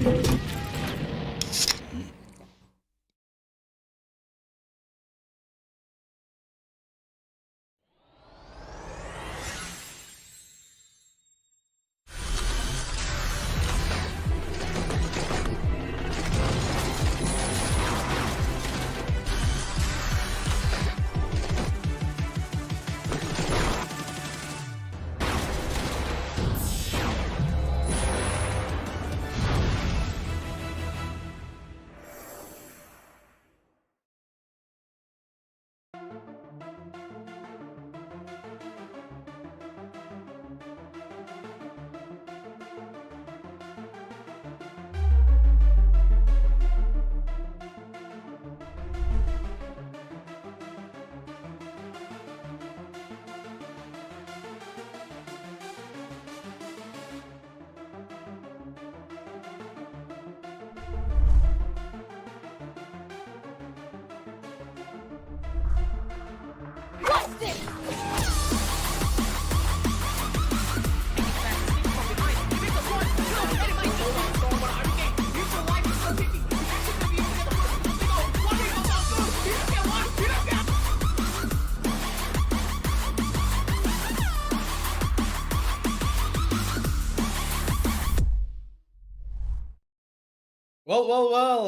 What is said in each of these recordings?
Well.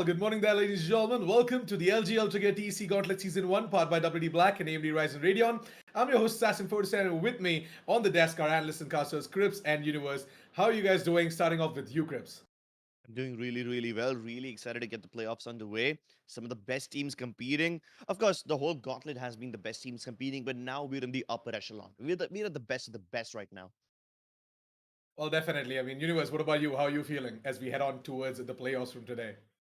Good morning there, ladies and gentlemen. Welcome to the LG Ultragear TEC Gauntlet Season 1, powered by WD Black and AMD Ryzen Radeon. I'm your host, Assassin 47, with me on the desk are analysts and casters, Crips and Universe. How are you guys doing? Starting off with you, Crips. I'm doing really well. Really excited to get the playoffs underway. Some of the best teams competing. Of course, the whole gauntlet has been the best teams competing, but now we're in the upper echelon. We're at the best of the best right now. Well, definitely. I mean, Universe, what about you? How are you feeling as we head on towards the playoffs from today?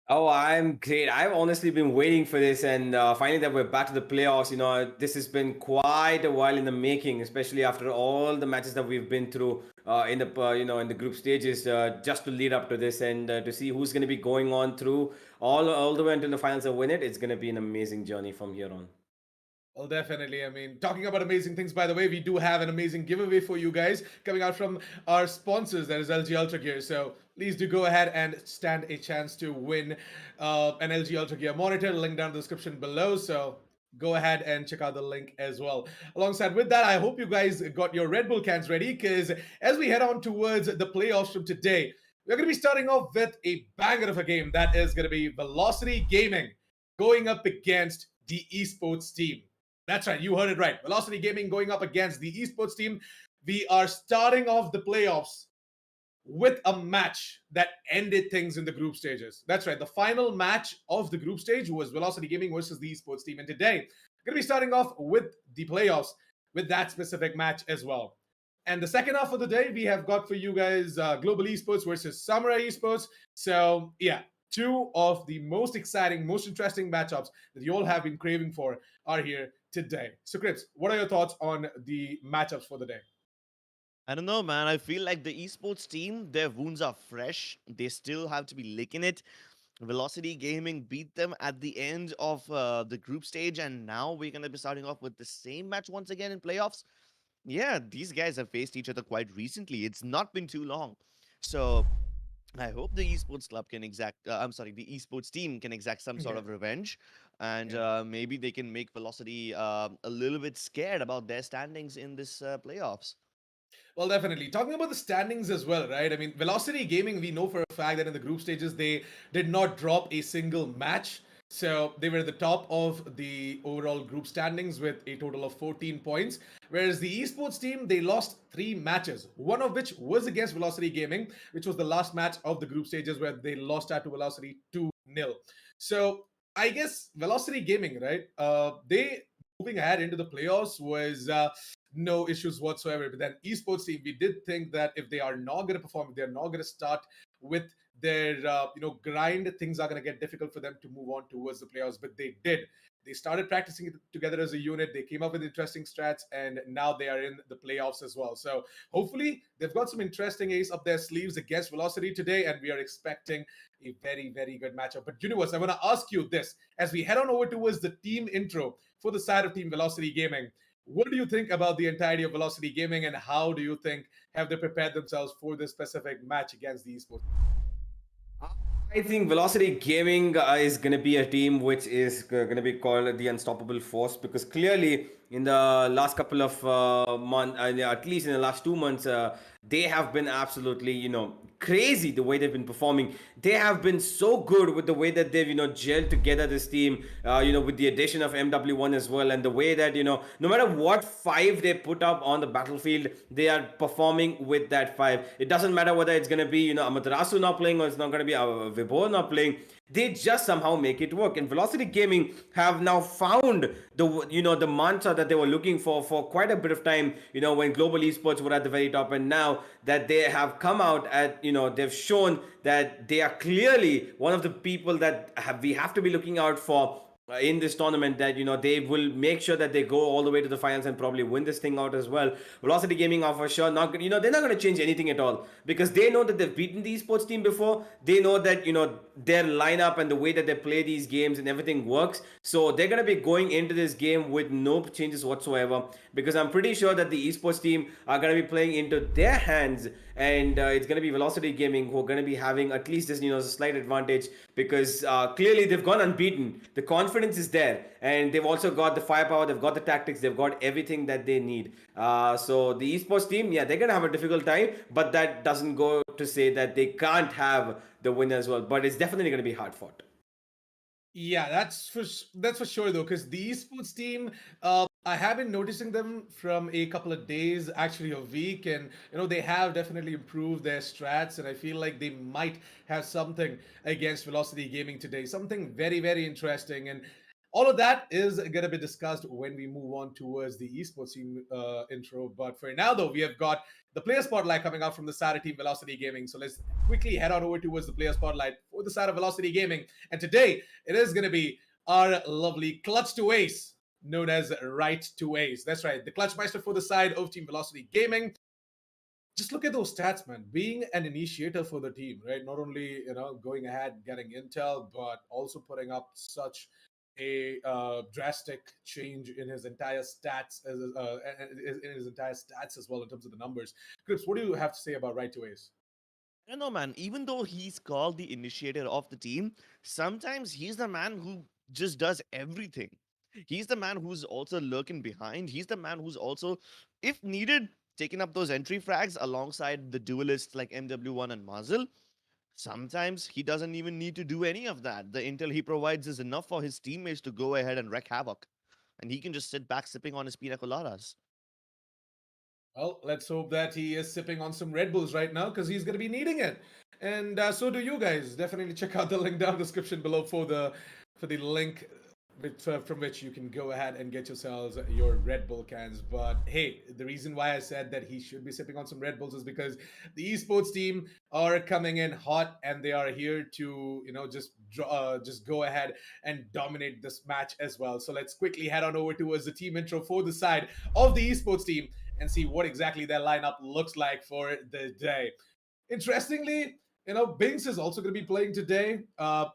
Oh, I'm great. I've honestly been waiting for this, and finally that we're back to the playoffs. This has been quite a while in the making, especially after all the matches that we've been through in the in the group stages, just to lead up to this and to see who's going to be going on through all the way until the finals and win it. It's going to be an amazing journey from here on. Well, definitely. I mean, talking about amazing things, by the way, we do have an amazing giveaway for you guys coming out from our sponsors, that is LG Ultra Gear. So please do go ahead and stand a chance to win an LG Ultra Gear monitor. Link down in the description below. So go ahead and check out the link as well. Alongside with that, I hope you guys got your Red Bull cans ready, because as we head on towards the playoffs from today, we're going to be starting off with a banger of a game. That is going to be Velocity Gaming going up against the Esports team. That's right, you heard it right. Velocity Gaming going up against the Esports team. We are starting off the playoffs with a match that ended things in the group stages. That's right, the final match of the group stage was Velocity Gaming versus the Esports team. And today, we're going to be starting off with the playoffs with that specific match as well. And the second half of the day, we have got for you guys Global Esports versus Samurai Esports. So, yeah, two of the most exciting, most interesting matchups that you all have been craving for are here today. So, Crips, what are your thoughts on the matchups for the day? I don't know, man. I feel like the esports team, their wounds are fresh. They still have to be licking it. Velocity Gaming beat them at the end of the group stage, and now we're going to be starting off with the same match once again in playoffs. Yeah, these guys have faced each other quite recently. It's not been too long. So I hope the esports club can exact. I'm sorry, the esports team can exact some sort Yeah. of revenge, and Yeah. maybe they can make Velocity a little bit scared about their standings in this playoffs. Well, definitely. Talking about the standings as well, right? I mean, Velocity Gaming, we know for a fact that in the group stages, they did not drop a single match. So they were at the top of the overall group standings with a total of 14 points. Whereas the esports team, they lost 3 matches, one of which was against Velocity Gaming, which was the last match of the group stages where they lost out to Velocity 2-0. So I guess Velocity Gaming, right? They moving ahead into the playoffs was no issues whatsoever. But then esports team, we did think that if they are not going to perform, if they're not going to start with their grind, things are going to get difficult for them to move on towards the playoffs. But they did. They started practicing it together as a unit. They came up with interesting strats, and now they are in the playoffs as well. So hopefully they've got some interesting ace up their sleeves against Velocity today, and we are expecting a very good matchup. But Universe, I want to ask you this as we head on over towards the team intro for the side of Team Velocity Gaming. What do you think about the entirety of Velocity Gaming, and how do you think have they prepared themselves for this specific match against the esports? I think Velocity Gaming is going to be a team which is going to be called the Unstoppable Force, because clearly in the last couple of months, at least in the last 2 months, they have been absolutely, crazy the way they've been performing. They have been so good with the way that they've, gelled together this team, with the addition of MW1 as well, and the way that, no matter what five they put up on the battlefield, they are performing with that five. It doesn't matter whether it's going to be, Amaterasu not playing or it's not going to be Vibor not playing. They just somehow make it work. And Velocity Gaming have now found the mantra that they were looking for quite a bit of time, when global esports were at the very top. And now that they have come out at, they've shown that they are clearly one of the people that we have to be looking out for in this tournament, that they will make sure that they go all the way to the finals and probably win this thing out as well. Velocity Gaming are for sure not, they're not going to change anything at all, because they know that they've beaten the esports team before. They know that their lineup and the way that they play these games and everything works. So they're going to be going into this game with no changes whatsoever, because I'm pretty sure that the esports team are going to be playing into their hands, and it's going to be Velocity Gaming who are going to be having at least this slight advantage, because clearly they've gone unbeaten. The confidence is there, and they've also got the firepower, they've got the tactics, they've got everything that they need. So the esports team, yeah, they're going to have a difficult time, but that doesn't go to say that they can't have the win as well. But it's definitely going to be hard fought. Yeah, that's for sure though, because the esports team, I have been noticing them from a couple of days, actually a week, and they have definitely improved their strats, and I feel like they might have something against Velocity Gaming today, something very very interesting, and all of that is going to be discussed when we move on towards the esports team intro. But for now, though, we have got the player spotlight coming out from the side of Team Velocity Gaming. So let's quickly head on over towards the player spotlight for the side of Velocity Gaming. And today, it is going to be our lovely clutch to ace, known as right to ace. That's right, the clutch meister for the side of Team Velocity Gaming. Just look at those stats, man. Being an initiator for the team, right? Not only going ahead getting intel, but also putting up such a drastic change in his entire stats, in his entire stats as well in terms of the numbers. Grips, what do you have to say about right to ace? I don't know, man. Even though he's called the initiator of the team, sometimes he's the man who just does everything. He's the man who's also lurking behind. He's the man who's also, if needed, taking up those entry frags alongside the duelists like MW1 and Mazel. Sometimes he doesn't even need to do any of that. The intel he provides is enough for his teammates to go ahead and wreak havoc. And he can just sit back sipping on his pina coladas. Well, let's hope that he is sipping on some Red Bulls right now because he's going to be needing it. And so do you guys. Definitely check out the link down description below for the link from which you can go ahead and get yourselves your Red Bull cans. But hey, the reason why I said that he should be sipping on some Red Bulls is because the esports team are coming in hot and they are here to just go ahead and dominate this match as well. So let's quickly head on over towards the team intro for the side of the esports team and see what exactly their lineup looks like for the day. Interestingly, Binks is also going to be playing today.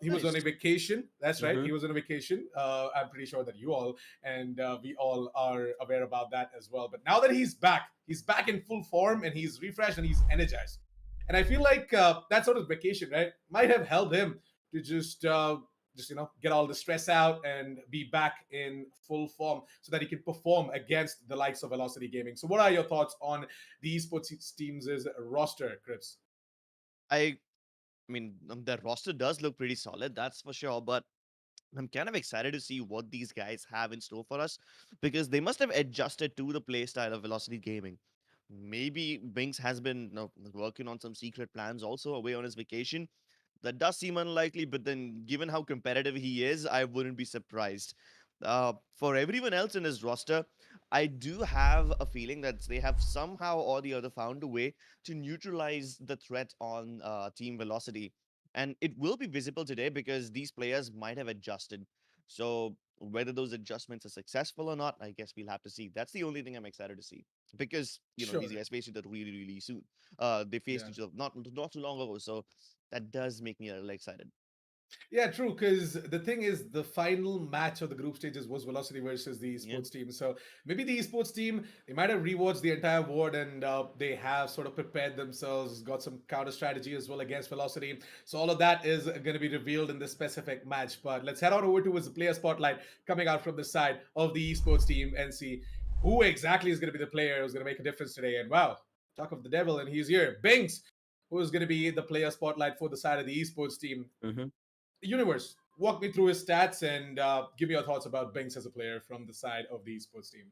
He was on a Nice. vacation. That's right. He Mm-hmm. was on a vacation. I'm pretty sure that you all and we all are aware about that as well. But now that he's back in full form and he's refreshed and he's energized. And I feel like that sort of vacation, right, might have helped him to just get all the stress out and be back in full form so that he can perform against the likes of Velocity Gaming. So what are your thoughts on the esports teams' roster, Chris? I mean, their roster does look pretty solid, that's for sure. But I'm kind of excited to see what these guys have in store for us because they must have adjusted to the playstyle of Velocity Gaming. Maybe Binks has been working on some secret plans also away on his vacation. That does seem unlikely, but then given how competitive he is, I wouldn't be surprised. For everyone else in his roster, I do have a feeling that they have somehow or the other found a way to neutralize the threat on Team Velocity. And it will be visible today because these players might have adjusted. So whether those adjustments are successful or not, I guess we'll have to see. That's the only thing I'm excited to see because these Sure. guys faced each other really really soon. They faced Yeah. each other not too long ago, so that does make me a little excited. Yeah, true. Because the thing is, the final match of the group stages was Velocity versus the Yeah. esports team. So maybe the esports team, they might have rewatched the entire board, and they have sort of prepared themselves, got some counter strategy as well against Velocity. So all of that is going to be revealed in this specific match. But let's head on over to the player spotlight coming out from the side of the esports team and see who exactly is going to be the player who's going to make a difference today. And wow, talk of the devil, and he's here, Binks, who is going to be the player spotlight for the side of the esports team. Mhm. Universe, walk me through his stats and give me your thoughts about Binks as a player from the side of the esports team.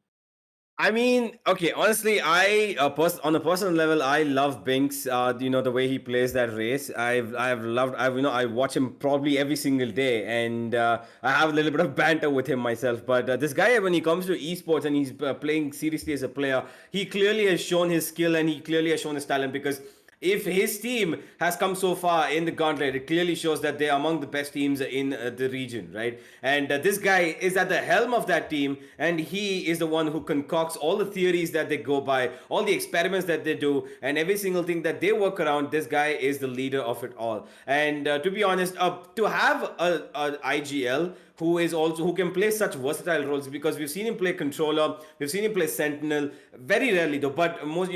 I mean, okay, honestly, on a personal level, I love Binks. The way he plays that race. I watch him probably every single day, and I have a little bit of banter with him myself. But this guy, when he comes to esports and he's playing seriously as a player, he clearly has shown his skill and he clearly has shown his talent because if his team has come so far in the gauntlet, it clearly shows that they are among the best teams in the region, right? And this guy is at the helm of that team, and he is the one who concocts all the theories that they go by, all the experiments that they do, and every single thing that they work around. This guy is the leader of it all. And to be honest, to have a IGL who can play such versatile roles, because we've seen him play controller, we've seen him play sentinel, very rarely though, but most,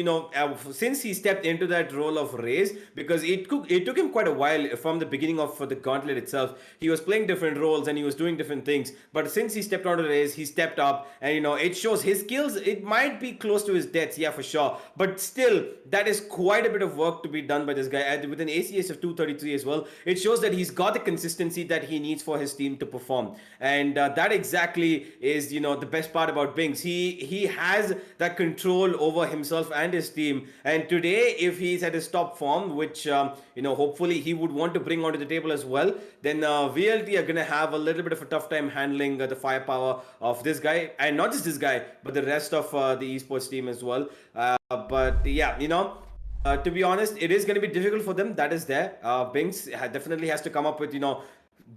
since he stepped into that role of Raze, because it took him quite a while from the beginning of the gauntlet itself. He was playing different roles and he was doing different things, but since he stepped onto Raze, he stepped up, and it shows his skills. It might be close to his deaths, yeah, for sure, but still that is quite a bit of work to be done by this guy. And with an ACS of 233 as well, it shows that he's got the consistency that he needs for his team to perform. And that exactly is the best part about Binks. He has that control over himself and his team. And today, if he's at his top form, which hopefully he would want to bring onto the table as well, then VLT are gonna have a little bit of a tough time handling the firepower of this guy, and not just this guy, but the rest of the esports team as well. But yeah, to be honest, it is going to be difficult for them. That is there. Binks definitely has to come up with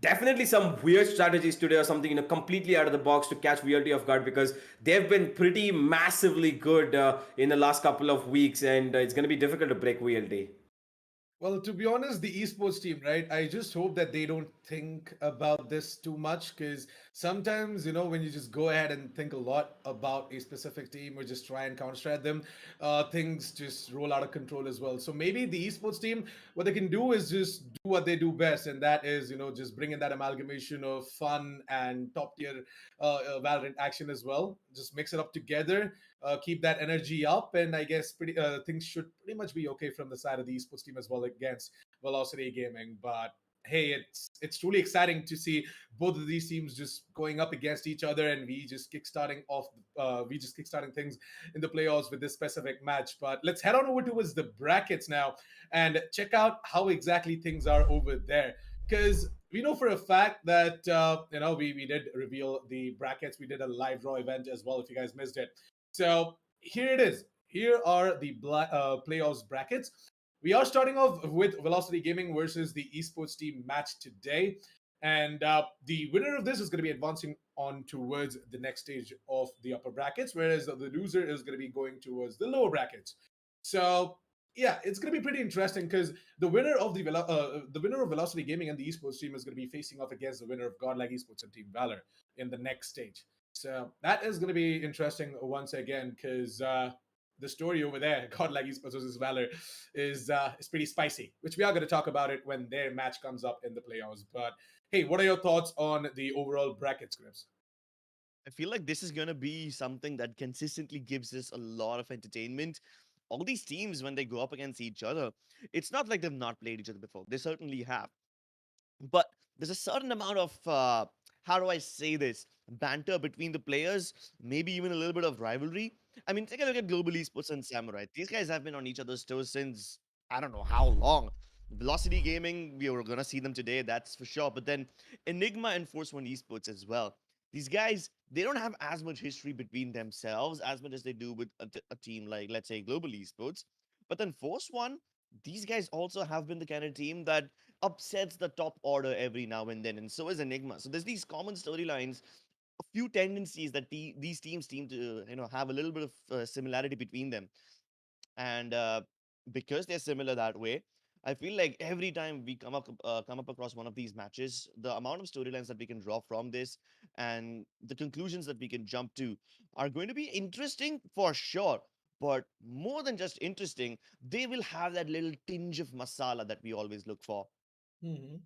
definitely some weird strategies today, or something completely out of the box to catch VLT off guard, because they've been pretty massively good in the last couple of weeks, and it's going to be difficult to break VLT. Well, to be honest, the esports team, right? I just hope that they don't think about this too much because sometimes, when you just go ahead and think a lot about a specific team or just try and counter-strat them, things just roll out of control as well. So maybe the esports team, what they can do is just do what they do best, and that is, just bring in that amalgamation of fun and top-tier Valorant action as well. Just mix it up together, keep that energy up, and I guess pretty things should pretty much be okay from the side of the esports team as well against Velocity Gaming. But hey, it's truly exciting to see both of these teams just going up against each other, and we just kickstarting things in the playoffs with this specific match. But let's head on over towards the brackets now and check out how exactly things are over there. Because we know for a fact that we did reveal the brackets. We did a live draw event as well. If you guys missed it, so here it is. Here are the playoffs brackets. We are starting off with Velocity Gaming versus the esports team match today. And the winner of this is going to be advancing on towards the next stage of the upper brackets, whereas the loser is going to be going towards the lower brackets. So yeah, it's going to be pretty interesting because the winner of Velocity Gaming and the esports team is going to be facing off against the winner of Godlike Esports and Team Valor in the next stage. So that is going to be interesting once again because the story over there, Godlike Esports versus Valor, is pretty spicy, which we are going to talk about it when their match comes up in the playoffs. But hey, what are your thoughts on the overall bracket scripts? I feel like this is gonna be something that consistently gives us a lot of entertainment. All these teams, when they go up against each other, it's not like they've not played each other before. They certainly have. But there's a certain amount of how do I say this, banter between the players, maybe even a little bit of rivalry. I mean, take a look at Global Esports and Samurai. These guys have been on each other's toes since I don't know how long. Velocity Gaming, we were gonna see them today, that's for sure. But then Enigma and Force One Esports as well. These guys, they don't have as much history between themselves as much as they do with a team like, let's say, Global Esports. But then Force One, these guys also have been the kind of team that upsets the top order every now and then, and so is Enigma. So there's these common storylines, a few tendencies that these teams seem to have a little bit of similarity between them, and because they're similar that way, I feel like every time we come up across one of these matches, the amount of storylines that we can draw from this and the conclusions that we can jump to are going to be interesting for sure. But more than just interesting, they will have that little tinge of masala that we always look for. Hmm.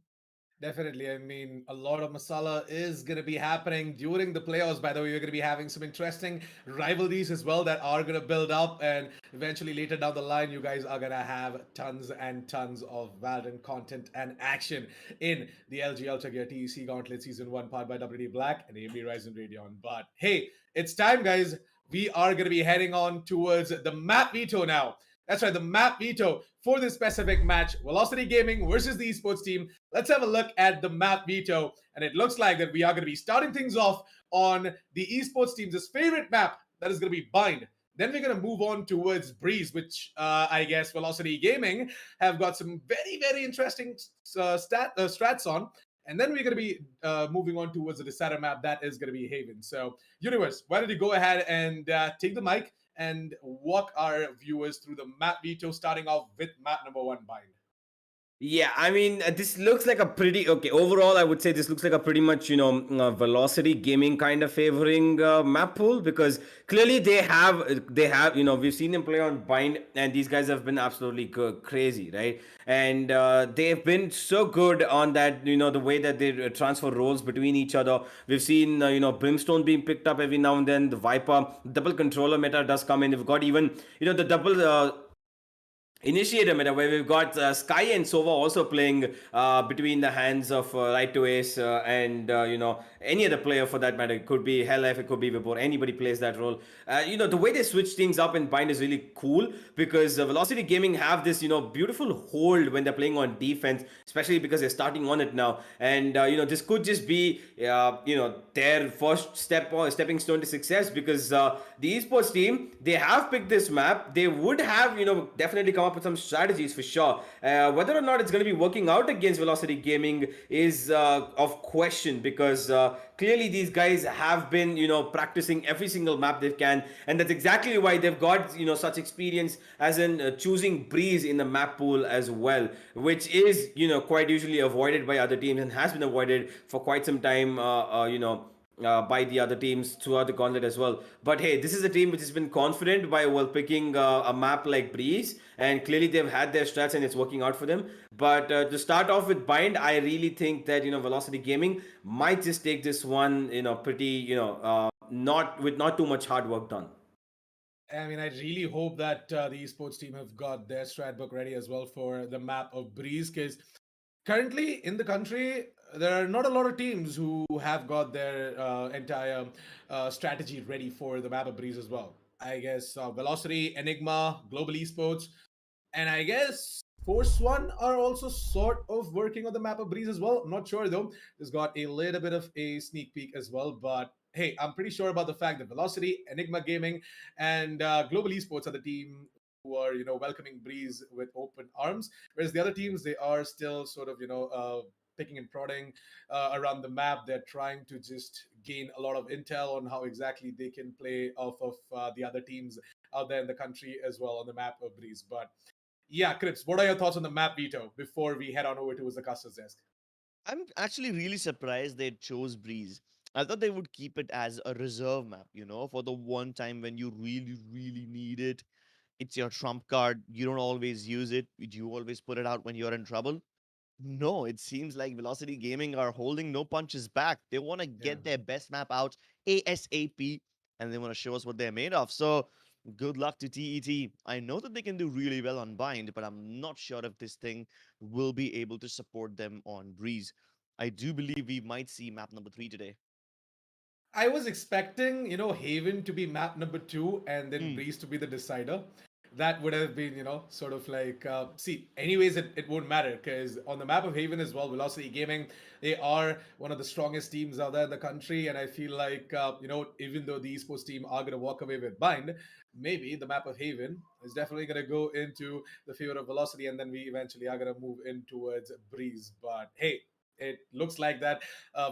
Definitely. I mean, a lot of masala is going to be happening during the playoffs. By the way, we're going to be having some interesting rivalries as well that are going to build up. And eventually, later down the line, you guys are going to have tons and tons of Valorant content and action in the LG Ultra Gear TEC Gauntlet Season 1, powered by WD Black and AMD Ryzen Radeon. But hey, it's time, guys. We are going to be heading on towards the map veto now. That's right, the map veto for this specific match. Velocity Gaming versus the esports team. Let's have a look at the map veto. And it looks like that we are going to be starting things off on the esports team's favorite map. That is going to be Bind. Then we're going to move on towards Breeze, which I guess Velocity Gaming have got some very, very interesting strats on. And then we're going to be moving on towards the decider map. That is going to be Haven. So, Universe, why don't you go ahead and take the mic and walk our viewers through the map veto, starting off with map number 1, Bind. Yeah, I mean, this looks like a pretty okay. Overall, I would say this looks like a pretty much Velocity Gaming kind of favoring map pool, because clearly they have we've seen them play on Bind, and these guys have been absolutely crazy, right? And they've been so good on that, the way that they transfer roles between each other. We've seen Brimstone being picked up every now and then. The Viper double controller meta does come in. We've got even the double. Initiator meta, where we've got Sky and Sova also playing between the hands of Right to Ace and any other player for that matter. It could be Hellf, it could be Vibor. Anybody plays that role. The way they switch things up in Bind is really cool, because Velocity Gaming have this beautiful hold when they're playing on defense, especially because they're starting on it now. And this could just be their first stepping stone to success, because the esports team, they have picked this map. They would have definitely come up with some strategies for sure. Whether or not it's going to be working out against Velocity Gaming is of question, because clearly these guys have been practicing every single map they can, and that's exactly why they've got such experience as in choosing Breeze in the map pool as well, which is quite usually avoided by other teams and has been avoided for quite some time. By the other teams throughout the gauntlet as well. But hey, this is a team which has been confident by picking a map like Breeze, and clearly they've had their strats and it's working out for them. But to start off with Bind, I really think that Velocity Gaming might just take this one pretty not too much hard work done. I mean, I really hope that the esports team have got their strat book ready as well for the map of Breeze, because currently in the country, there are not a lot of teams who have got their entire strategy ready for the map of Breeze as well. I guess Velocity, Enigma, Global Esports, and I guess Force One are also sort of working on the map of Breeze as well. I'm not sure though. It's got a little bit of a sneak peek as well, but hey, I'm pretty sure about the fact that Velocity, Enigma Gaming, and Global Esports are the team who are welcoming Breeze with open arms, whereas the other teams, they are still sort of picking and prodding around the map. They're trying to just gain a lot of intel on how exactly they can play off of the other teams out there in the country as well on the map of Breeze. But yeah, Crips, what are your thoughts on the map veto before we head on over to the Zacasta's desk? I'm actually really surprised they chose Breeze. I thought they would keep it as a reserve map, for the one time when you really, really need it. It's your trump card. You don't always use it. You always put it out when you're in trouble. No, it seems like Velocity Gaming are holding no punches back. They want to Yeah. get their best map out ASAP, and they want to show us what they're made of. So, good luck to TET. I know that they can do really well on Bind, but I'm not sure if this thing will be able to support them on Breeze. I do believe we might see map number 3 today. I was expecting, Haven to be map number 2 and then Hmm. Breeze to be the decider. That would have been, sort of like, see, anyways, it won't matter because on the map of Haven as well, Velocity Gaming, they are one of the strongest teams out there in the country. And I feel like, even though the esports team are going to walk away with Bind, maybe the map of Haven is definitely going to go into the favor of Velocity. And then we eventually are going to move in towards Breeze. But hey, it looks like that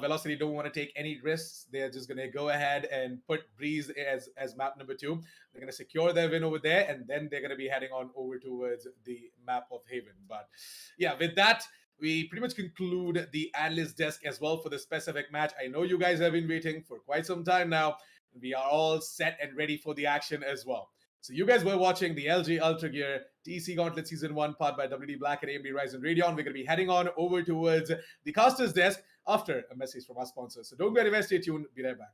Velocity don't want to take any risks. They're just going to go ahead and put Breeze as map number 2. They're going to secure their win over there, and then they're going to be heading on over towards the map of Haven. But yeah, with that, we pretty much conclude the analyst desk as well for this specific match. I know you guys have been waiting for quite some time now. We are all set and ready for the action as well. So you guys were watching the LG Ultragear TEC Gauntlet Season 1 powered by WD Black and AMD Ryzen Radeon. We're going to be heading on over towards the caster's desk after a message from our sponsors. So don't go anywhere, stay tuned, be right back.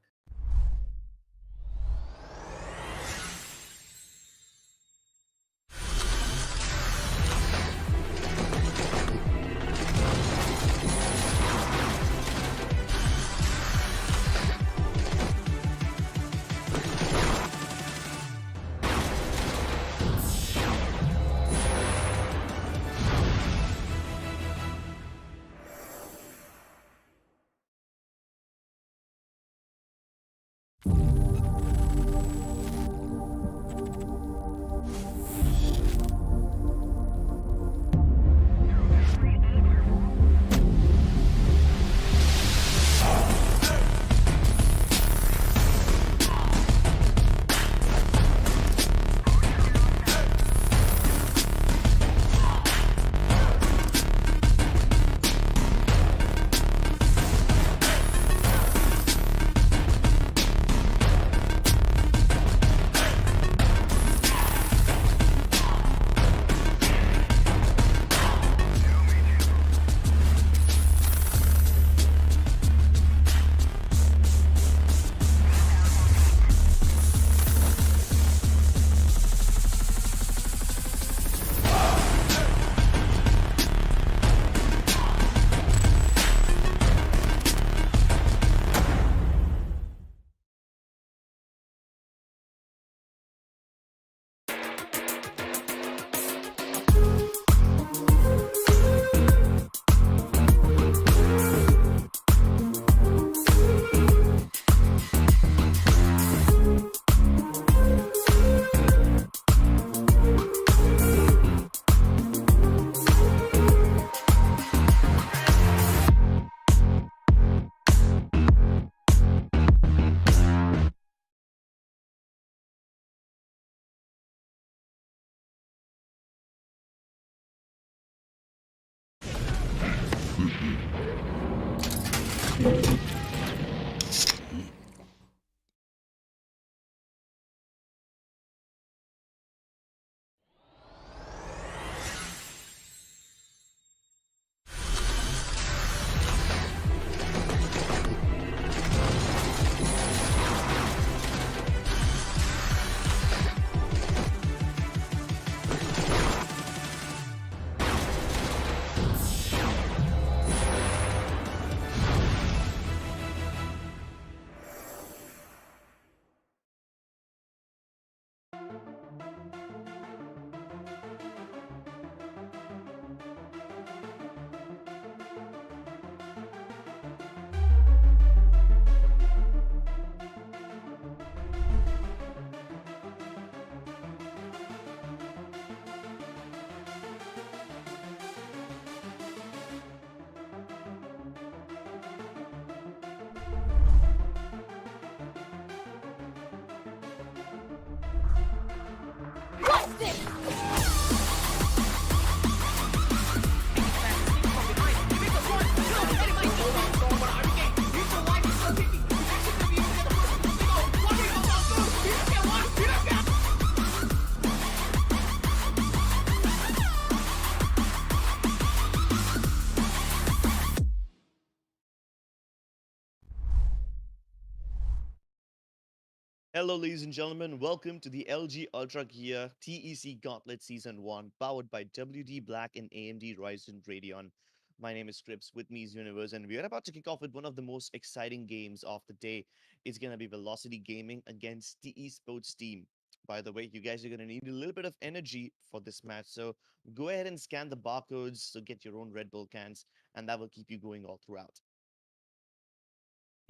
Hello, ladies and gentlemen. Welcome to the LG Ultra Gear TEC Gauntlet Season 1, powered by WD Black and AMD Ryzen Radeon. My name is Scripps, with me is Universe, and we are about to kick off with one of the most exciting games of the day. It's going to be Velocity Gaming against the Esports team. By the way, you guys are going to need a little bit of energy for this match, so go ahead and scan the barcodes to get your own Red Bull cans, and that will keep you going all throughout.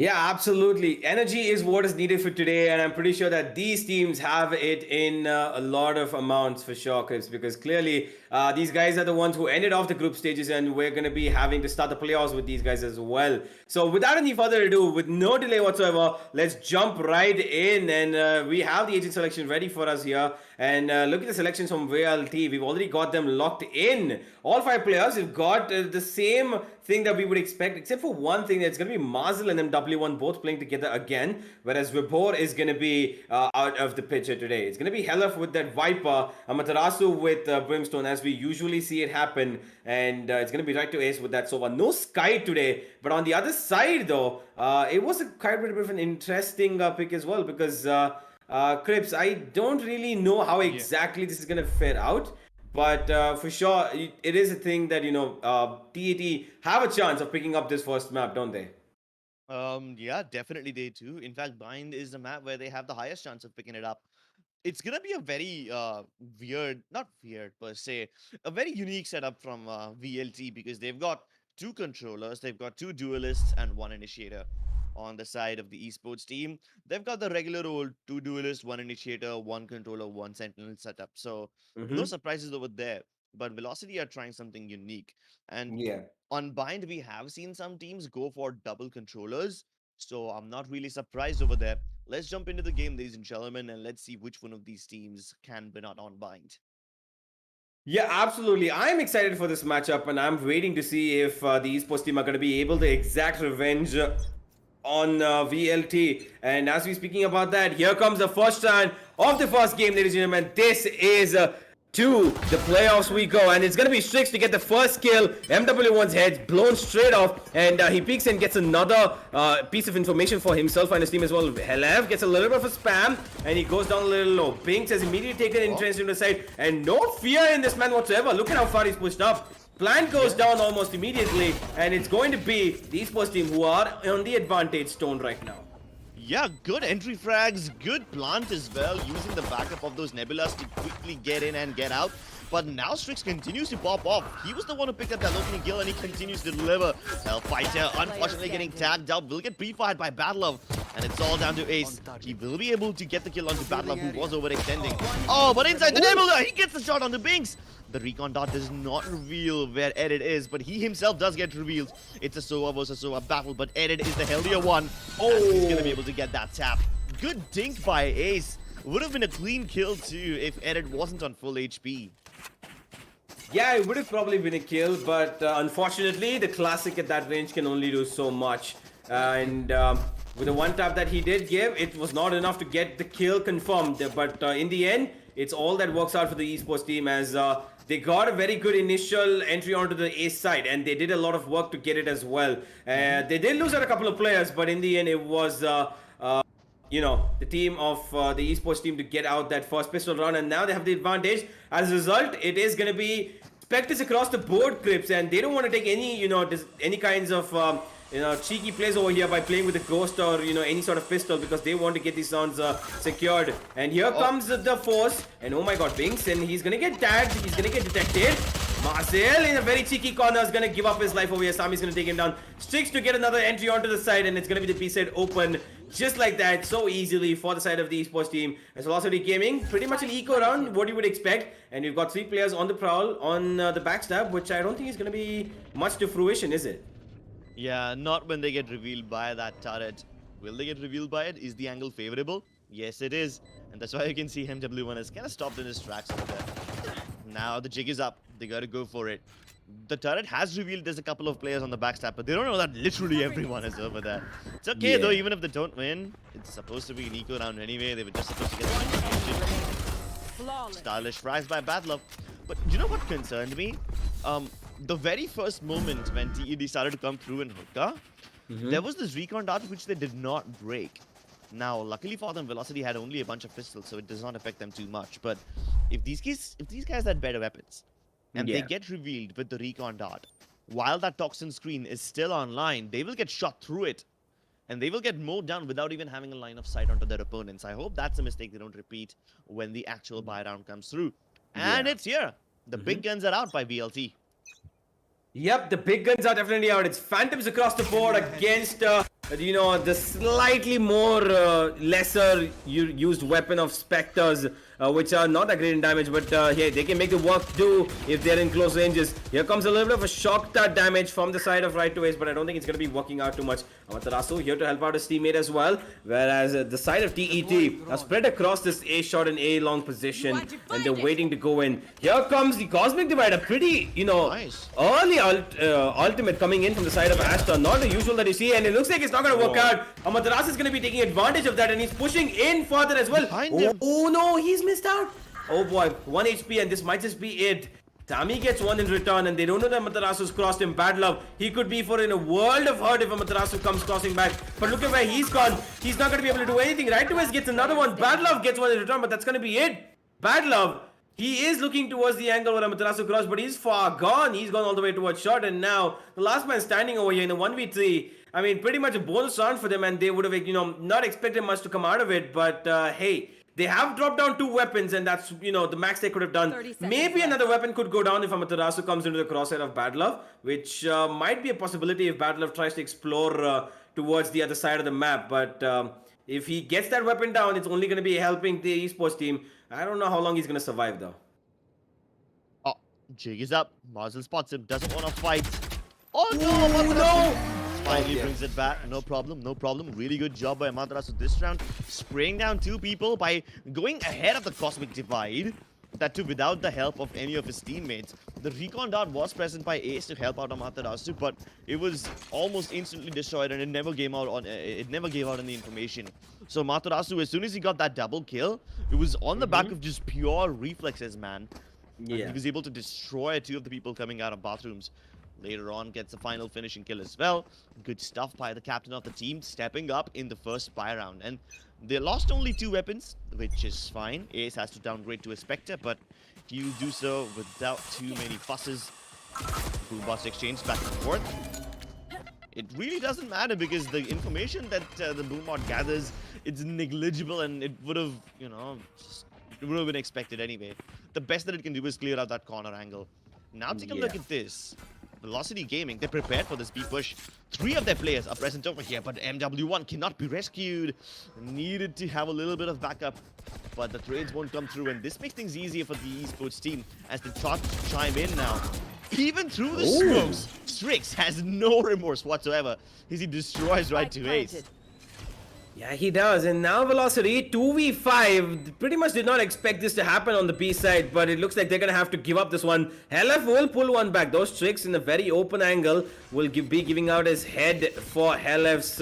Yeah, absolutely. Energy is what is needed for today, and I'm pretty sure that these teams have it in a lot of amounts for sure, Chris, because clearly these guys are the ones who ended off the group stages, and we're going to be having to start the playoffs with these guys as well. So, without any further ado, with no delay whatsoever, let's jump right in, and we have the agent selection ready for us here. And look at the selections from VLT. We've already got them locked in. All 5 players have got the same thing that we would expect, except for one thing. That's going to be Mazel and MW1 both playing together again, whereas Vibhor is going to be out of the picture today. It's going to be Helaf with that Viper, Amaterasu with Brimstone, as we usually see it happen, and it's going to be right to Ace with that Sova. No Sky today, but on the other side though, it was a quite a bit of an interesting pick as well, because Crips, I don't really know how exactly this is going to fare out. But for sure, it is a thing that, TET have a chance of picking up this first map, don't they? Yeah, definitely they do. In fact, Bind is the map where they have the highest chance of picking it up. It's gonna be a very weird, not weird per se, a very unique setup from VLT, because they've got 2 controllers, they've got 2 duelists and 1 initiator. On the side of the esports team, they've got the regular old 2 duelists, 1 initiator, 1 controller, 1 sentinel setup. So no Mm-hmm. surprises over there. But Velocity are trying something unique. And Yeah. on Bind, we have seen some teams go for double controllers. So I'm not really surprised over there. Let's jump into the game, ladies and gentlemen, and let's see which one of these teams can win out on Bind. Yeah, absolutely. I'm excited for this matchup, and I'm waiting to see if the esports team are going to be able to exact revenge on VLT. And as we're speaking about that, here comes the first round of the first game, ladies and gentlemen. This is to the playoffs we go, and it's gonna be Strix to get the first kill. MW1's head's blown straight off, and he peeks and gets another piece of information for himself and his team as well. Helev gets a little bit of a spam, and he goes down a little low. Binks has immediately taken interest in the side, and no fear in this man whatsoever. Look at how far he's pushed up. Plant goes down almost immediately, and it's going to be the esports team who are on the advantage stone right now. Yeah, good entry frags, good plant as well, using the backup of those Nebulas to quickly get in and get out. But now Strix continues to pop off. He was the one who picked up that opening kill, and he continues to deliver. Hellfighter, unfortunately getting tagged out, will get pre-fired by Battleov, and it's all down to Ace. He will be able to get the kill onto Battleov, who was overextending. Oh, but inside the Nebula, he gets the shot on the Binks. The recon dot does not reveal where Edit is, but he himself does get revealed. It's a Sova versus Sova battle, but Edit is the healthier one. Oh, he's gonna be able to get that tap. Good dink by Ace. Would have been a clean kill too if Edit wasn't on full HP. Yeah, it would have probably been a kill, but unfortunately, the classic at that range can only do so much. And with the one tap that he did give, it was not enough to get the kill confirmed. But in the end, it's all that works out for the esports team, as they got a very good initial entry onto the Ace side, and they did a lot of work to get it as well. They did lose out a couple of players, but in the end, it was the team of the esports team to get out that first pistol round, and now they have the advantage. As a result, it is going to be Spectres across the board, Crips, and they don't want to take any, any kinds of, cheeky plays over here by playing with a ghost or, any sort of pistol, because they want to get these rounds secured. And here comes the force, and oh my god, Binks, and he's going to get tagged, he's going to get detected. Marcel in a very cheeky corner is going to give up his life over here. Sami's going to take him down. Strix to get another entry onto the side, and it's going to be the B side open just like that, so easily for the side of the esports team. As Velocity Gaming, pretty much an eco round, what you would expect. And we've got 3 players on the prowl on the backstab, which I don't think is going to be much to fruition, is it? Yeah, not when they get revealed by that turret. Will they get revealed by it? Is the angle favorable? Yes, it is. And that's why you can see MW1 is kind of stopped in his tracks over there. Now the jig is up. They got to go for it. The turret has revealed there's a couple of players on the backstab, but they don't know that literally everyone is over there. It's okay though, even if they don't win. It's supposed to be an eco round anyway. They were just supposed to get the information. Stylish frags by Battleov. But you know what concerned me? The very first moment when TED started to come through in Hookah, there was this recon dart which they did not break. Now, luckily for them, Velocity had only a bunch of pistols, so it does not affect them too much. But if these guys had better weapons, and they get revealed with the recon dart, while that toxin screen is still online, they will get shot through it. And they will get mowed down without even having a line of sight onto their opponents. I hope that's a mistake they don't repeat when the actual buy round comes through. And it's here. The big guns are out by VLT. Yep, the big guns are definitely out. It's Phantoms across the board against the slightly more lesser used weapon of Spectres, which are not that great in damage, but hey, they can make the work do if they're in close ranges. Here comes a little bit of a shock dart damage from the side of Right to Ace, but I don't think it's going to be working out too much. Amaterasu here to help out his teammate as well, whereas the side of TET are spread across this A short and A long position, and they're waiting to go in. Here comes the Cosmic Divide, a pretty, Nice. early ultimate coming in from the side of Astra, not the usual that you see, and it looks like it's not going to work out. Amaterasu is going to be taking advantage of that, and he's pushing in further as well. Oh no, he's missed out. Oh boy, 1 HP, and this might just be it. Sammy gets one in return, and they don't know that Amaterasu's crossed him. Bad love. He could be in a world of hurt if Amaterasu comes crossing back. But look at where he's gone. He's not going to be able to do anything. Right to West gets another one. Bad love gets one in return, but that's going to be it. Bad love. He is looking towards the angle where Amaterasu crossed, but he's far gone. He's gone all the way towards short, and now the last man standing over here in the 1v3. I mean, pretty much a bonus round for them, and they would have, not expected much to come out of it. But hey, they have dropped down 2 weapons, and that's, the max they could have done. Maybe another weapon could go down if Amaterasu comes into the crosshair of Bad Love, which might be a possibility if Bad Love tries to explore towards the other side of the map. But if he gets that weapon down, it's only going to be helping the esports team. I don't know how long he's going to survive, though. Oh, Jig is up. Marzel spots him. Doesn't want to fight. Oh no! Ooh, no! Finally brings it back. No problem. No problem. Really good job by Amaterasu this round. Spraying down 2 people by going ahead of the Cosmic Divide. That too without the help of any of his teammates. The recon dart was present by Ace to help out Amaterasu, but it was almost instantly destroyed, and it never gave out on any information. So Amaterasu, as soon as he got that double kill, it was on the back of just pure reflexes, man. Yeah. And he was able to destroy 2 of the people coming out of bathrooms. Later on, gets a final finishing kill as well. Good stuff by the captain of the team, stepping up in the first spy round. And they lost only 2 weapons, which is fine. Ace has to downgrade to a Spectre, but he'll do so without too many fusses. Boombots exchange back and forth. It really doesn't matter because the information that the Boombot gathers, it's negligible, and it would have, it would have been expected anyway. The best that it can do is clear out that corner angle. Now take a look at this. Velocity Gaming, they're prepared for this B push. 3 of their players are present over here, but MW1 cannot be rescued. Needed to have a little bit of backup, but the trades won't come through, and this makes things easier for the esports team as they try to chime in now. Even through the smokes, Strix has no remorse whatsoever as he destroys right to Ace. Yeah, he does. And now Velocity, 2v5. Pretty much did not expect this to happen on the B side, but it looks like they're going to have to give up this one. LF will pull one back. Those tricks in a very open angle will be giving out his head for LF's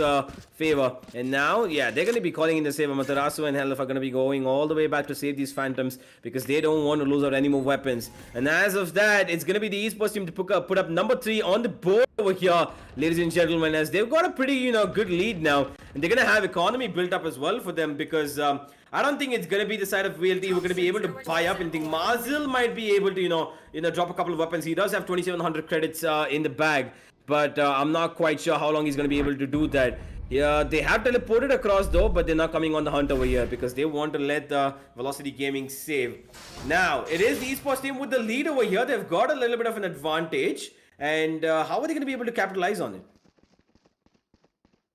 favor. And now, yeah, they're going to be calling in to save Amaterasu, and LF are going to be going all the way back to save these Phantoms because they don't want to lose out any more weapons. And as of that, it's going to be the esports team to put up number 3 on the board over here, ladies and gentlemen, as they've got a pretty, good lead now. And they're going to have economy built up as well for them because I don't think it's going to be the side of VLT who are going to be able to buy up anything. Marzel might be able to, drop a couple of weapons. He does have 2,700 credits in the bag, but I'm not quite sure how long he's going to be able to do that. Yeah, they have teleported across though, but they're not coming on the hunt over here because they want to let the Velocity Gaming save. Now, it is the esports team with the lead over here. They've got a little bit of an advantage. And how are they going to be able to capitalize on it?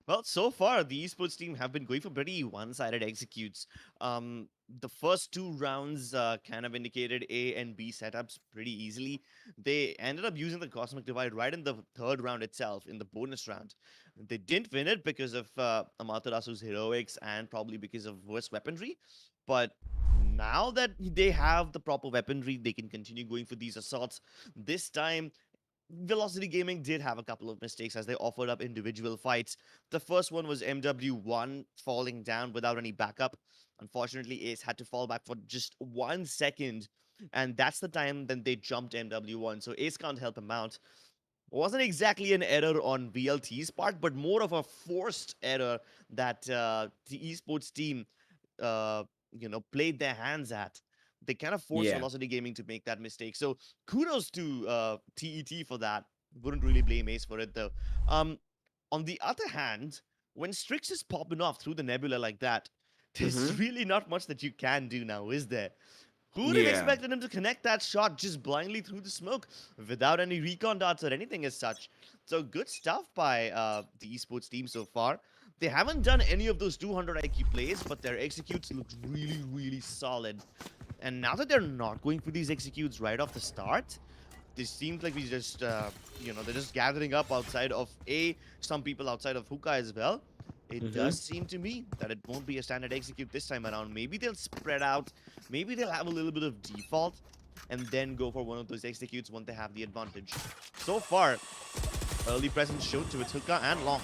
Well, so far, the esports team have been going for pretty one-sided executes. The first 2 rounds kind of indicated A and B setups pretty easily. They ended up using the Cosmic Divide right in the 3rd round itself, in the bonus round. They didn't win it because of Amaterasu's heroics and probably because of worse weaponry. But now that they have the proper weaponry, they can continue going for these assaults. This time, Velocity Gaming did have a couple of mistakes as they offered up individual fights. The first one was MW1 falling down without any backup. Unfortunately, Ace had to fall back for just 1 second, and that's the time then they jumped MW1, so Ace can't help him out. Wasn't exactly an error on VLT's part, but more of a forced error that the esports team, played their hands at. They kind of forced Velocity Gaming to make that mistake. So kudos to TET for that. Wouldn't really blame Ace for it though. On the other hand, when Strix is popping off through the nebula like that, there's really not much that you can do now, is there? Who would have Yeah. expected him to connect that shot just blindly through the smoke without any recon darts or anything as such? So good stuff by the esports team so far. They haven't done any of those 200 IQ plays, but their executes look really, really solid. And now that they're not going for these executes right off the start, this seems like we just, they're just gathering up outside of some people outside of hookah as well. It does seem to me that it won't be a standard execute this time around. Maybe they'll spread out. Maybe they'll have a little bit of default and then go for one of those executes when they have the advantage. So far, early presence showed to its hookah and long.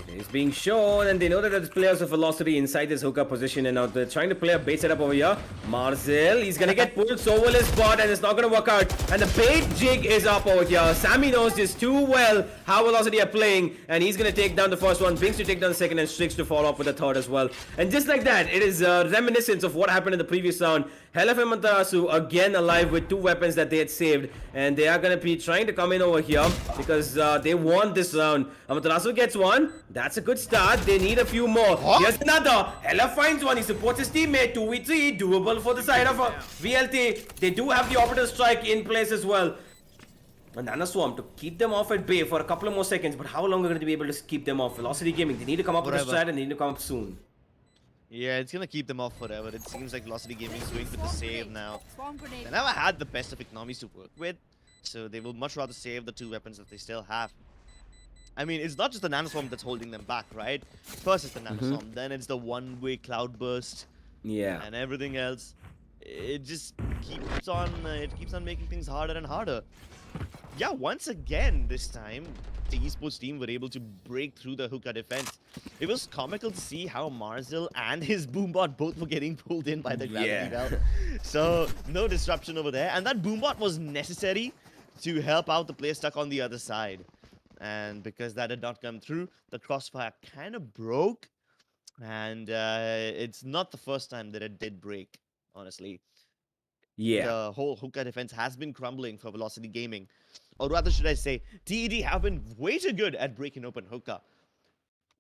It's being shown, and they know that there's players of velocity inside this hookah position, and now they're trying to play a bait setup over here. Marzel, he's gonna get pulled so will his spot, and it's not gonna work out. And the bait jig is up over here. Sammy knows just too well how velocity are playing, and he's gonna take down the first one, Binks to take down the second, and Strix to follow up with the third as well. And just like that, it is reminiscence of what happened in the previous round. Helef and Amaterasu again alive with 2 weapons that they had saved, and they are gonna be trying to come in over here because they want this round. Amaterasu gets one. That's a good start. They need a few more. Here's another. Helef finds one. He supports his teammate. 2v3. Doable for the side of VLT. They do have the orbital strike in place as well. And Nana Swarm to keep them off at bay for a couple of more seconds. But how long are they going to be able to keep them off? Velocity Gaming. They need to come up with a strat, and they need to come up soon. Yeah, it's gonna keep them off forever. It seems like Velocity Gaming is going for the save now. They never had the best of economies to work with, so they will much rather save the 2 weapons that they still have. I mean, it's not just the Nanoswarm that's holding them back, right? First it's the Nanoswarm, then it's the one-way cloud burst, and everything else. It just keeps on, making things harder and harder. Yeah, once again this time, the esports team were able to break through the hookah defense. It was comical to see how Marzel and his boombot both were getting pulled in by the gravity belt. So no disruption over there, and that boombot was necessary to help out the player stuck on the other side. And because that did not come through, the crossfire kind of broke, and it's not the first time that it did break, honestly. The whole hookah defense has been crumbling for Velocity Gaming. Or rather, should I say, TED have been way too good at breaking open hookah.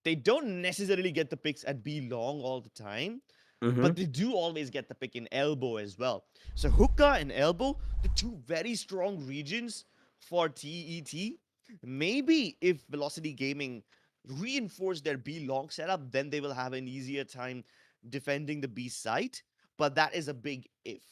They don't necessarily get the picks at B long all the time, but they do always get the pick in elbow as well. So hookah and elbow, the 2 very strong regions for TET. Maybe if Velocity Gaming reinforce their B long setup, then they will have an easier time defending the B site. But that is a big if.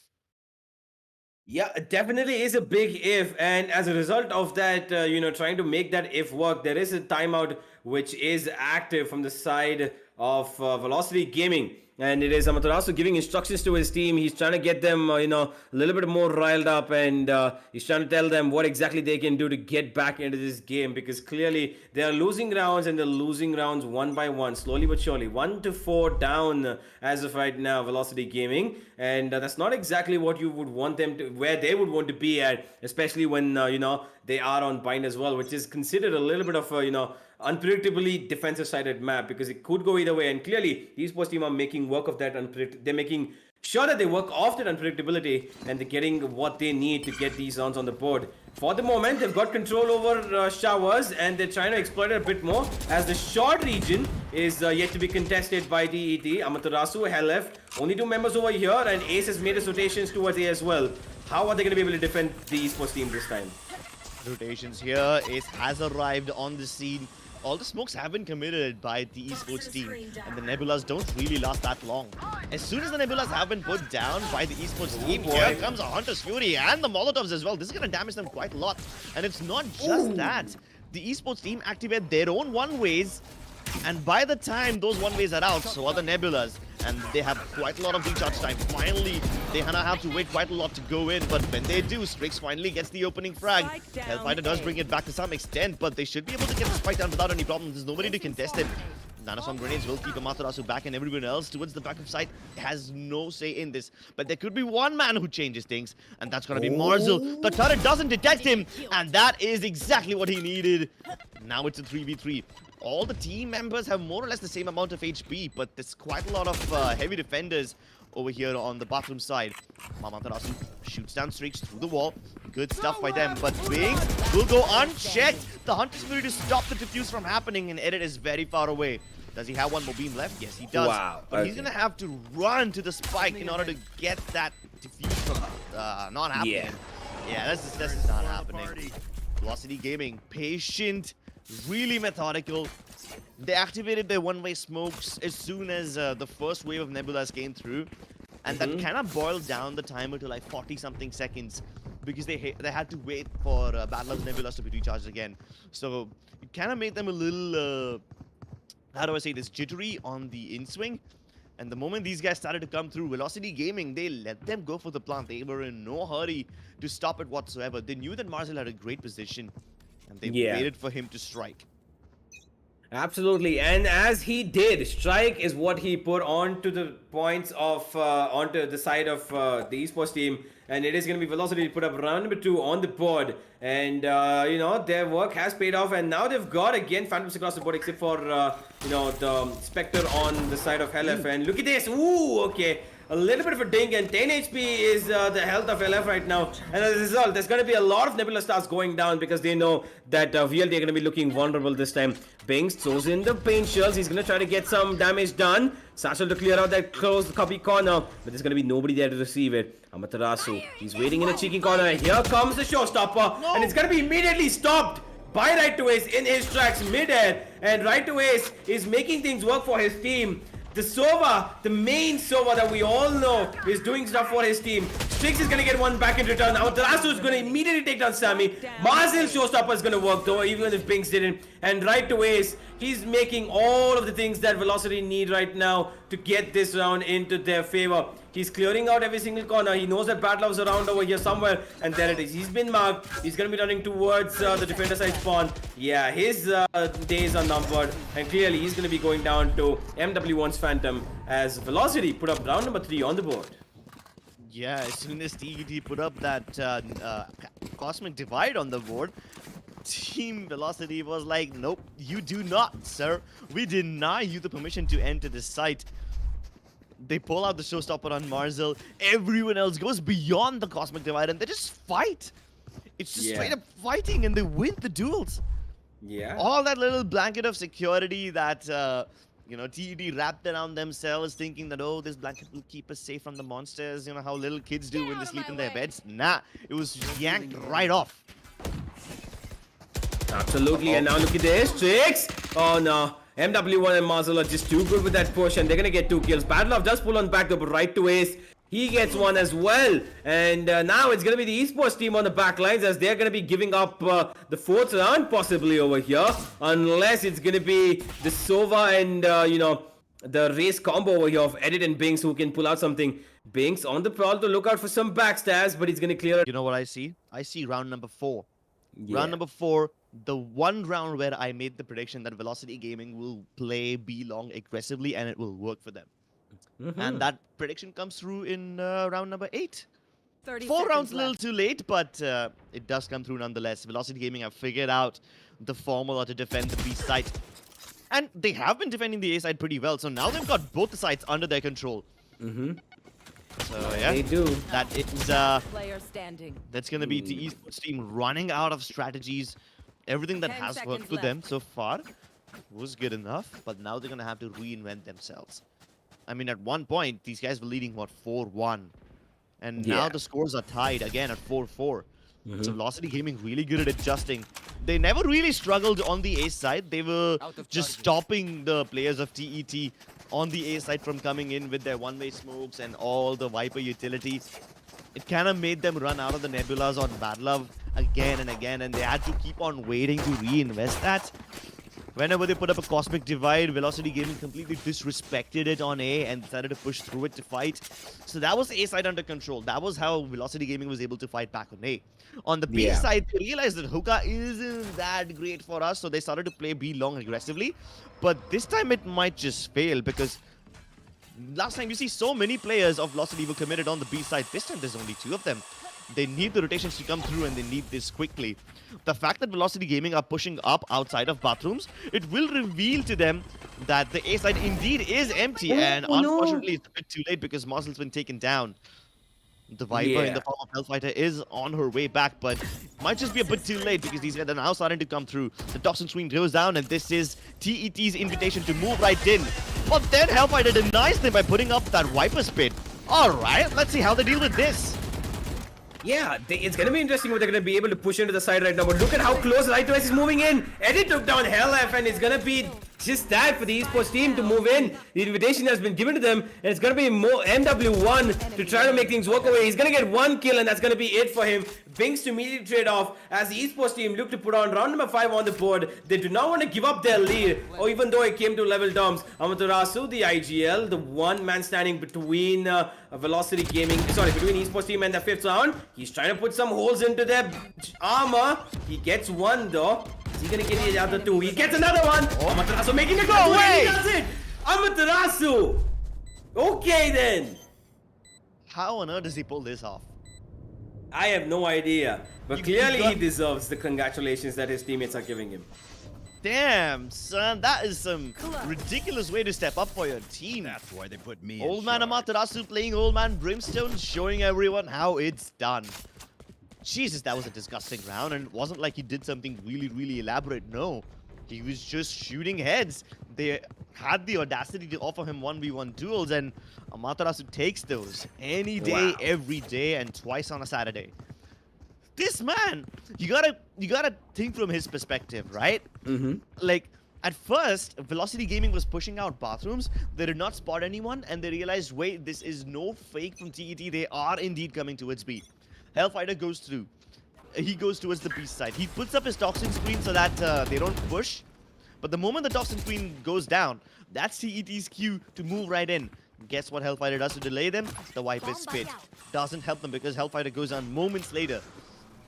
Yeah, it definitely is a big if, and as a result of that, trying to make that if work, there is a timeout which is active from the side of Velocity Gaming. And it is Amaterasu giving instructions to his team. He's trying to get them, a little bit more riled up, and he's trying to tell them what exactly they can do to get back into this game, because clearly they are losing rounds, and they're losing rounds one by one, slowly but surely. 1-4 down as of right now, Velocity Gaming, and that's not exactly what you would want them to, where they would want to be at, especially when they are on bind as well, which is considered a little bit of unpredictably defensive sided map, because it could go either way, and clearly the esports team are making work of that they're making sure that they work off that unpredictability, and they're getting what they need to get these rounds on the board. For the moment, they've got control over showers, and they're trying to exploit it a bit more, as the short region is yet to be contested by TET. Amaterasu, Helef, only 2 members over here, and Ace has made his rotations towards A as well. How are they going to be able to defend the esports team this time? Rotations here. Ace has arrived on the scene. All the smokes have been committed by the esports team, and the nebulas don't really last that long. As soon as the nebulas have been put down by the esports team, here comes a Hunter's Fury and the Molotovs as well. This is going to damage them quite a lot. And it's not just that. The esports team activate their own one-ways, and by the time those one-ways are out, so are the nebulas. And they have quite a lot of recharge time. Finally, they have to wait quite a lot to go in, but when they do, Strix finally gets the opening frag. Hellfighter does bring it back to some extent, but they should be able to get this fight down without any problem. There's nobody to contest it. Nanoswarm grenades will keep Amaterasu back, and everyone else towards the back of site has no say in this. But there could be one man who changes things, and that's going to be Marzel. The turret doesn't detect him, and that is exactly what he needed. Now it's a 3v3. All the team members have more or less the same amount of HP, but there's quite a lot of heavy defenders over here on the bathroom side. Amaterasu shoots down Strix through the wall. Good stuff by them, but Wings will go unchecked. The Hunter's Fury to stop the defuse from happening, and Edit is very far away. Does he have one more beam left? Yes, he does. Wow, But he's okay. going to have to run to the spike in order to get that defuse from not happening. Yeah, this is not happening. Velocity Gaming, patient, really methodical. They activated their one-way smokes as soon as the first wave of Nebulas came through. And that kind of boiled down the timer to like 40-something seconds because they had to wait for Battle of Nebulas to be recharged again. So it kind of made them a little, how do I say this, jittery on the in-swing. And the moment these guys started to come through, Velocity Gaming, they let them go for the plant. They were in no hurry to stop it whatsoever. They knew that Marcel had a great position, and they waited for him to strike. Absolutely, and as he did, strike is what he put onto the points of onto the side of the esports team, and it is going to be Velocity to put up round number 2 on the board, and you know, their work has paid off, and now they've got again Phantoms across the board, except for you know, the Spectre on the side of LF, and look at this, ooh, okay. A little bit of a ding, and 10 HP is the health of LF right now. And as a result, there's going to be a lot of Nebula stars going down because they know that VLT are going to be looking vulnerable this time. Bings throws in the paint shells. He's going to try to get some damage done. Satchel to clear out that closed copy corner, but there's going to be nobody there to receive it. Amaterasu, he's waiting in a cheeky corner. Here comes the showstopper, and it's going to be immediately stopped by Right to Ace in his tracks mid-air. And Right to Ace is making things work for his team. The Sova, the main Sova that we all know, is doing stuff for his team. Strix is going to get one back in return. Now Tarasu is going to immediately take down Sammy. Marcel showstopper is going to work though, even if Binks didn't. And Right to Ace, he's making all of the things that Velocity need right now to get this round into their favor. He's clearing out every single corner. He knows that Batlov's around over here somewhere. And there it is. He's been marked. He's going to be running towards the defender side spawn. Yeah, his days are numbered. And clearly, he's going to be going down to MW1's Phantom as Velocity put up round number 3 on the board. Yeah, as soon as TET put up that Cosmic Divide on the board, Team Velocity was like, nope, you do not, sir. We deny you the permission to enter this site. They pull out the showstopper on Marzel. Everyone else goes beyond the Cosmic Divide and they just fight. It's just straight up fighting and they win the duels. Yeah. All that little blanket of security that, you know, TED wrapped around themselves thinking that, oh, this blanket will keep us safe from the monsters. You know how little kids do when they sleep in their beds. Nah, it was yanked right off. Absolutely, and now look at this. Tricks! Oh no. MW1 and Marzel are just too good with that push, and they're gonna get 2 kills. Badlov does pull on back up Right to Ace. He gets one as well. And now it's gonna be the esports team on the back lines as they're gonna be giving up the 4th round possibly over here. Unless it's gonna be the Sova and, you know, the race combo over here of Edit and Binks who can pull out something. Binks on the prowl to look out for some backstabs, but he's gonna clear it. You know what I see? I see round number 4. Round number 4, the one round where I made the prediction that Velocity Gaming will play B long aggressively and it will work for them. And that prediction comes through in round number 8. 4 rounds a little too late, but it does come through nonetheless. Velocity Gaming have figured out the formula to defend the B site. And they have been defending the A side pretty well, so now they've got both the sides under their control. So yeah, they do. That is that's gonna be the esports team running out of strategies. Everything that has worked for them so far was good enough, but now they're gonna have to reinvent themselves. I mean, at one point these guys were leading what 4-1, and now the scores are tied again at 4-4. So Velocity Gaming really good at adjusting. They never really struggled on the A side. They were just stopping the players of TET on the A side from coming in with their one-way smokes and all the Viper utility. It kind of made them run out of the Nebulas on Badlove again and again, and they had to keep on waiting to reinvest that. Whenever they put up a Cosmic Divide, Velocity Gaming completely disrespected it on A and decided to push through it to fight. So that was A side under control. That was how Velocity Gaming was able to fight back on A. On the B side, they realized that hookah isn't that great for us, so they started to play B long aggressively. But this time it might just fail because last time you see so many players of Velocity were committed on the B side. This time there's only 2 of them. They need the rotations to come through and they need this quickly. The fact that Velocity Gaming are pushing up outside of bathrooms, it will reveal to them that the A side indeed is empty. And unfortunately, it's a bit too late because Marcel's been taken down. The Viper in Yeah. the form of Hellfighter is on her way back, but might just be a bit too late because these guys are now starting to come through. The toxin screen goes down, and this is TET's invitation to move right in. But then Hellfighter denies them by putting up that Viper spit. Alright, let's see how they deal with this. Yeah, it's going to be interesting what they're going to be able to push into the side right now. But look at how close Lightwise is moving in. Eddie took down HellF, and it's going to be just that for the esports team to move in. The invitation has been given to them, and it's going to be more MW1 to try to make things work away. He's going to get 1 kill, and that's going to be it for him. Binks to immediately trade off as the esports team look to put on round number 5 on the board. They do not want to give up their lead, or even though it came to level terms. Amaterasu, the IGL, the one man standing between Velocity Gaming, between esports team and the 5th round. He's trying to put some holes into their armor. He gets 1 though. Is he gonna get the other 2? He gets another one. Amaterasu making a go away. He does it. Amaterasu. Okay then. How on earth does he pull this off? I have no idea, but You clearly got- he deserves the congratulations that his teammates are giving him. Damn, son, that is some ridiculous way to step up for your team. That's why they put me Old in Man charge. Amaterasu playing Old Man Brimstone, showing everyone how it's done. Jesus, that was a disgusting round, and it wasn't like he did something really elaborate. No, he was just shooting heads. They had the audacity to offer him 1v1 duels, and Amaterasu takes those any day, Wow. every day, and twice on a Saturday. This man, you gotta think from his perspective, right? Mm-hmm. Like, at first, Velocity Gaming was pushing out bathrooms. They did not spot anyone, and they realized, wait, this is no fake from TET. They are indeed coming towards B. Hellfighter goes through. He goes towards the B side. He puts up his toxin screen so that they don't push. But the moment the toxin screen goes down, that's TET's cue to move right in. Guess what Hellfighter does to delay them? The Viper spit. Doesn't help them because Hellfighter goes on moments later.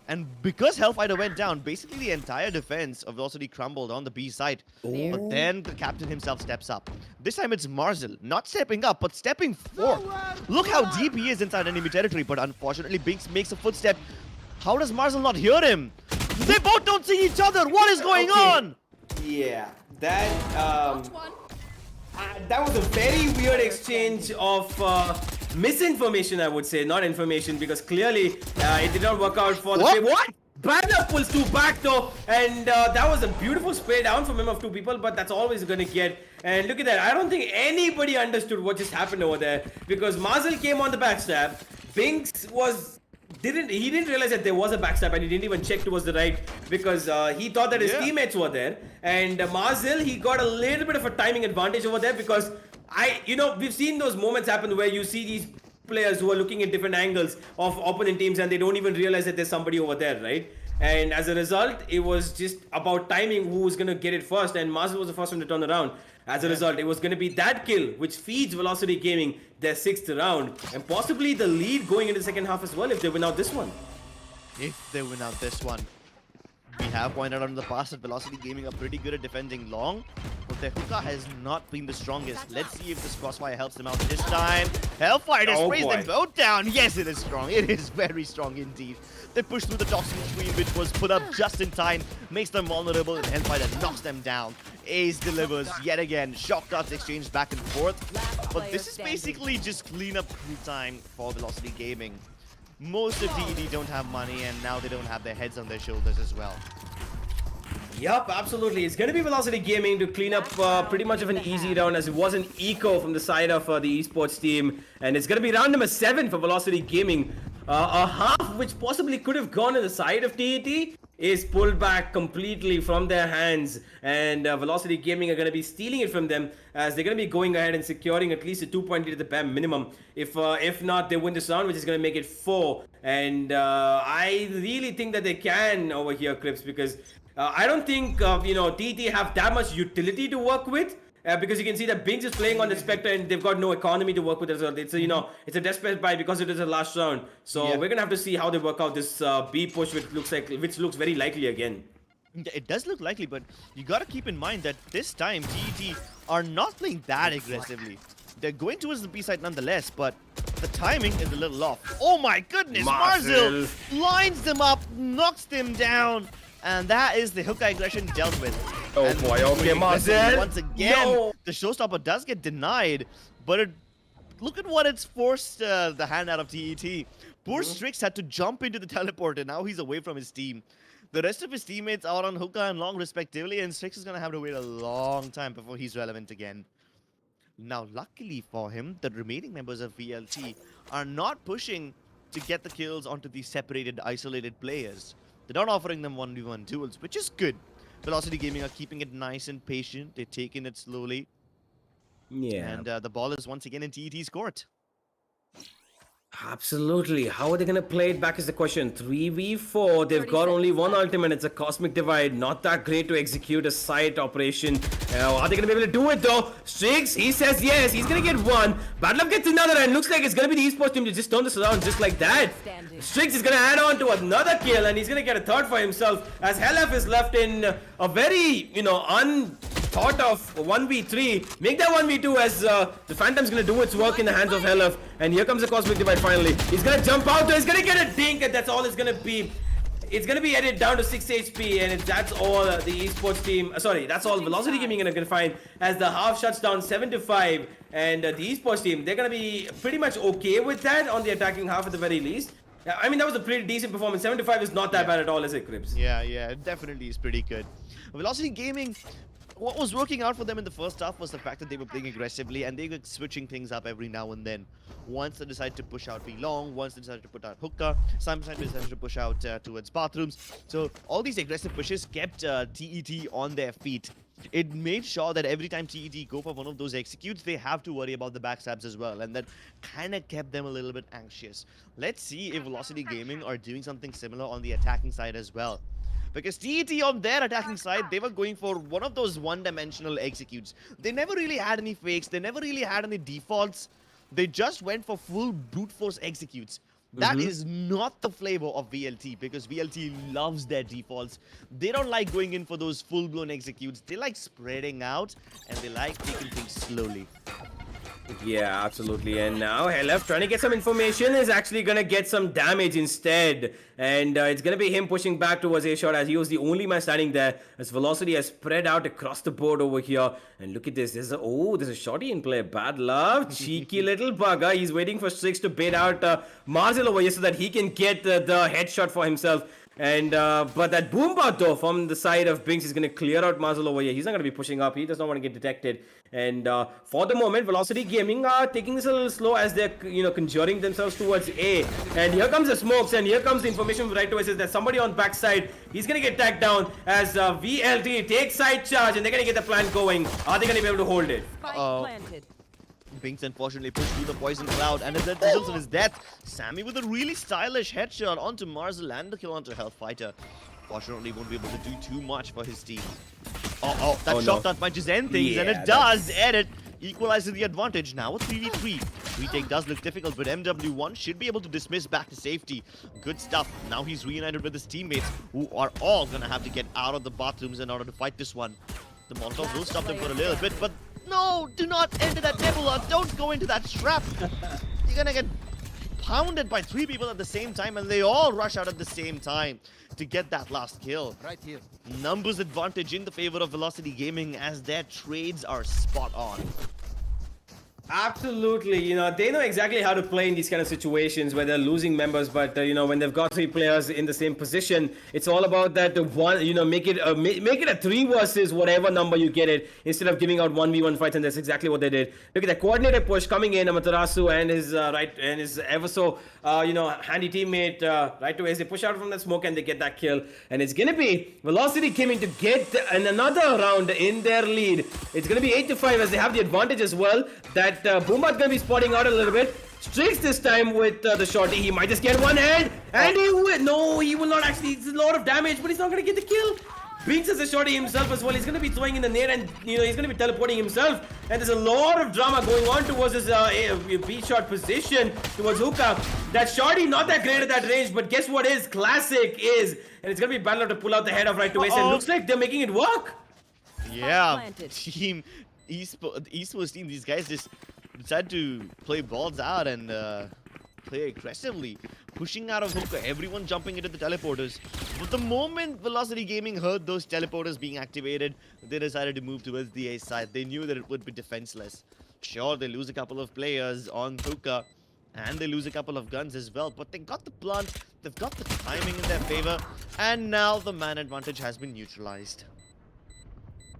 And because Hellfighter went down, basically the entire defense of Velocity crumbled on the B side. But then the captain himself steps up. This time it's Marzel, not stepping up, but stepping forth. Look how deep he is inside enemy territory, but unfortunately Binks makes a footstep. How does Marzel not hear him? They both don't see each other. What is going on? Yeah, that was a very weird exchange of misinformation, I would say, not information, because clearly it did not work out for the What? What? Banner pulls 2 back though, and that was a beautiful spray down from him of 2 people, but that's always gonna get. And look at that, I don't think anybody understood what just happened over there, because Marzel came on the backstab. Binks he didn't realize that there was a backstab, and he didn't even check towards the right because he thought that his teammates were there. And Marzel, he got a little bit of a timing advantage over there because we've seen those moments happen where you see these players who are looking at different angles of opponent teams and they don't even realize that there's somebody over there, right? And as a result, it was just about timing who was going to get it first, and Marzel was the first one to turn around. As a result, it was going to be that kill which feeds Velocity Gaming their 6th round and possibly the lead going into the second half as well if they win out this one. If they win out this one. We have pointed out in the past that Velocity Gaming are pretty good at defending long, but their hookah has not been the strongest. Let's see if this crossfire helps them out this time. Hellfighter sprays them both down. Yes, it is strong. It is very strong indeed. They push through the toxin screen, which was put up just in time, makes them vulnerable, and Hellfighter knocks them down. Ace delivers yet again. Shock darts exchanged back and forth. But this is basically just cleanup crew time for Velocity Gaming. Most of TED don't have money, and now they don't have their heads on their shoulders as well. Yup, absolutely. It's going to be Velocity Gaming to clean up pretty much of an easy round, as it was an eco from the side of the esports team. And it's going to be round number 7 for Velocity Gaming. A half which possibly could have gone on the side of TET is pulled back completely from their hands, and Velocity Gaming are going to be stealing it from them, as they're going to be going ahead and securing at least a 2-point lead at the bare minimum. If not, they win this round, which is going to make it 4. And I really think that they can over here, Crips, because I don't think TET have that much utility to work with. Because you can see that Binks is playing on the Spectre and they've got no economy to work with as well. It's a, it's a desperate buy because it is a last round. So we're gonna have to see how they work out this B push, which looks very likely again. It does look likely, but you gotta keep in mind that this time TET are not playing that aggressively. They're going towards the B side nonetheless, but the timing is a little off. Oh my goodness, Marzel lines them up, knocks them down, and that is the hookah aggression dealt with. Oh and boy, okay, Marzel. Once again, the showstopper does get denied, but it look at what it's forced the hand out of TET. Poor Strix had to jump into the teleporter. Now he's away from his team. The rest of his teammates are on Hookah and Long respectively, and Strix is going to have to wait a long time before he's relevant again. Now, luckily for him, the remaining members of VLT are not pushing to get the kills onto these separated, isolated players. They're not offering them 1v1 duels, which is good. Velocity Gaming are keeping it nice and patient. They're taking it slowly. Yeah. And the ball is once again in TET's court. Absolutely. How are they going to play it back is the question. 3v4. They've got only one ultimate. It's a Cosmic Divide. Not that great to execute a site operation. Are they going to be able to do it though? Strix, he says yes. He's going to get one. Badlove gets another, and looks like it's going to be the Esports team to just turn this around just like that. Strix is going to add on to another kill, and he's going to get a third for himself as Helef is left in a very, unthought of 1v3. Make that 1v2 as the Phantom's going to do its work in the hands of Helef. And here comes the Cosmic Divide finally. He's going to jump out there. He's going to get a dink, and that's all it's going to be. It's going to be edited down to 6 HP, and that's all the Esports team... that's all Velocity Gaming are going to find as the half shuts down 7-5. And the Esports team, they're going to be pretty much okay with that on the attacking half at the very least. I mean, that was a pretty decent performance. 7-5 is not that bad at all, is it, Crips? Yeah, it definitely is pretty good. Velocity Gaming... What was working out for them in the first half was the fact that they were playing aggressively and they were switching things up every now and then. Once they decided to push out V-Long, once they decided to put out Hookah, sometimes they decided to push out towards bathrooms. So all these aggressive pushes kept TET on their feet. It made sure that every time TET go for one of those executes, they have to worry about the backstabs as well. And that kind of kept them a little bit anxious. Let's see if Velocity Gaming are doing something similar on the attacking side as well. Because TET on their attacking side, they were going for one of those one-dimensional executes. They never really had any fakes. They never really had any defaults. They just went for full brute force executes. That is not the flavor of VLT, because VLT loves their defaults. They don't like going in for those full-blown executes. They like spreading out, and they like taking things slowly. Yeah, absolutely. And now Helef, trying to get some information, is actually going to get some damage instead. And it's going to be him pushing back towards A-Shot as he was the only man standing there. As Velocity has spread out across the board over here. And look at this. There's a shotty in play. Badlove. Cheeky little bugger. He's waiting for Strix to bait out Marzel over here so that he can get the headshot for himself. And but that Boombot though from the side of Binks is going to clear out Marzel over here. He's not going to be pushing up. He does not want to get detected. And for the moment, Velocity Gaming are taking this a little slow as they're conjuring themselves towards A. And here comes the smokes, and here comes the information right away says that somebody on backside. He's going to get tagged down as VLT takes side charge, and they're going to get the plan going. Are they going to be able to hold it? Binks unfortunately pushed through the poison cloud, and that results in his death. Sammy with a really stylish headshot onto Marzel and the kill onto Hellfighter. Fortunately, won't be able to do too much for his team. That shot that might just end things, and it does end it, equalizing the advantage. Now a 3v3. Retake does look difficult, but MW1 should be able to dismiss back to safety. Good stuff. Now he's reunited with his teammates, who are all gonna have to get out of the bathrooms in order to fight this one. The Molotov will stop them for a little bit, but no, do not enter that nebula. Don't go into that trap. You're gonna get pounded by 3 people at the same time, and they all rush out at the same time to get that last kill. Right here. Numbers advantage in the favor of Velocity Gaming as their trades are spot on. Absolutely, they know exactly how to play in these kind of situations where they're losing members, but when they've got 3 players in the same position, it's all about that one, make it a 3 versus whatever number you get it, instead of giving out 1v1 fights, and that's exactly what they did. Look at that coordinated push coming in, Amaterasu and his ever so handy teammate right away as they push out from that smoke and they get that kill, and it's gonna be Velocity coming to get another round in their lead. It's gonna be 8-5 as they have the advantage as well. That Boombat's gonna be spotting out a little bit. Strix this time with the shotty. He might just get one head, and he will not actually. It's a lot of damage, but he's not gonna get the kill. Binks has a shotty himself as well. He's gonna be throwing in the nade, and he's gonna be teleporting himself. And there's a lot of drama going on towards his B-shot position towards Hookah. That shotty not that great at that range, but guess what is classic is, and it's gonna be Badlove to pull out the head of right away. So it looks like they're making it work. Yeah, team Esports team. These guys just decided to play balls out and play aggressively, pushing out of Hookah, everyone jumping into the teleporters. But the moment Velocity Gaming heard those teleporters being activated, they decided to move towards the A side. They knew that it would be defenseless. Sure, they lose a couple of players on Hookah, and they lose a couple of guns as well, but they got the blunt, they've got the timing in their favor, and now the man advantage has been neutralized.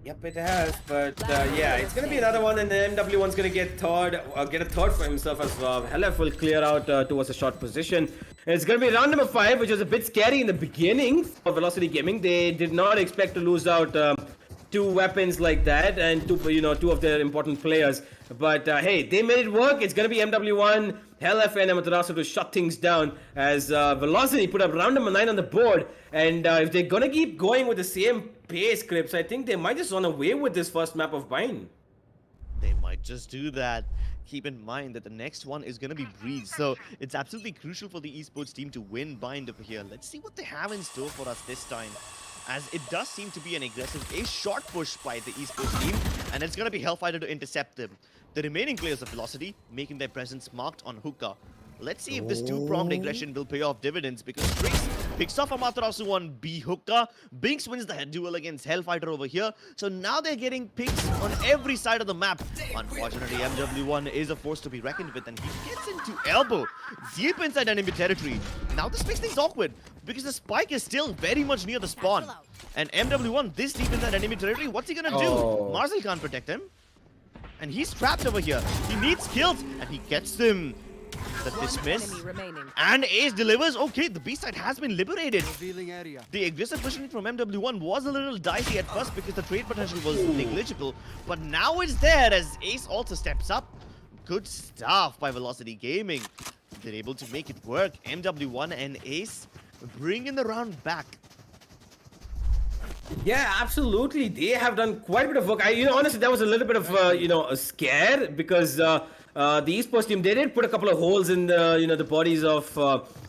Yep, it has, but yeah, it's gonna be another one, and the MW1's gonna get a third for himself as well. Helef will clear out towards a short position. And it's gonna be round number 5, which was a bit scary in the beginning for Velocity Gaming. They did not expect to lose out 2 weapons like that and two of their important players. But hey, they made it work. It's gonna be MW1, Helef, and Amaterasu to shut things down as Velocity put up round number 9 on the board. And if they're gonna keep going with the same pace, Crips, I think they might just run away with this first map of Bind. They might just do that. Keep in mind that the next one is going to be Breeze, so it's absolutely crucial for the esports team to win Bind over here. Let's see what they have in store for us this time, as it does seem to be an aggressive short push by the esports team, and it's going to be Hellfighter to intercept them. The remaining players of Velocity making their presence marked on Hookah. Let's see if this two-pronged aggression will pay off dividends, because Strix picks off Amaterasu on B Hookah. Binks wins the head duel against Hellfighter over here. So now they're getting picks on every side of the map. Unfortunately, MW1 is a force to be reckoned with, and he gets into elbow deep inside enemy territory. Now this makes things awkward, because the spike is still very much near the spawn. And MW1 this deep inside enemy territory, what's he gonna do? Marcel can't protect him. And he's trapped over here. He needs kills, and he gets them. The dismiss, and Ace delivers. Okay, the B-side has been liberated. The aggressive positioning from MW1 was a little dicey at first because the trade potential was negligible, but now it's there as Ace also steps up. Good stuff by Velocity Gaming. They're able to make it work. MW1 and Ace bring in the round back. Yeah, absolutely. They have done quite a bit of work. Honestly, that was a little bit of a scare because the esports team, they did put a couple of holes in the bodies of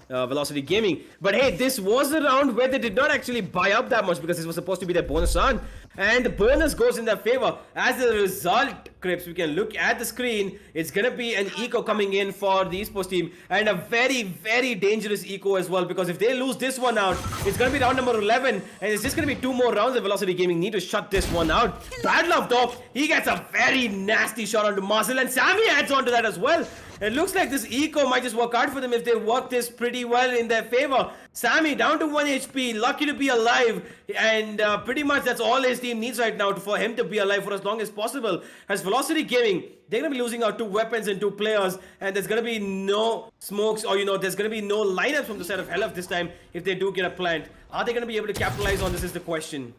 Velocity Gaming. But hey, this was a round where they did not actually buy up that much because this was supposed to be their bonus round. And the bonus goes in their favor. As a result, Crips, we can look at the screen. It's going to be an eco coming in for the esports team. And a very, very dangerous eco as well. Because if they lose this one out, it's going to be round number 11. And it's just going to be 2 more rounds that Velocity Gaming need to shut this one out. Bad Love though, he gets a very nasty shot onto Marcel. And Sammy adds on to that as well. It looks like this eco might just work out for them if they work this pretty well in their favor. Sammy down to 1 HP, lucky to be alive, and pretty much that's all his team needs right now for him to be alive for as long as possible. As Velocity Gaming, they're going to be losing out 2 weapons and 2 players, and there's going to be no smokes or there's going to be no lineups from the side of Helef this time if they do get a plant. Are they going to be able to capitalize on this is the question.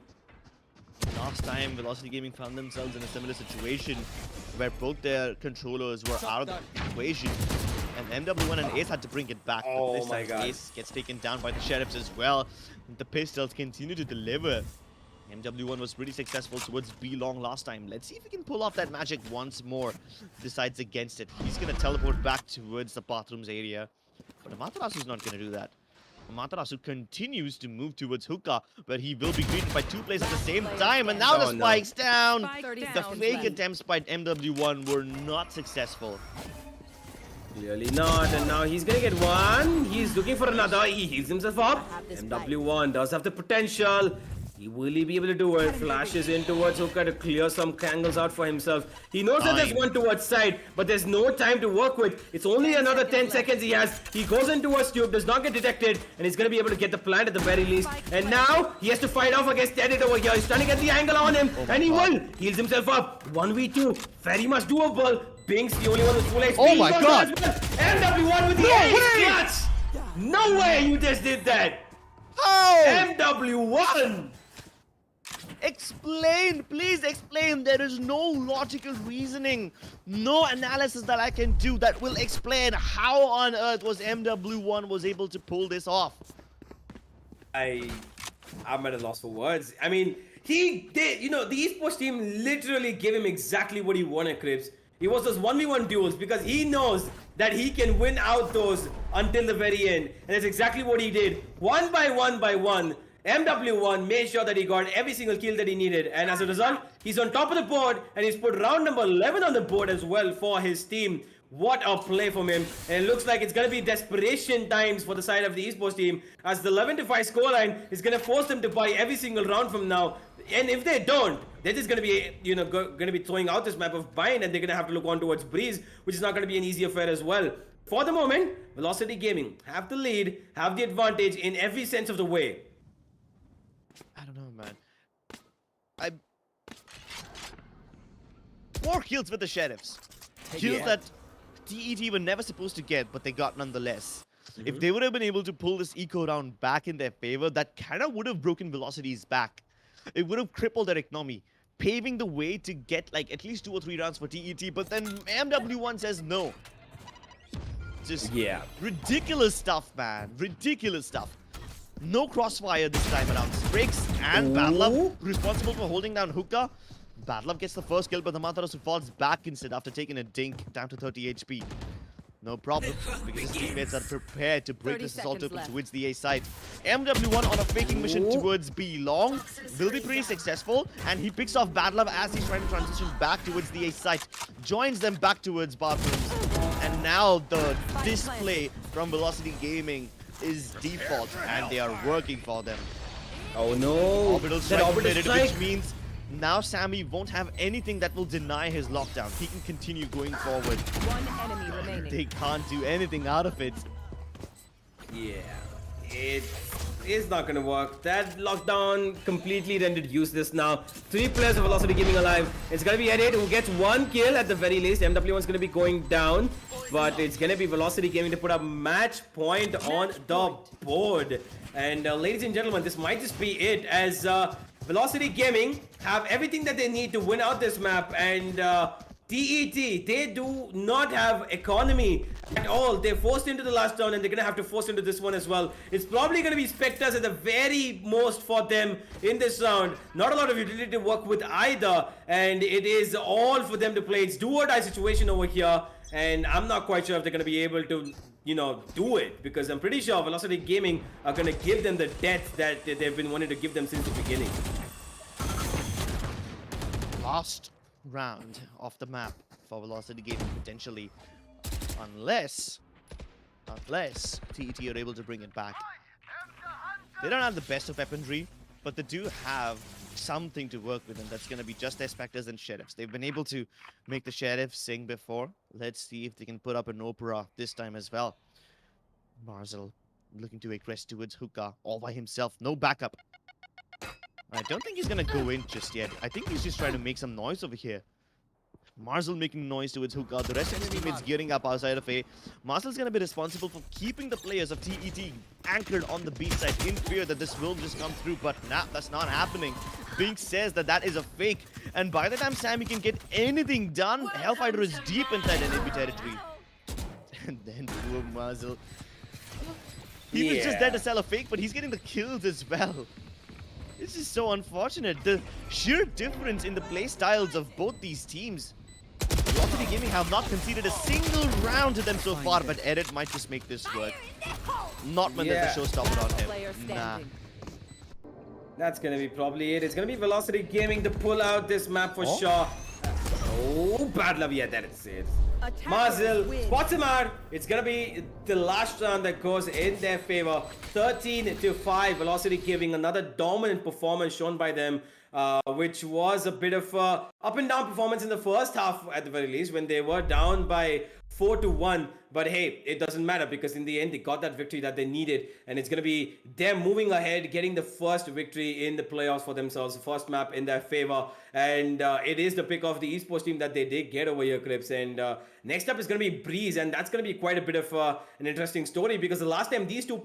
Last time, Velocity Gaming found themselves in a similar situation where both their controllers were out of the equation, and MW1 and Ace had to bring it back. But this time, Ace gets taken down by the Sheriffs as well. The pistols continue to deliver. MW1 was pretty successful towards B long last time. Let's see if he can pull off that magic once more. Decides against it. He's going to teleport back towards the bathrooms area, but Amaterasu's not going to do that. Amaterasu continues to move towards Hookah, where he will be greeted by 2 players at the same time, and now the spike's down. The fake attempts by MW1 were not successful. Clearly not, and now he's gonna get one. He's looking for another. He heals himself up. MW1 does have the potential. He will he be able to do it? Flashes in towards Hookah to clear some angles out for himself. He knows that there's one towards side, but there's no time to work with. It's only another 10 seconds he has. He goes in towards Tube, does not get detected, and he's going to be able to get the plant at the very least. And now he has to fight off against Edit over here. He's trying to get the angle on him, and he will. Heals himself up. 1v2, very much doable. Binks, the only one with full HP. Oh my god! MW1 with the ace clutch! No way you just did that! Oh! MW1! Explain, please explain. There is no logical reasoning, no analysis that I can do that will explain how on earth was MW1 was able to pull this off. I'm at a loss for words. I mean, he did, the esports team literally gave him exactly what he wanted, Crips. It was those 1v1 duels because he knows that he can win out those until the very end. And that's exactly what he did. One by one. MW1 made sure that he got every single kill that he needed, and as a result, he's on top of the board, and he's put round number 11 on the board as well for his team. What a play from him, and it looks like it's going to be desperation times for the side of the esports team, as the 11-5 scoreline is going to force them to buy every single round from now. And if they don't, they're just gonna be, gonna be throwing out this map of Bind, and they're gonna have to look on towards Breeze, which is not gonna be an easy affair as well. For the moment, Velocity Gaming have the lead, have the advantage in every sense of the way. I don't know, man. I 4 kills with the Sheriffs. Kills that TET were never supposed to get, but they got nonetheless. If they would have been able to pull this eco round back in their favor, that kind of would have broken Velocity's back. It would have crippled their economy, paving the way to get like at least 2 or 3 rounds for TET. But then MW1 says no. Just ridiculous stuff, man. Ridiculous stuff. No crossfire this time around. Spriggs and Badlove responsible for holding down Hookah. Badlove gets the first kill, but the Matarasu falls back instead after taking a dink down to 30 HP. No problem, because his teammates are prepared to break this assault open towards the A side. MW1 on a faking mission towards B long will be pretty successful, and he picks off Badlove as he's trying to transition back towards the A side. Joins them back towards bathrooms, and now the display from Velocity Gaming is default, and they are working for them. Oh no! Orbital strike committed, which means now Sammy won't have anything that will deny his lockdown. He can continue going forward. One enemy remaining. They can't do anything out of it. Yeah, it is not gonna work. That lockdown completely rendered useless now. 3 players of Velocity Gaming alive. It's gonna be Edit who gets 1 kill at the very least. MW1's gonna be going down, but it's gonna be Velocity Gaming to put a match point on the board. And ladies and gentlemen, this might just be it, as Velocity Gaming have everything that they need to win out this map, and TET, they do not have economy at all. They're forced into the last round, and they're gonna have to force into this one as well. It's probably gonna be Spectres at the very most for them in this round. Not a lot of utility to work with either, and it is all for them to play. It's do or die situation over here, and I'm not quite sure if they're gonna be able to, do it, because I'm pretty sure Velocity Gaming are gonna give them the death that they've been wanting to give them since the beginning. Last round of the map for Velocity Gaming potentially, unless TET are able to bring it back. They don't have the best of weaponry, but they do have something to work with, and that's going to be just their Spectres and Sheriffs. They've been able to make the Sheriff sing before. Let's see if they can put up an opera this time as well. Marzel looking to aggress towards Hookah all by himself, no backup. I don't think he's gonna go in just yet. I think he's just trying to make some noise over here. Marzel making noise towards Hookah. The rest of his teammates gearing up outside of A. Marzel's gonna be responsible for keeping the players of TET anchored on the B side in fear that this will just come through, but nah, that's not happening. Bink says that that is a fake, and by the time Sammy can get anything done, Hellfighter is deep inside enemy territory. And then poor Marzel. He was just there to sell a fake, but he's getting the kills as well. This is so unfortunate. The sheer difference in the play styles of both these teams. Velocity Gaming have not conceded a single round to them so far, but Edit might just make this work. Not when there's a showstopper on him. Nah. That's gonna be probably it. It's gonna be Velocity Gaming to pull out this map for sure. Oh, bad love. Yeah, that's it. Marzel spots him out. It's gonna be the last round that goes in their favor. 13-5. Velocity giving another dominant performance shown by them, which was a bit of a up and down performance in the first half at the very least, when they were down by 4-1. But hey, it doesn't matter, because in the end they got that victory that they needed, and it's gonna be them moving ahead, getting the first victory in the playoffs for themselves, the first map in their favor. And it is the pick of the esports team that they did get over here, Crips. And next up is gonna be Breeze, and that's gonna be quite a bit of an interesting story, because the last time these two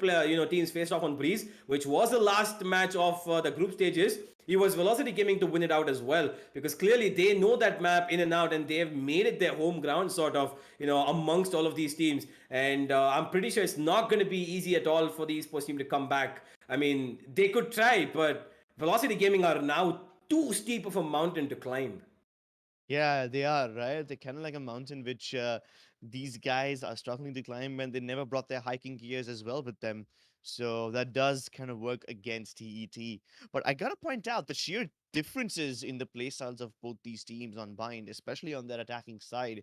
teams faced off on Breeze, which was the last match of the group stages, it was Velocity Gaming to win it out as well, because clearly they know that map in and out, and they have made it their home ground sort of, amongst all of these teams. And I'm pretty sure it's not going to be easy at all for the esports team to come back. I mean, they could try, but Velocity Gaming are now too steep of a mountain to climb. Yeah, they are, right? They're kind of like a mountain which these guys are struggling to climb, and they never brought their hiking gears as well with them. So that does kind of work against TET. But I gotta point out the sheer differences in the playstyles of both these teams on Bind, especially on their attacking side.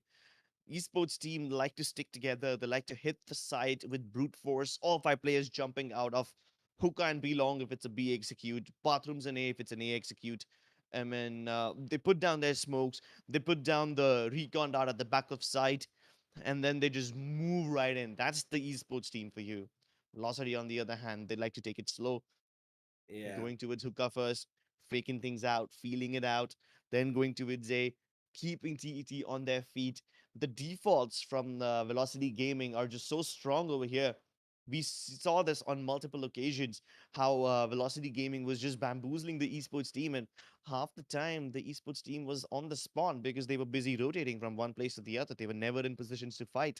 Esports team like to stick together. They like to hit the site with brute force. All 5 players jumping out of Hookah and B long if it's a B execute, bathrooms and A if it's an A execute. I mean, they put down their smokes, they put down the recon dart at the back of sight, and then they just move right in. That's the esports team for you. Velocity, on the other hand, they like to take it slow, Yeah. going towards hookah first, faking things out, feeling it out, then going towards A, keeping TET on their feet. The defaults from Velocity Gaming are just so strong over here. We saw this on multiple occasions, how Velocity Gaming was just bamboozling the esports team, and half the time the esports team was on the spawn because they were busy rotating from one place to the other. They were never in positions to fight.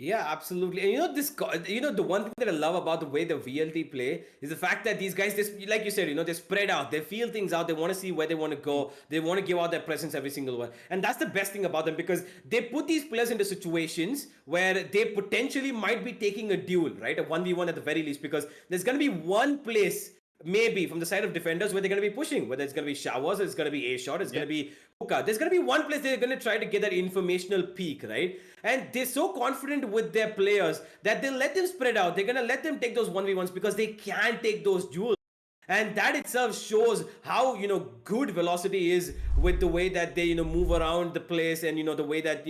Yeah, absolutely. And the one thing that I love about the way the VLT play is the fact that these guys, just like you said, they spread out, they feel things out, they want to see where they want to go, they want to give out their presence every single one. And that's the best thing about them, because they put these players into situations where they potentially might be taking a duel, right? A 1v1 at the very least, because there's going to be one place maybe from the side of defenders where they're going to be pushing, whether it's going to be showers, it's going to be a shot, it's going to be hookah. There's going to be one place they're going to try to get that informational peak, right? And they're so confident with their players that they'll let them spread out. They're going to let them take those 1v1s because they can take those duels. And that itself shows how good Velocity is with the way that they move around the place, and the way that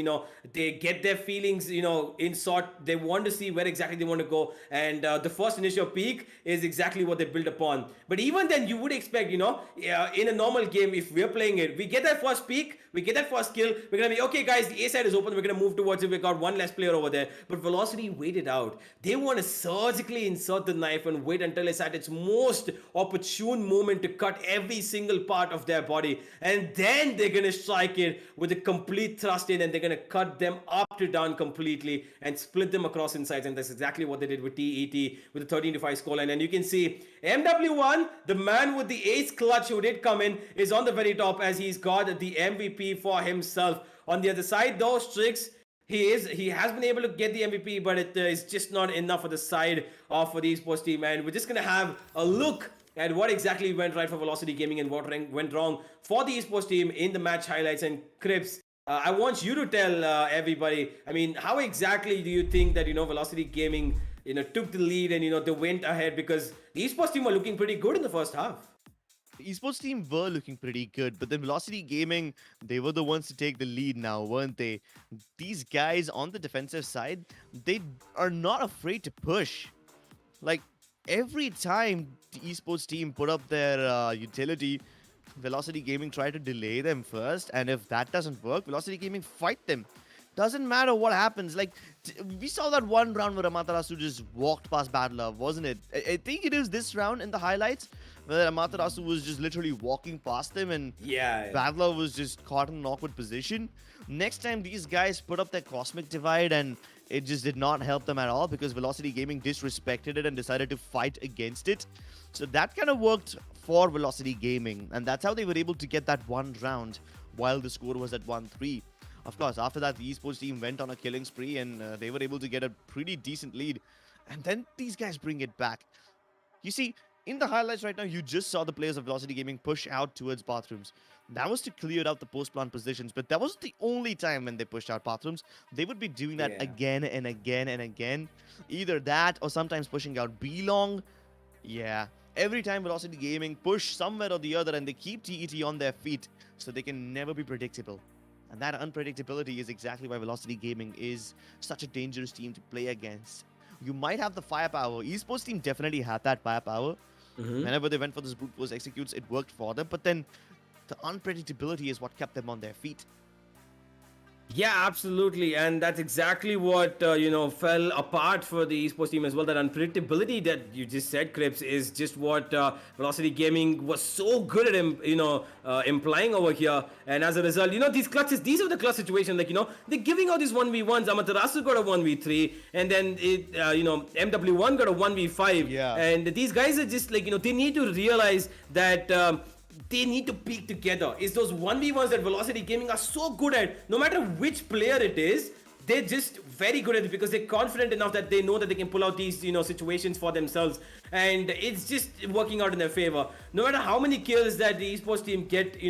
they get their feelings in sort. They want to see where exactly they want to go, and the first initial peak is exactly what they build upon. But even then, you would expect in a normal game, if we're playing it, we get that first peak, we get that first kill, we're gonna be okay, guys, the A side is open, we're gonna move towards it, we got one less player over there. But Velocity waited out. They want to surgically insert the knife and wait until it's at its most opportune moment to cut every single part of their body, and then they're gonna strike it with a complete thrust in, and they're gonna cut them up to down completely and split them across insides. And that's exactly what they did with TET with the 13-5 scoreline. And you can see MW1, the man with the ace clutch who did come in, is on the very top as he's got the MVP for himself. On the other side, though, Strix, he has been able to get the MVP, but it is just not enough for the side of for the esports team. And we're just gonna have a look at what exactly went right for Velocity Gaming and what went wrong for the esports team in the match highlights. And Crips, I want you to tell everybody, I mean, how exactly do you think that Velocity Gaming took the lead and they went ahead, because the esports team were looking pretty good in the first half? The esports team were looking pretty good, but then Velocity Gaming, they were the ones to take the lead now, weren't they? These guys on the defensive side, they are not afraid to push. Like, every time the esports team put up their utility, Velocity Gaming tried to delay them first, and if that doesn't work, Velocity Gaming fight them. Doesn't matter what happens. Like, we saw that one round where Amaterasu just walked past Bad Love, wasn't it? I think it is this round in the highlights where Amaterasu was just literally walking past them, and Bad Love was just caught in an awkward position. Next time, these guys put up their Cosmic Divide, and it just did not help them at all because Velocity Gaming disrespected it and decided to fight against it. So that kind of worked for Velocity Gaming, and that's how they were able to get that one round while the score was at 1-3. Of course, after that, the esports team went on a killing spree, and they were able to get a pretty decent lead. And then these guys bring it back. You see, in the highlights right now, you just saw the players of Velocity Gaming push out towards bathrooms. That was to clear out the post-plant positions, but that wasn't the only time when they pushed out bathrooms. They would be doing that again and again and again. Either that or sometimes pushing out B-long. Yeah, every time Velocity Gaming push somewhere or the other, and they keep TET on their feet so they can never be predictable. And that unpredictability is exactly why Velocity Gaming is such a dangerous team to play against. You might have the firepower. Esports team definitely had that firepower. Whenever they went for this brute force executes, it worked for them. But then the unpredictability is what kept them on their feet. Yeah, absolutely. And that's exactly what, fell apart for the esports team as well. That unpredictability that you just said, Crips, is just what Velocity Gaming was so good at, implying over here. And as a result, these clutches, these are the clutch situations. Like, they're giving out these 1v1s. Amaterasu got a 1v3. And then, MW1 got a 1v5. Yeah. And these guys are just like, they need to realize that... they need to peak together. It's those 1v1s that Velocity Gaming are so good at. No matter which player it is, they're just very good at it because they're confident enough that they know that they can pull out these, situations for themselves. And it's just working out in their favor. No matter how many kills that the esports team get,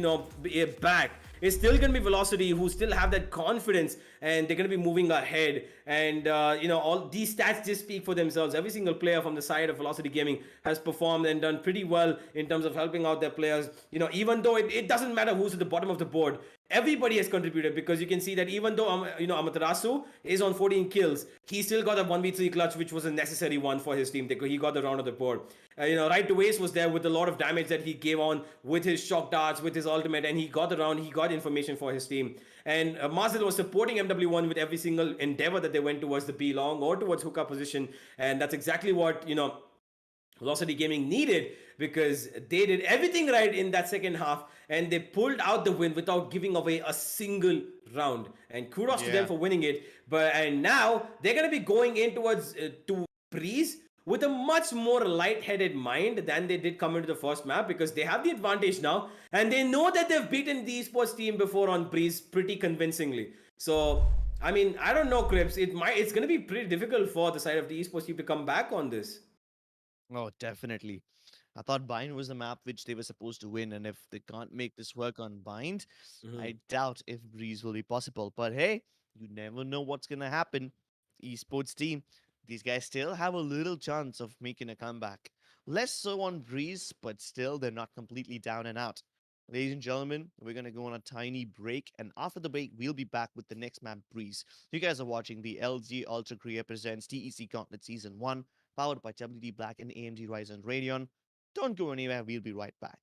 back, it's still going to be Velocity who still have that confidence and they're going to be moving ahead. And all these stats just speak for themselves. Every single player from the side of Velocity Gaming has performed and done pretty well in terms of helping out their players. Even though it doesn't matter who's at the bottom of the board, everybody has contributed, because you can see that even though Amaterasu is on 14 kills, he still got a 1v3 clutch, which was a necessary one for his team. He got the round of the board. Right to Waste was there with a lot of damage that he gave on with his shock darts, with his ultimate, and he got the round. He got information for his team. And Marcel was supporting MW1 with every single endeavor that they went towards the B long or towards hookup position, and that's exactly what Velocity Gaming needed, because they did everything right in that second half and they pulled out the win without giving away a single round. And kudos to them for winning it. And now they're going to be going in towards to Breeze with a much more light-headed mind than they did come into the first map, because they have the advantage now and they know that they've beaten the Esports team before on Breeze pretty convincingly. So I mean, I don't know, Crips. It's going to be pretty difficult for the side of the Esports team to come back on this. Oh, definitely. I thought Bind was the map which they were supposed to win, and if they can't make this work on Bind, I doubt if Breeze will be possible. But hey, you never know what's gonna happen. Esports team, these guys still have a little chance of making a comeback. Less so on Breeze, but still they're not completely down and out. Ladies and gentlemen, we're gonna go on a tiny break, and after the break, we'll be back with the next map, Breeze. You guys are watching the LG Ultragear presents TEC Gauntlet Season 1, powered by WD Black and AMD Ryzen Radeon. Don't go anywhere, we'll be right back.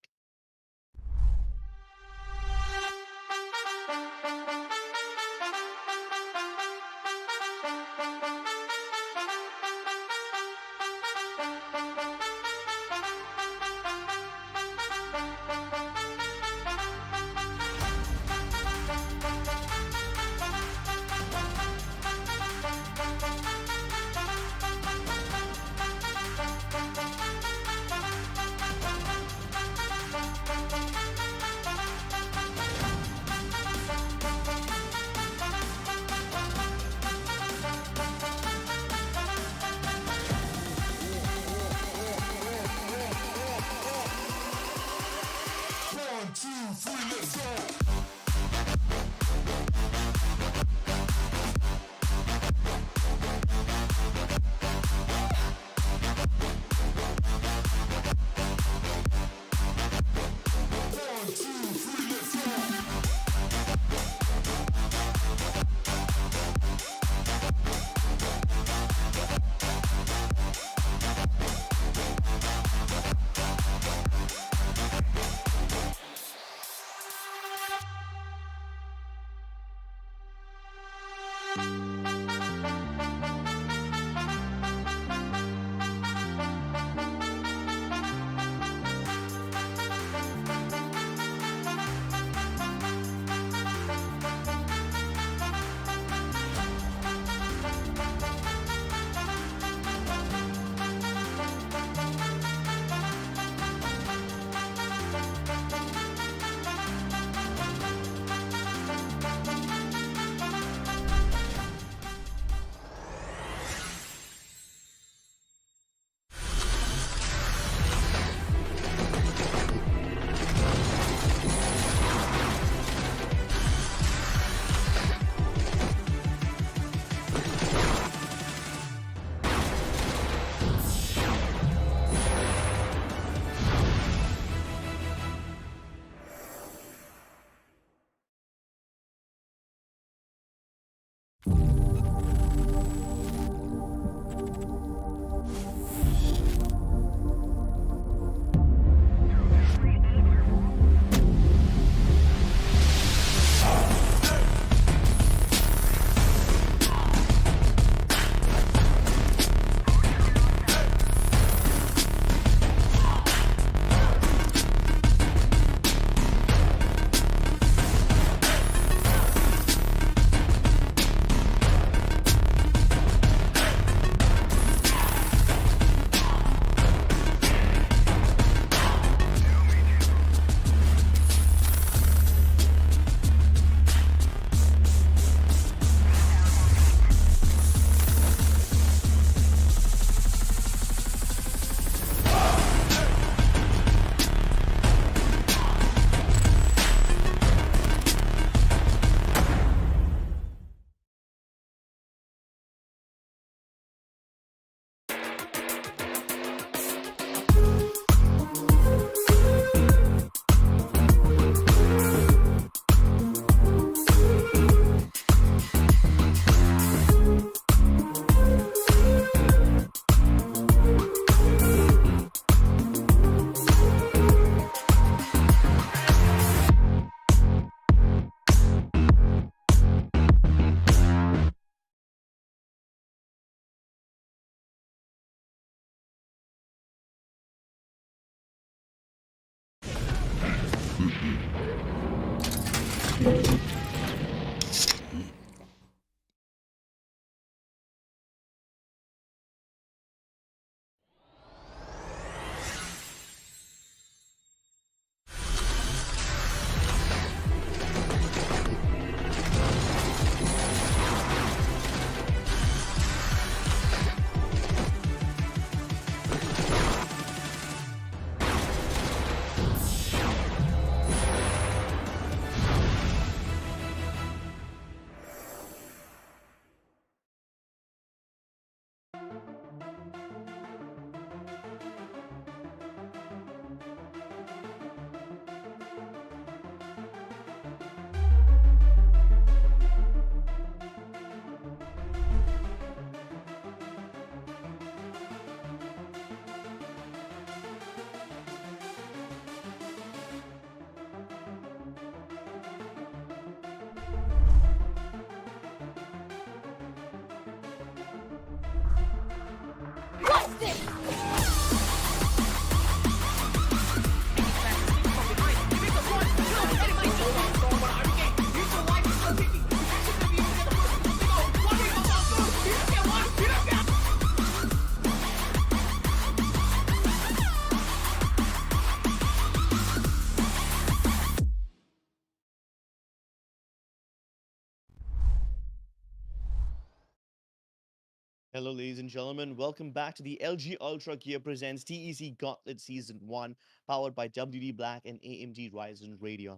Hello, ladies and gentlemen. Welcome back to the LG Ultragear presents TEC Gauntlet Season 1, powered by WD Black and AMD Ryzen Radeon.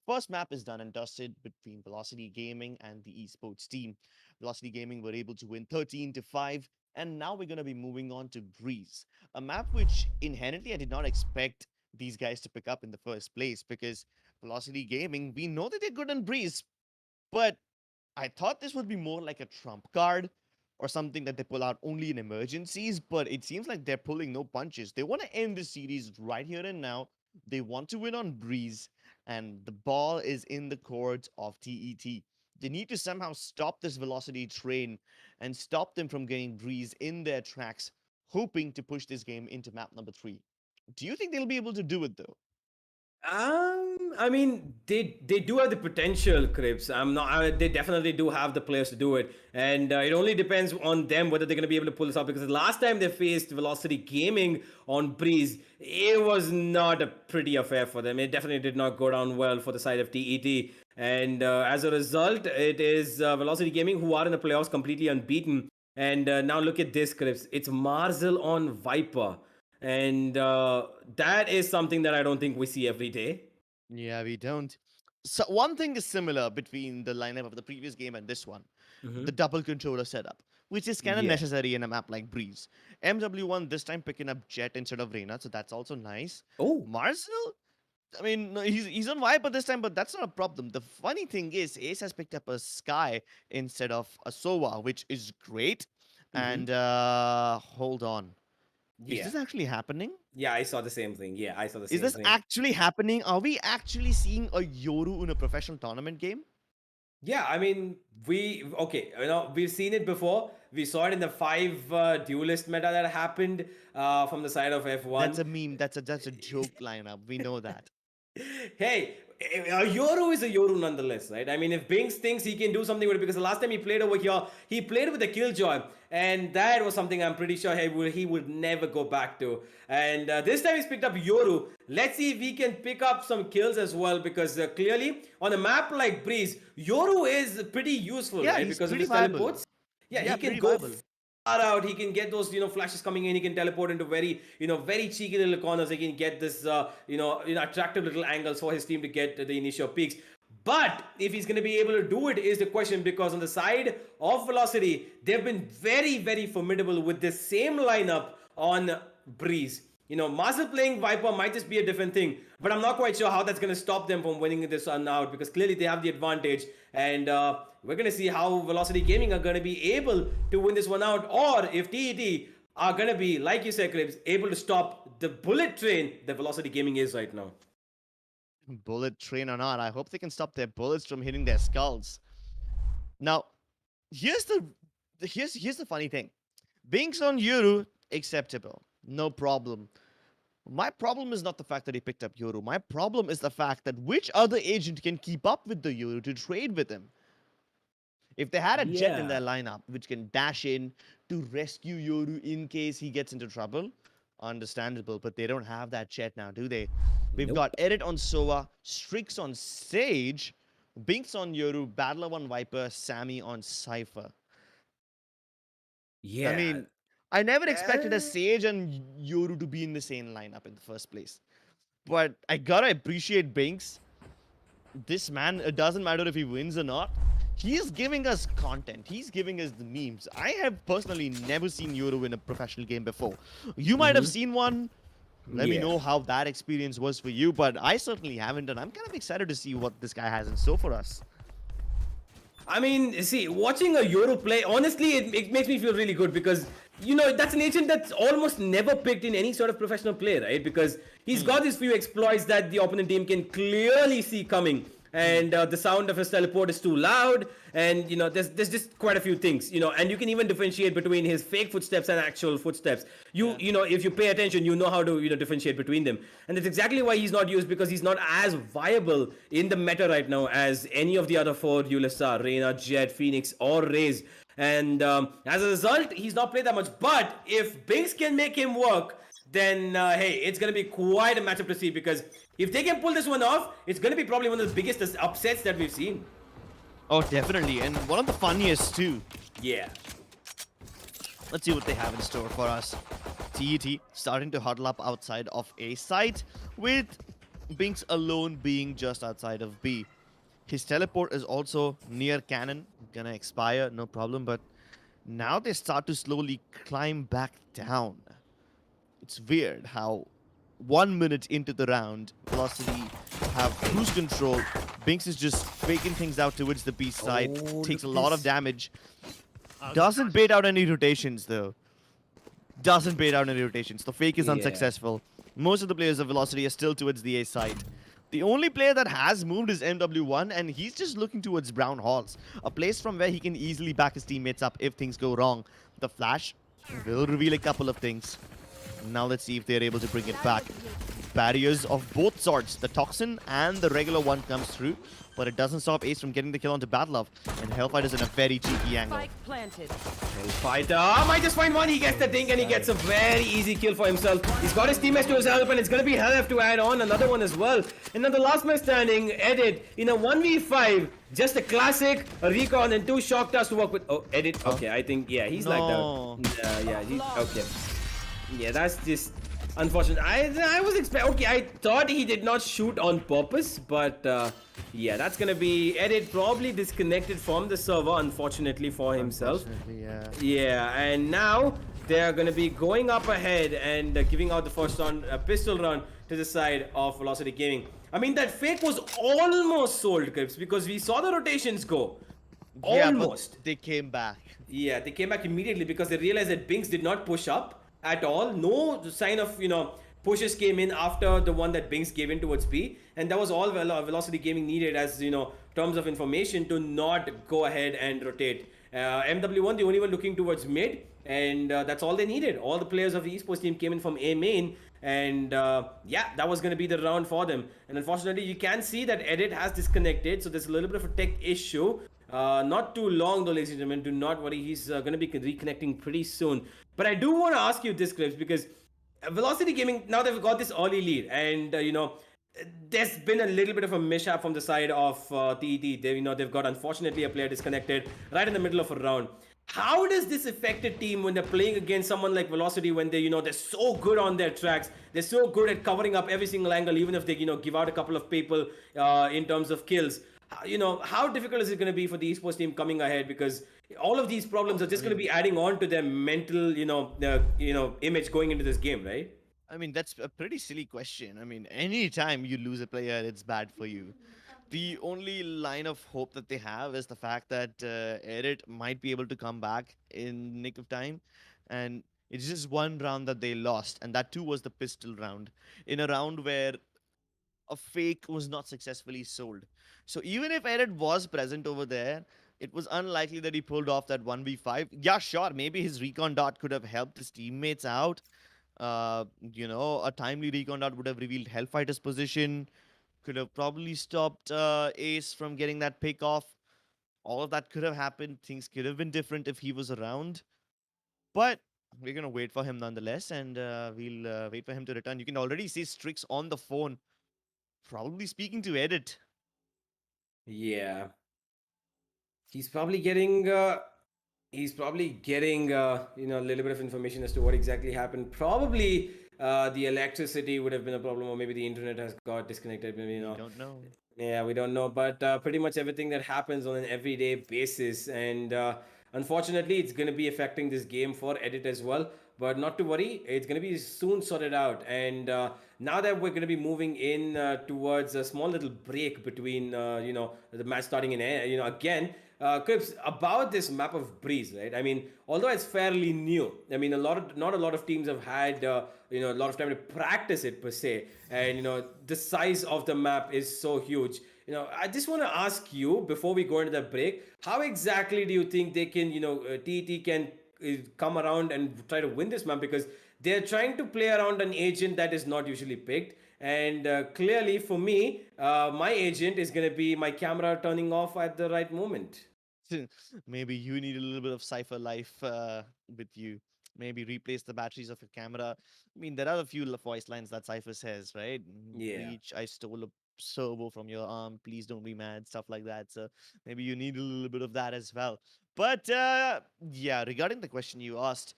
First map is done and dusted between Velocity Gaming and the Esports team. Velocity Gaming were able to win 13-5, and now we're going to be moving on to Breeze, a map which inherently I did not expect these guys to pick up in the first place because Velocity Gaming, we know that they're good on Breeze, but I thought this would be more like a trump card or something that they pull out only in emergencies, but it seems like they're pulling no punches. They want to end the series right here and now. They want to win on Breeze, and the ball is in the court of TET. They need to somehow stop this velocity train and stop them from getting Breeze in their tracks, hoping to push this game into map number 3. Do you think they'll be able to do it though? I mean, they do have the potential, Cribs. They definitely do have the players to do it, and it only depends on them whether they're going to be able to pull this off. Because the last time they faced Velocity Gaming on Breeze, it was not a pretty affair for them. It definitely did not go down well for the side of TET, and as a result, it is Velocity Gaming who are in the playoffs completely unbeaten. And now look at this, Cribs. It's Marzel on Viper. And that is something that I don't think we see every day. Yeah, we don't. So one thing is similar between the lineup of the previous game and this one. Mm-hmm. The double controller setup, which is kind of Yeah. necessary in a map like Breeze. MW1 this time picking up Jet instead of Reyna, so that's also nice. Oh, Marcel, I mean, no, he's on Viper this time, but that's not a problem. The funny thing is, Ace has picked up a Sky instead of a Sova, which is great. Mhm. And hold on, is yeah. this actually happening? Yeah, I saw the same thing. Yeah, I saw the Is same this thing. actually happening? Are we actually seeing a Yoru in a professional tournament game? Yeah, I mean, we've seen it before. We saw it in the 5 duelist meta that happened from the side of F1. That's a meme. That's a joke lineup. We know that. Hey, a Yoru is a Yoru nonetheless, right? I mean, if Binks thinks he can do something with it, because the last time he played over here, he played with a Killjoy, and that was something I'm pretty sure he would never go back to. And this time he's picked up Yoru. Let's see if he can pick up some kills as well, because clearly on a map like Breeze, Yoru is pretty useful, Yeah, right? he's Because of pretty his viable. teleports. Yeah, he can pretty go viable. far out. He can get those, flashes coming in. He can teleport into very cheeky little corners. He can get this, attractive little angles for his team to get the initial peaks. But if he's going to be able to do it is the question, because on the side of Velocity, they've been very, very formidable with the same lineup on Breeze. Marcel playing Viper might just be a different thing, but I'm not quite sure how that's going to stop them from winning this one out, because clearly they have the advantage, and we're going to see how Velocity Gaming are going to be able to win this one out, or if TET are going to be, like you said, Clips, able to stop the bullet train that Velocity Gaming is right now. Bullet train or not, I hope they can stop their bullets from hitting their skulls. Now, here's the funny thing. Binks on Yoru, acceptable. No problem. My problem is not the fact that he picked up Yoru. My problem is the fact that which other agent can keep up with the Yoru to trade with him? If they had a Jet in Yeah. their lineup which can dash in to rescue Yoru in case he gets into trouble, understandable, but they don't have that Jet now, do they? We've Nope. got Edit on Sova, Strix on Sage, Binks on Yoru, Battler on Viper, Sammy on Cypher. I Yeah. mean, I never expected a Uh, Sage and Yoru to be in the same lineup in the first place. But I gotta appreciate Binks. This man, it doesn't matter if he wins or not. He's giving us content. He's giving us the memes. I have personally never seen Yoru in a professional game before. You might have seen one. Let me Yeah. know how that experience was for you, but I certainly haven't, and I'm kind of excited to see what this guy has in store for us. I mean, see, watching a Euro play, honestly, it makes me feel really good because, that's an agent that's almost never picked in any sort of professional play, right? Because he's got these few exploits that the opponent team can clearly see coming. And the sound of his teleport is too loud, and there's just quite a few things, and you can even differentiate between his fake footsteps and actual footsteps. If you pay attention, you know how to differentiate between them, and that's exactly why he's not used, because he's not as viable in the meta right now as any of the other four Duelists are: Reyna, Jet, Phoenix, or Raze. And as a result, he's not played that much. But if Binks can make him work, then hey, it's going to be quite a matchup to see, because if they can pull this one off, it's going to be probably one of the biggest upsets that we've seen. Oh, definitely, and one of the funniest too. Yeah. Let's see what they have in store for us. TET starting to huddle up outside of A site, with Binks alone being just outside of B. His teleport is also near cannon, gonna expire, no problem, but now they start to slowly climb back down. It's weird how 1 minute into the round, Velocity have cruise control. Binks is just faking things out towards the B side, Oh, takes a look lot of this. damage. Doesn't bait out any rotations though. Doesn't bait out any rotations. The fake is Yeah. unsuccessful. Most of the players of Velocity are still towards the A side. The only player that has moved is MW1, and he's just looking towards Brown Halls, a place from where he can easily back his teammates up if things go wrong. The flash will reveal a couple of things. Now let's see if they're able to bring it back. Barriers of both sorts, the Toxin and the regular one comes through, but it doesn't stop Ace from getting the kill onto Badlove, and Hellfighter's in a very cheeky angle. Spike planted. Fighter might just find one. He gets the dink and he gets a very easy kill for himself. He's got his teammates to his help, and it's going to be Hell to add on another one as well. And then the last man standing, Edit, in a 1v5, just a classic, a recon and two shock dust to work with. Oh, Edit. Okay, I think, yeah, he's like No. that. Yeah, he's okay. Yeah, that's just unfortunate. I was expecting. Okay, I thought he did not shoot on purpose, but yeah, that's gonna be Edit probably disconnected from the server, unfortunately for himself. Unfortunately, yeah. Yeah, and now they're gonna be going up ahead and giving out the first round, pistol round to the side of Velocity Gaming. I mean, that fake was almost sold, Crips, because we saw the rotations go. Yeah, but Almost. they came back. Yeah, they came back immediately because they realized that Binks did not push up at all. No sign of, pushes came in after the one that Binks gave in towards B. And that was all Velocity Gaming needed as, terms of information to not go ahead and rotate. MW1, the only one looking towards mid. And that's all they needed. All the players of the esports team came in from A main. And yeah, that was going to be the round for them. And unfortunately, you can see that Edit has disconnected. So there's a little bit of a tech issue. Not too long though, ladies and gentlemen. Do not worry. He's going to be reconnecting pretty soon. But I do want to ask you this, Clips, because Velocity Gaming, now they've got this early lead. And, there's been a little bit of a mishap from the side of TET. They've got, unfortunately, a player disconnected right in the middle of a round. How does this affect a team when they're playing against someone like Velocity, when they, they're so good on their tracks, they're so good at covering up every single angle, even if they, give out a couple of people in terms of kills? How difficult is it going to be for the esports team coming ahead? Because all of these problems are just going to be adding on to their mental, image going into this game, right? I mean, that's a pretty silly question. I mean, anytime you lose a player, it's bad for you. The only line of hope that they have is the fact that Edit might be able to come back in nick of time. And it's just one round that they lost, and that too was the pistol round. In a round where a fake was not successfully sold. So even if Edit was present over there, it was unlikely that he pulled off that 1v5. Yeah, sure, maybe his recon dot could have helped his teammates out, A timely recon dot would have revealed Hellfighter's position, could have probably stopped Ace from getting that pick off. All of that could have happened. Things could have been different if he was around. But we're going to wait for him nonetheless, and we'll wait for him to return. You can already see Strix on the phone, probably speaking to Edit. Yeah. He's probably getting a little bit of information as to what exactly happened. Probably the electricity would have been a problem, or maybe the internet has got disconnected. Maybe, We don't know. Yeah, we don't know, but pretty much everything that happens on an everyday basis, and unfortunately, it's going to be affecting this game for Edit as well. But not to worry, it's going to be soon sorted out. And now that we're going to be moving in towards a small little break between, the match starting and again. Crips, about this map of Breeze, right? I mean, although it's fairly new, I mean, not a lot of teams have had, a lot of time to practice it per se, and the size of the map is so huge. I just want to ask you before we go into the break, how exactly do you think they can, TET can come around and try to win this map, because they're trying to play around an agent that is not usually picked. And clearly, for me, my agent is going to be my camera turning off at the right moment. Maybe you need a little bit of Cypher life with you. Maybe replace the batteries of your camera. I mean, there are a few voice lines that Cypher says, right? Yeah. Breach, I stole a servo from your arm. Please don't be mad. Stuff like that. So maybe you need a little bit of that as well. But yeah, regarding the question you asked,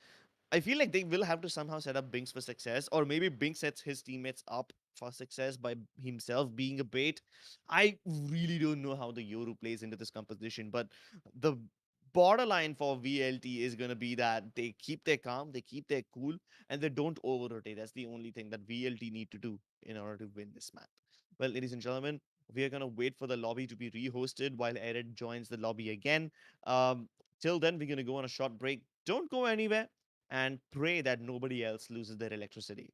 I feel like they will have to somehow set up Binks for success, or maybe Binks sets his teammates up for success by himself being a bait. I really don't know how the Yoru plays into this composition, but the borderline for VLT is going to be that they keep their calm, they keep their cool, and they don't over rotate. That's the only thing that VLT need to do in order to win this map. Well, ladies and gentlemen, we are going to wait for the lobby to be rehosted while Eric joins the lobby again. Till then, we're going to go on a short break. Don't go anywhere and pray that nobody else loses their electricity.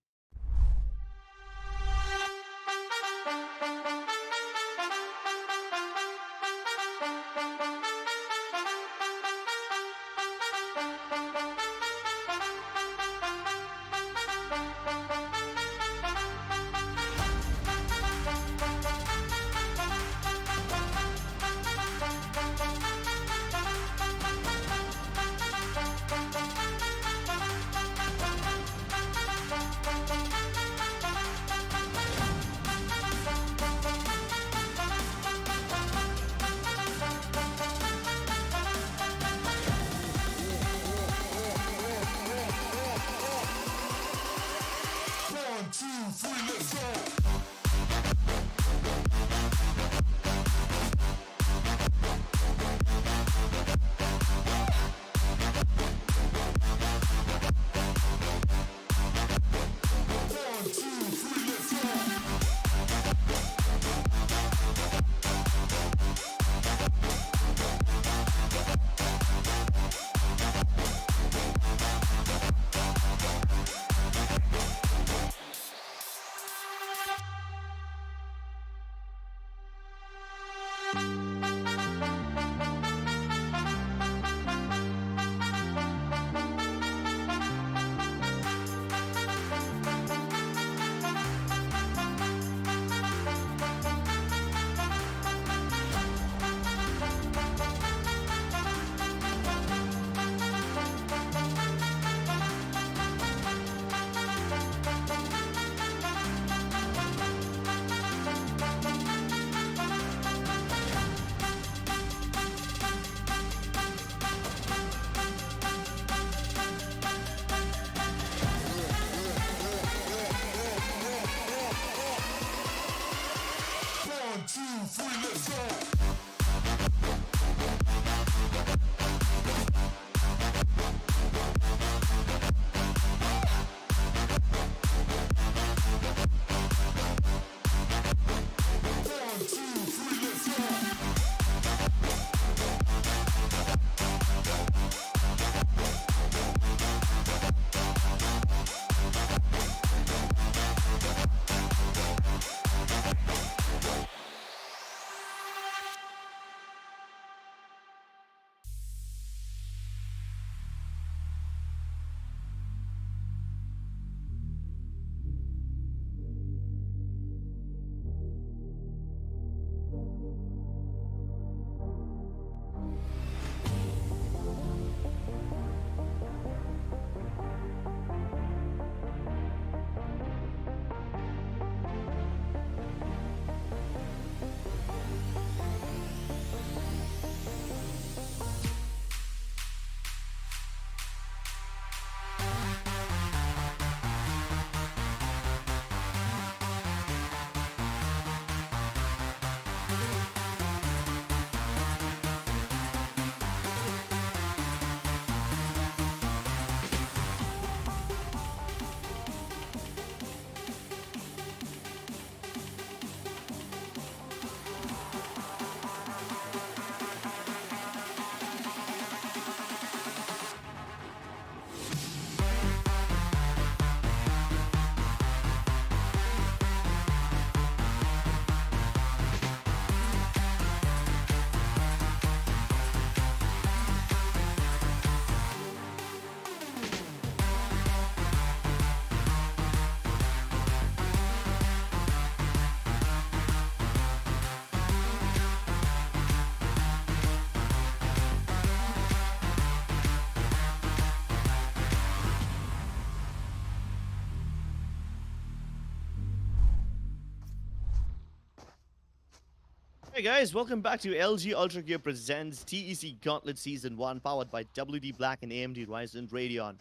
Hey guys, welcome back to LG Ultragear presents TEC Gauntlet Season 1 powered by WD Black and AMD Ryzen Radeon.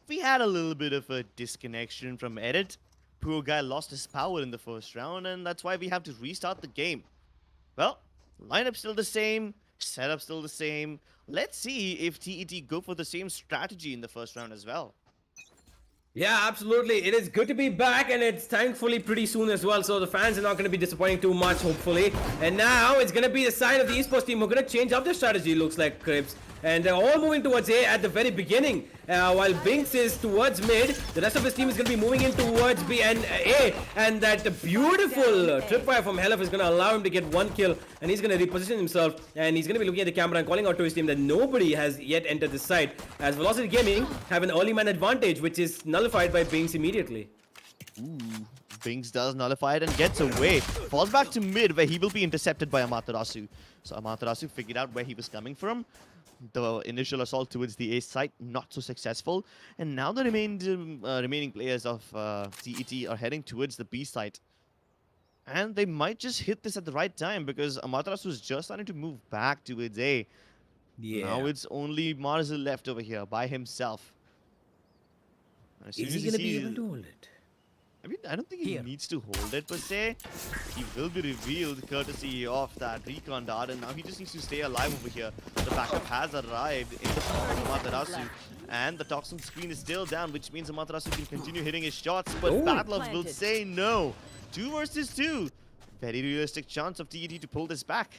We had a little bit of a disconnection from edit. Poor guy lost his power in the first round and that's why we have to restart the game. Well, lineup still the same, setup still the same. Let's see if TET go for the same strategy in the first round as well. Yeah, absolutely. It is good to be back, and it's thankfully pretty soon as well. So the fans are not going to be disappointing too much, hopefully. And now it's going to be the side of the esports team. We're going to change up their strategy, looks like, Cribs. And they're all moving towards A at the very beginning. While Binks is towards mid, the rest of his team is going to be moving in towards B and A. And that beautiful tripwire from Helef is going to allow him to get one kill. And he's going to reposition himself. And he's going to be looking at the camera and calling out to his team that nobody has yet entered this side. As Velocity Gaming have an early man advantage, which is nullified by Binks immediately. Ooh, Binks does nullify it and gets away. Falls back to mid where he will be intercepted by Amaterasu. So Amaterasu figured out where he was coming from. The initial assault towards the A site, not so successful. And now the remaining players of TET are heading towards the B site. And they might just hit this at the right time because Amaterasu is just starting to move back towards A. Yeah. Now it's only Marzel left over here by himself. As soon Is as he going to be sees- able to hold it? I mean, I don't think he needs to hold it per se. He will be revealed courtesy of that recon dart, and now he just needs to stay alive over here. The backup has arrived in the form of Amaterasu, and the toxin screen is still down, which means Amaterasu can continue hitting his shots, but Batlov will say no. 2 versus 2. Very realistic chance of TET to pull this back.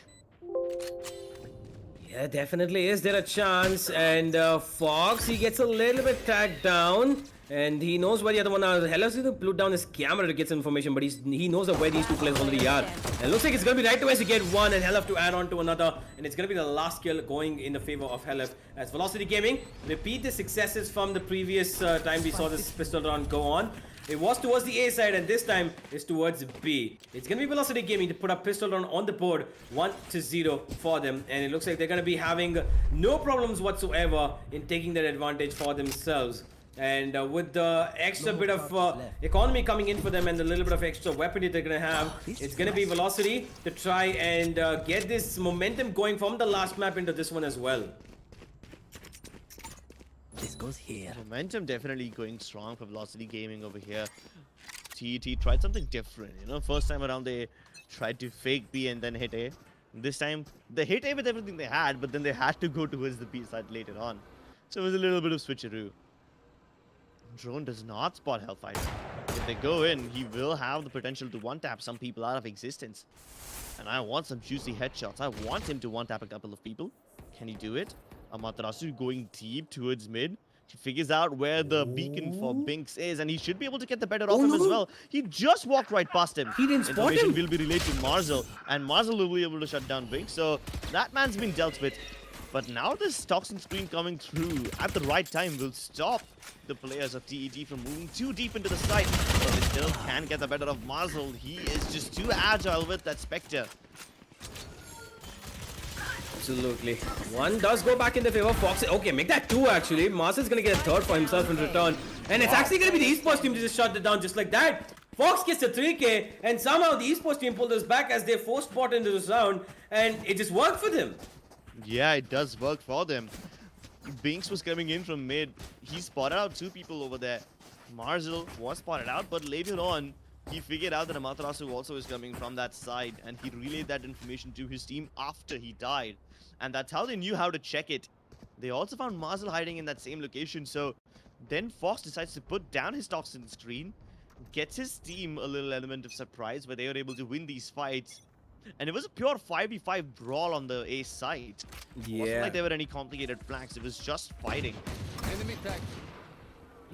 Yeah, definitely is there a chance. And Fox, he gets a little bit tagged down. And he knows where the other one are. Hellas is blew down his camera to get some information, but he knows where these two players already are. And it looks like it's going to be right away to get one and Hellas to add on to another. And it's going to be the last kill going in the favor of Hellas. As Velocity Gaming repeat the successes from the previous time we saw this pistol round go on. It was towards the A side, and this time it's towards B. It's going to be Velocity Gaming to put up pistol round on the board, 1-0 for them. And it looks like they're going to be having no problems whatsoever in taking that advantage for themselves. And with the extra bit of economy coming in for them and the little bit of extra weaponry they're going to have, it's going to be Velocity to try and get this momentum going from the last map into this one as well. This goes here. Momentum definitely going strong for Velocity Gaming over here. TET tried something different, you know. First time around they tried to fake B and then hit A. This time they hit A with everything they had, but then they had to go towards the B side later on. So it was a little bit of switcheroo. Drone does not spot Hellfire. If they go in, he will have the potential to one-tap some people out of existence. And I want some juicy headshots. I want him to one-tap a couple of people. Can he do it? Amaterasu going deep towards mid. He figures out where the beacon for Binks is, and he should be able to get the better of him as well. He just walked right past him. He didn't spot Information him. will be relayed to Marzel, and Marzel will be able to shut down Binks. So that man's been dealt with. But now this toxin screen coming through at the right time will stop the players of TET from moving too deep into the site. So they still can get the better of Marzel. He is just too agile with that Spectre. Absolutely. One does go back in the favor of Fox. Okay, make that 2 actually. Marcel's going to get a 3rd for himself in return. And it's actually going to be the esports team to just shut it down just like that. Fox gets a 3k, and somehow the esports team pulled us back as they forced spot into this round, and it just worked for them. Yeah, it does work for them. Binks was coming in from mid. He spotted out 2 people over there. Marzel was spotted out, but later on, he figured out that Amaterasu also is coming from that side, and he relayed that information to his team after he died. And that's how they knew how to check it. They also found Marzel hiding in that same location, so then Fox decides to put down his toxin screen, gets his team a little element of surprise where they were able to win these fights. And it was a pure 5v5 brawl on the A side. It wasn't like there were any complicated flanks, it was just fighting. Enemy tag.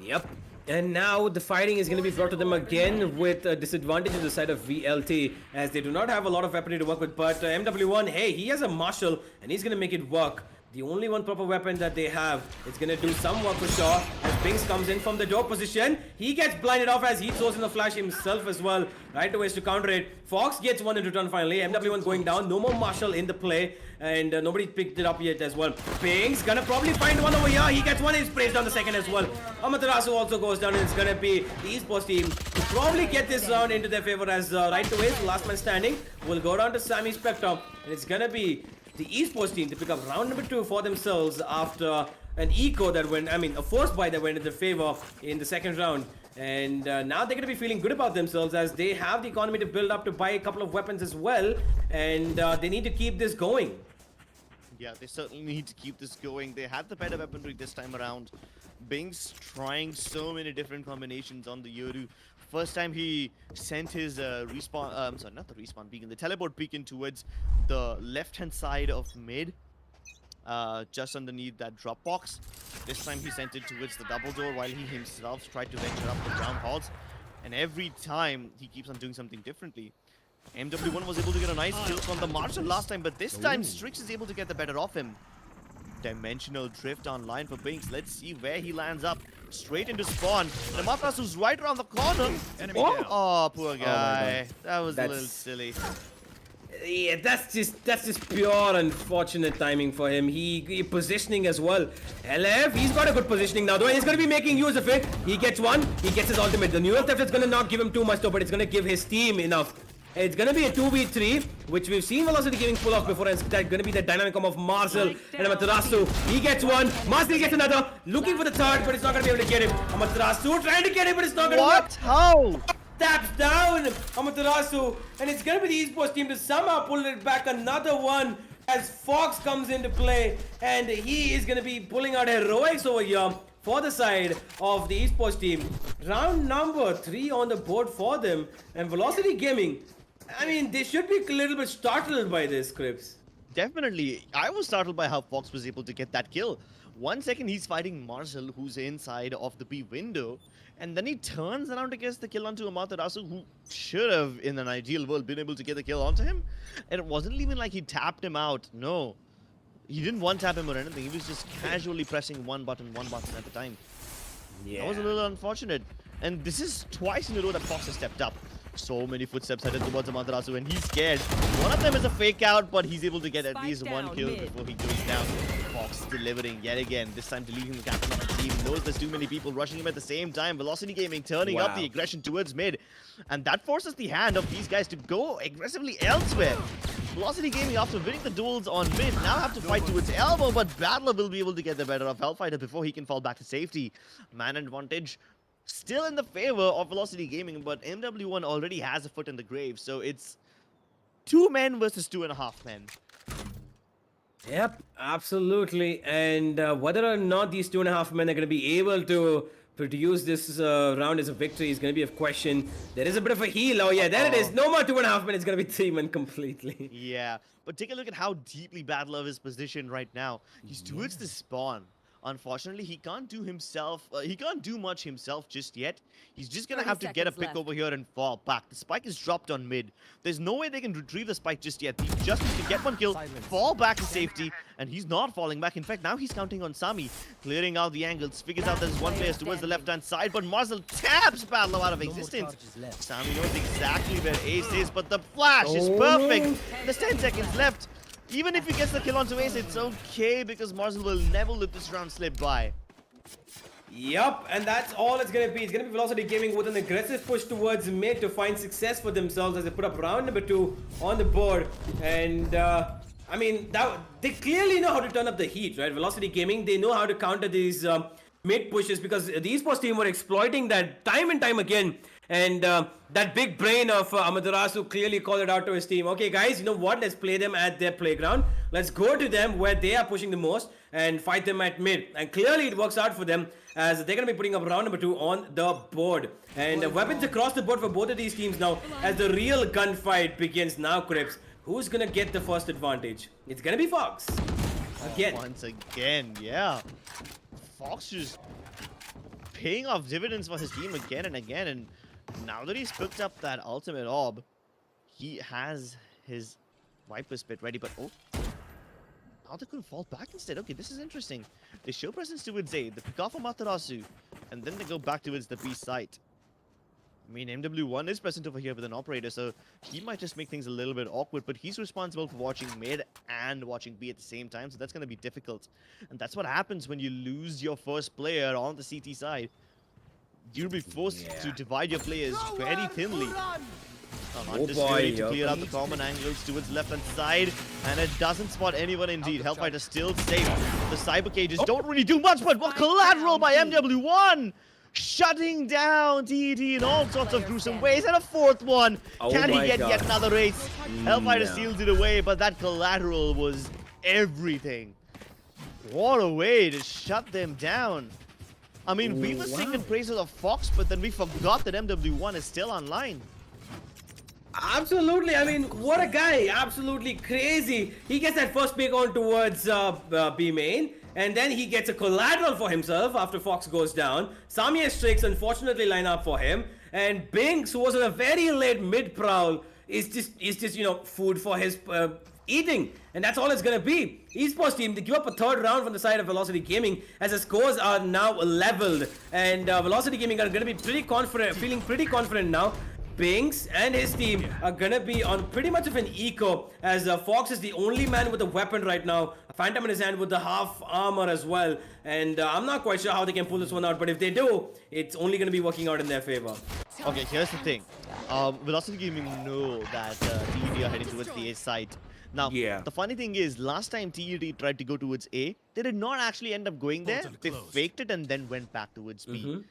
Yep. And now the fighting is going to be brought to them again with a disadvantage to the side of VLT, as they do not have a lot of weaponry to work with. But MW1, hey, he has a Marshal and he's going to make it work. the only one proper weapon that they have. It's gonna do some work for sure. As Binks comes in from the door position, he gets blinded off as he throws in the flash himself as well. Right away to counter it. Fox gets one in return finally. MW1 going down. No more Marshall in the play. And nobody picked it up yet as well. Binks gonna probably find one over here. He gets one. He sprays down the second as well. Amaterasu also goes down, and it's gonna be the Esports team to probably get this round into their favor as right away the last man standing will go down to Sammy Spectre. And it's gonna be the Esports team to pick up round number 2 for themselves after an eco that went, a force buy that went in their favor in the second round. And now they're going to be feeling good about themselves as they have the economy to build up to buy a couple of weapons as well. And they need to keep this going. Yeah, they certainly need to keep this going. They had the better weaponry this time around. Binks trying so many different combinations on the Yoru. First time he sent his respawn, sorry, not the respawn beacon, the teleport beacon towards the left-hand side of mid, just underneath that drop box. This time he sent it towards the double door while he himself tried to venture up the ground halls. And every time he keeps on doing something differently. MW1 was able to get a nice kill from the Marshal last time, but this time Strix is able to get the better of him. Dimensional drift online for Binks. Let's see where he lands up. Straight into spawn. The Matrasu's right around the corner. Oh, poor guy. That was a little silly. Yeah, that's just pure unfortunate timing for him. He positioning as well. LF, he's got a good positioning now though. He's going to be making use of it. He gets one. He gets his ultimate. The Neural Theft is going to not give him too much though, but it's going to give his team enough. It's going to be a 2v3, which we've seen Velocity Gaming pull off before, and it's going to be the dynamic of Marcel and Amaterasu. He gets one, Marcel gets another, looking for the third, but it's not going to be able to get him. Amaterasu trying to get him, but it's not going to work. What? How? Taps down Amaterasu, and it's going to be the Esports team to somehow pull it back another one as Fox comes into play, and he is going to be pulling out heroics over here for the side of the Esports team. Round number 3 on the board for them, and Velocity Gaming, they should be a little bit startled by this, Crips. Definitely. I was startled by how Fox was able to get that kill. 1 second he's fighting Marcel, who's inside of the B window, and then he turns around to get the kill onto Amaterasu, who should have, in an ideal world, been able to get the kill onto him. And it wasn't even like he tapped him out. No. He didn't one-tap him or anything. He was just casually pressing one button at a time. Yeah. That was a little unfortunate. And this is twice in a row that Fox has stepped up. So many footsteps headed towards Amaterasu, and he's scared. One of them is a fake out, but he's able to get at least one kill before he goes down. Fox delivering yet again, this time deleting the captain of the team. Knows there's too many people rushing him at the same time. Velocity Gaming turning up the aggression towards mid. And that forces the hand of these guys to go aggressively elsewhere. Velocity Gaming, after winning the duels on mid, now have to fight towards elbow, but Battler will be able to get the better of Hellfighter before he can fall back to safety. Man advantage still in the favor of Velocity Gaming, but MW1 already has a foot in the grave, so it's 2 men versus 2.5 men. Yep, absolutely. And whether or not these 2.5 men are going to be able to produce this round as a victory is going to be a question. There is a bit of a heal. Oh yeah, there it is. No more 2.5 men. It's going to be 3 men completely. Yeah, but take a look at how deeply Battler is positioned right now. He's towards the spawn. Unfortunately, he can't do much himself just yet. He's just gonna have to get a pick over here and fall back. The spike is dropped on mid. There's no way they can retrieve the spike just yet. He just needs to get one kill, fall back to safety, and he's not falling back. In fact, now he's counting on Sami, clearing out the angles, figures out there's one player towards the left-hand side, but Marcel taps Battler out of existence. Sami knows exactly where Ace is, but the flash is perfect. There's 10 seconds left. Even if he gets the kill onto Ace, it's okay because Marcel will never let this round slip by. Yup, and that's all it's going to be. It's going to be Velocity Gaming with an aggressive push towards mid to find success for themselves as they put up round number 2 on the board. And, they clearly know how to turn up the heat, right? Velocity Gaming, they know how to counter these mid pushes because the Esports team were exploiting that time and time again. And that big brain of Amaterasu clearly called it out to his team. Okay, guys, you know what? Let's play them at their playground. Let's go to them where they are pushing the most and fight them at mid. And clearly it works out for them as they're going to be putting up round number 2 on the board. And weapons across the board for both of these teams now as the real gunfight begins now, Crips. Who's going to get the first advantage? It's going to be Fox. Again. Once again, yeah. Fox just paying off dividends for his team again and again. And now that he's picked up that ultimate orb, he has his Viper Spit ready, but Now they're going to fall back instead. Okay, this is interesting. They show presence towards A, the pick off of Matarasu, and then they go back towards the B site. I mean, MW1 is present over here with an operator, so he might just make things a little bit awkward, but he's responsible for watching mid and watching B at the same time, so that's going to be difficult. And that's what happens when you lose your first player on the CT side. You'll be forced to divide your players very thinly. Undisputed to clear out the common angles towards left-hand side, and it doesn't spot anyone indeed. Hellfighter still safe. The cyber cages don't really do much, but what collateral by MW1! Shutting down TET in all sorts of gruesome ways, and a fourth one. Can he get yet another race? Hellfighter seals it away, but that collateral was everything. What a way to shut them down. I mean, we were singing praises of Fox, but then we forgot that MW1 is still online. Absolutely. I mean, what a guy. Absolutely crazy. He gets that first pick on towards B main. And then he gets a collateral for himself after Fox goes down. Samir Strix unfortunately line up for him. And Binks, who was on a very late mid prowl, is just you know, food for his eating. And that's all it's gonna be. Esports team, they give up a third round from the side of Velocity Gaming as the scores are now leveled. And Velocity Gaming are gonna be pretty confident, feeling pretty confident now. Binks and his team are gonna be on pretty much of an eco, as Fox is the only man with a weapon right now. A Phantom in his hand with the half armor as well. And I'm not quite sure how they can pull this one out, but if they do, it's only gonna be working out in their favor. Okay, here's the thing. Velocity Gaming know that TET are heading towards the A site. Now, the funny thing is, last time TET tried to go towards A, they did not actually end up going there. They faked it and then went back towards B.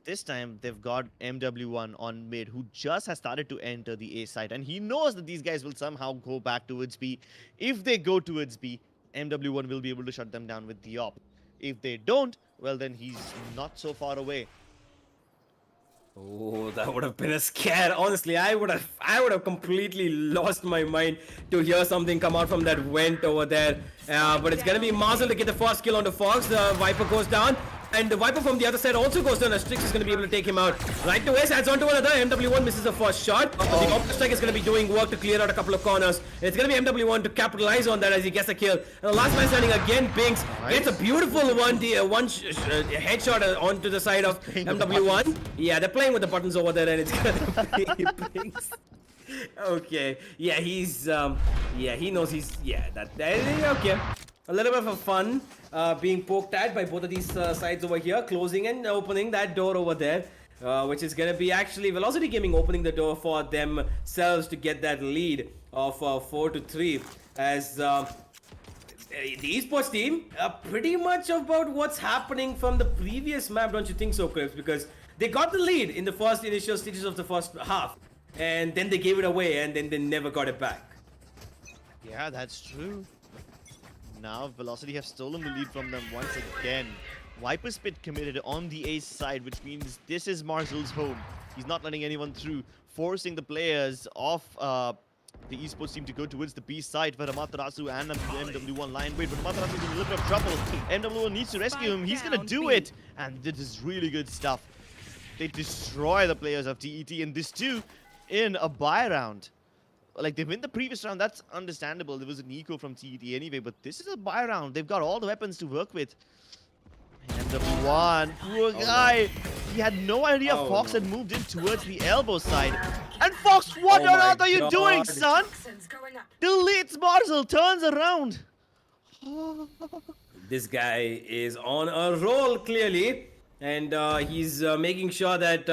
This time, they've got MW1 on mid, who just has started to enter the A site. And he knows that these guys will somehow go back towards B. If they go towards B, MW1 will be able to shut them down with the op. If they don't, well, then he's not so far away. Oh, that would have been a scare. Honestly, I would have completely lost my mind to hear something come out from that vent over there. But it's gonna be Marcel to get the first kill on the Fox. The Viper goes down. And the Viper from the other side also goes down, as Strix is going to be able to take him out. Right to Ace, adds on to another. MW1 misses the first shot. The Optic Strike is going to be doing work to clear out a couple of corners. It's going to be MW1 to capitalize on that as he gets a kill. And the last man standing again, Binks, gets a beautiful headshot onto the side of MW1. Yeah, they're playing with the buttons over there, and it's going to be Binks. Okay, yeah, he's, he knows he's, okay. A little bit of fun being poked at by both of these sides over here, closing and opening that door over there, which is going to be actually Velocity Gaming opening the door for themselves to get that lead of 4-3, as the Esports team are pretty much about what's happening from the previous map, don't you think so, Crips? Because they got the lead in the first initial stages of the first half, and then they gave it away, and then they never got it back. Yeah, that's true. Now Velocity have stolen the lead from them once again. Viper Spit committed on the ace side, which means this is Marcel's home. He's not letting anyone through, forcing the players of the Esports team to go towards the B side for Amaterasu and the MW1 line. Wait, but Amaterasu is in a little bit of trouble. MW1 needs to rescue him. He's gonna do it. And this is really good stuff. They destroy the players of TET, and this too in a buy round. Like, they win the previous round, that's understandable. There was an eco from TET anyway, but this is a buy round. They've got all the weapons to work with. MW1, poor guy. He had no idea Fox had moved in towards the elbow side. And Fox, what on earth are you doing, son? Deletes Marcel, turns around. This guy is on a roll, clearly. And he's making sure that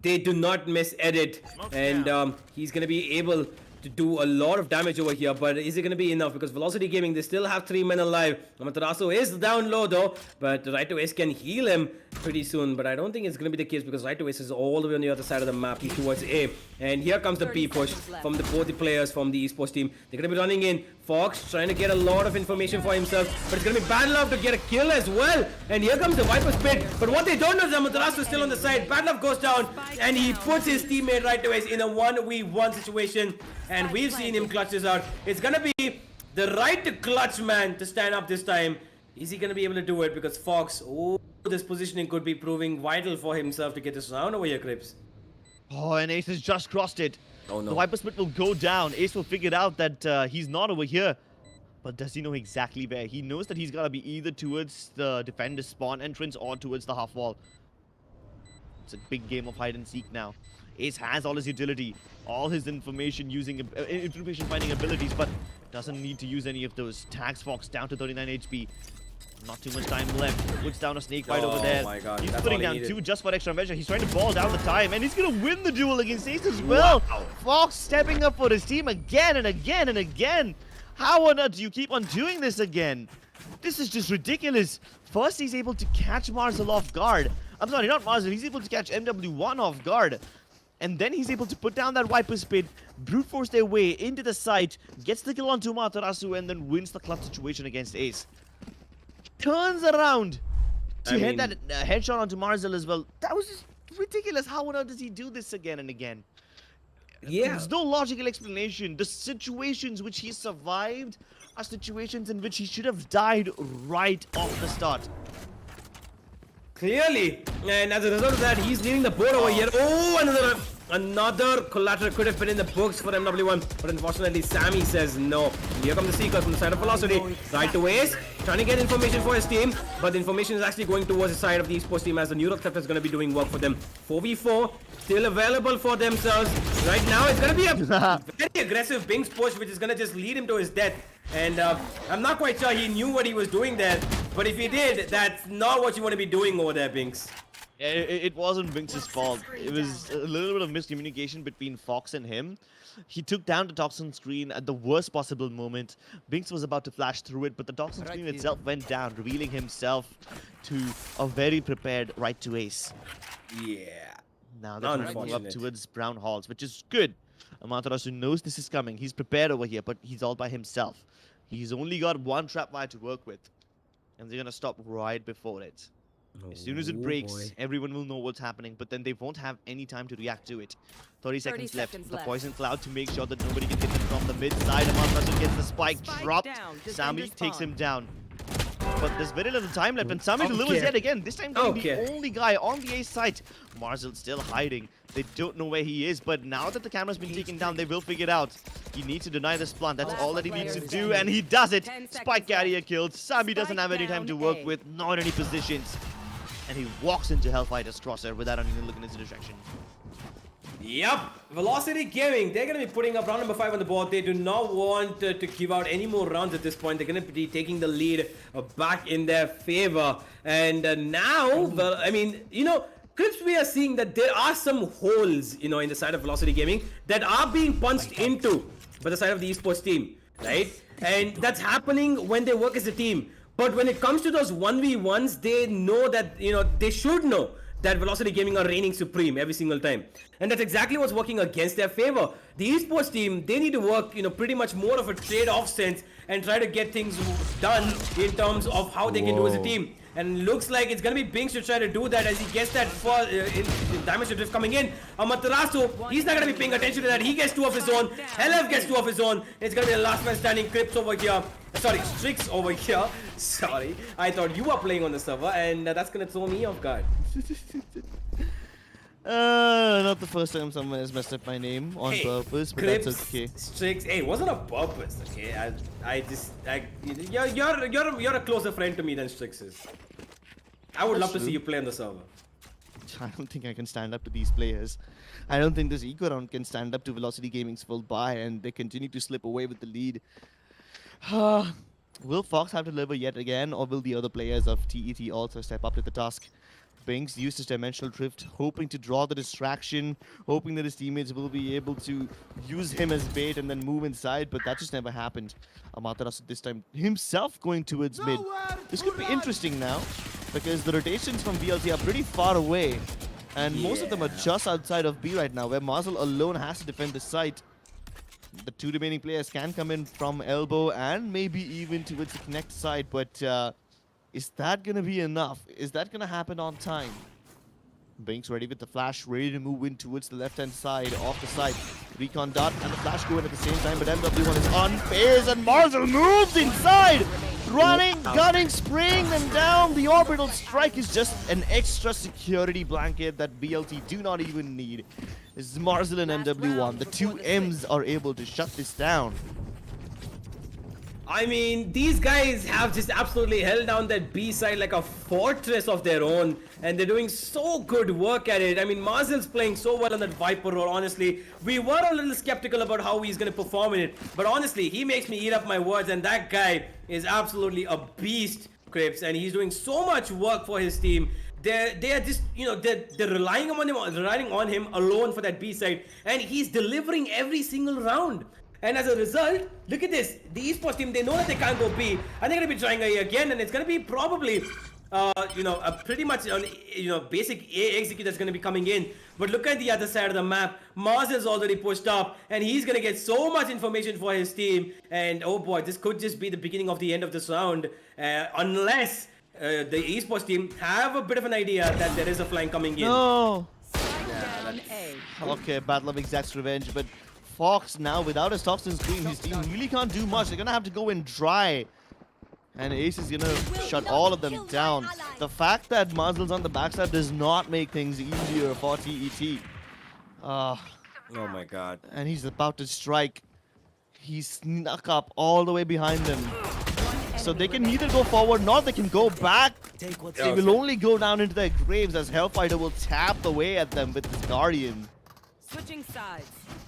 they do not miss edit. And he's going to be able to do a lot of damage over here, but is it going to be enough? Because Velocity Gaming, they still have 3 men alive. Amaterasu is down low though, but Right to Ace can heal him pretty soon, but I don't think it's going to be the case because Right to Ace is all the way on the other side of the map. He's towards A, and here comes the B push from both the players from the Esports team. They're going to be running in. Fox trying to get a lot of information for himself, but it's going to be Bad Love to get a kill as well. And here comes the Viper Spit, but what they don't know is Amaterasu is still on the side. Bad Love goes down, and he puts his teammate Right to Ace in a 1v1 situation, and we've seen him clutch this out. It's going to be the right to clutch man to stand up this time. Is he going to be able to do it? Because Fox, this positioning could be proving vital for himself to get this round over here, Crips. Oh, and Ace has just crossed it. Oh no. The Viper Split will go down. Ace will figure out that he's not over here. But does he know exactly where? He knows that he's got to be either towards the defender's spawn entrance or towards the half wall. It's a big game of hide and seek now. Ace has all his utility, all his information finding abilities, but doesn't need to use any of those. Tags Fox down to 39 HP. Not too much time left. Puts down a snake bite over there. My God, He's that's putting all he down needed. 2 just for extra measure. He's trying to ball down the time, and he's going to win the duel against Ace as well. Wow. Fox stepping up for his team again and again and again. How on earth do you keep on doing this again? This is just ridiculous. First, he's able to catch Marzel off guard. I'm sorry, not Marzel. He's able to catch MW1 off guard. And then he's able to put down that Viper Spit, brute force their way into the site, gets the kill onto Matarasu, and then wins the clutch situation against Ace. Turns around to hit that headshot onto Marzel as well. That was just ridiculous. How on earth does he do this again and again? Yeah. There's no logical explanation. The situations which he survived are situations in which he should have died right off the start. Clearly, and as a result of that, he's leaving the board over here. Oh, another collateral could have been in the books for MW1, but unfortunately, Sammy says no. Here comes the Seeker from the side of Velocity, right to Ace, trying to get information for his team, but the information is actually going towards the side of the Esports team as the Neural Theft is going to be doing work for them. 4v4, still available for themselves. Right now, it's going to be a very aggressive Bing's push, which is going to just lead him to his death. And I'm not quite sure he knew what he was doing there, but if he did, that's not what you want to be doing over there, Binks. It wasn't Binks' fault. It was a little bit of miscommunication between Fox and him. He took down the Toxin screen at the worst possible moment. Binks was about to flash through it, but the Toxin screen itself went down, revealing himself to a very prepared right to Ace. Yeah. Now they're trying to move up towards Brown Halls, which is good. Amaterasu knows this is coming. He's prepared over here, but he's all by himself. He's only got one trap wire to work with, and they're going to stop right before it. As soon as it breaks, everyone will know what's happening, but then they won't have any time to react to it. 30 seconds left. The poison cloud to make sure that nobody can hit them from the mid side. Amaterasu gets the spike dropped. Sami takes him down. But there's very little time left, and Sami delivers yet again. This time going to be the only guy on the Ace site. Marzel's still hiding. They don't know where he is, but now that the camera's been taken down, they will figure it out. He needs to deny this plant. That's all that he needs to do, and he does it. Spike carrier killed. Sami doesn't have any time to work with, not any positions. And he walks into Hellfighter's crosshair without even looking in his direction. Yep, Velocity Gaming, they're going to be putting up round number 5 on the board. They do not want to give out any more rounds at this point. They're going to be taking the lead back in their favor. And now, well, I mean, you know, Crips, we are seeing that there are some holes, you know, in the side of Velocity Gaming that are being punched into by the side of the Esports team, right? And that's happening when they work as a team. But when it comes to those 1v1s, they know that, you know, they should know that Velocity Gaming are reigning supreme every single time. And that's exactly what's working against their favor. The Esports team, they need to work, you know, pretty much more of a trade-off sense and try to get things done in terms of how they can do as a team. And looks like it's going to be Binks to try to do that as he gets that damage to drift coming in. Amaterasu, he's not going to be paying attention to that. He gets 2 of his own. LF gets 2 of his own. It's going to be the last man standing. Crips over here. Sorry, Strix over here. Sorry. I thought you were playing on the server, and that's going to throw me off guard. Not the first time someone has messed up my name on purpose, but Crips, that's okay. Strix, hey, it wasn't on purpose, okay? You're a closer friend to me than Strix is. I would love to see you play on the server. I don't think I can stand up to these players. I don't think this eco round can stand up to Velocity Gaming's full buy, and they continue to slip away with the lead. Will Fox have to deliver yet again, or will the other players of TET also step up to the task? Binks used his dimensional drift, hoping to draw the distraction, hoping that his teammates will be able to use him as bait and then move inside, but that just never happened. Amaterasu this time himself going towards mid. This could be interesting now, because the rotations from VLT are pretty far away, and most of them are just outside of B right now, where Marzel alone has to defend the site. The 2 remaining players can come in from elbow and maybe even towards the connect side, but is that going to be enough? Is that going to happen on time? Binks ready with the flash, ready to move in towards the left-hand side, off the side. Recon dot and the flash going at the same time, but MW1 is on phase and Marzel moves inside! Running, gunning, spraying them down. The orbital strike is just an extra security blanket that BLT do not even need. This is Marzel and MW1. The 2 M's are able to shut this down. I mean, these guys have just absolutely held down that B side like a fortress of their own, and they're doing so good work at it. I mean, Marzel's playing so well on that Viper role, honestly. We were a little skeptical about how he's going to perform in it, but honestly, he makes me eat up my words, and that guy is absolutely a beast, Crips, and he's doing so much work for his team. They are just, you know, they're relying on him alone for that B side, and he's delivering every single round. And as a result, look at this. The Esports team, they know that they can't go B, and they're going to be trying A again, and it's going to be probably, you know, a pretty much, basic A execute that's going to be coming in. But look at the other side of the map. Mars is already pushed up, and he's going to get so much information for his team. And oh boy, this could just be the beginning of the end of this round, unless the Esports team have a bit of an idea that there is a flank coming in. No. Down A. Okay, Battle of Exact's revenge, but Fox now without his toxin screen, his team really can't do much. They're gonna have to go in dry. And Ace is gonna shut all of them down. The fact that Marzel's on the backside does not make things easier for TET. Oh my god. And he's about to strike. He snuck up all the way behind them. So they can neither go forward nor they can go back. They will only go down into their graves as Hellfighter will tap away at them with his Guardian. Switching sides.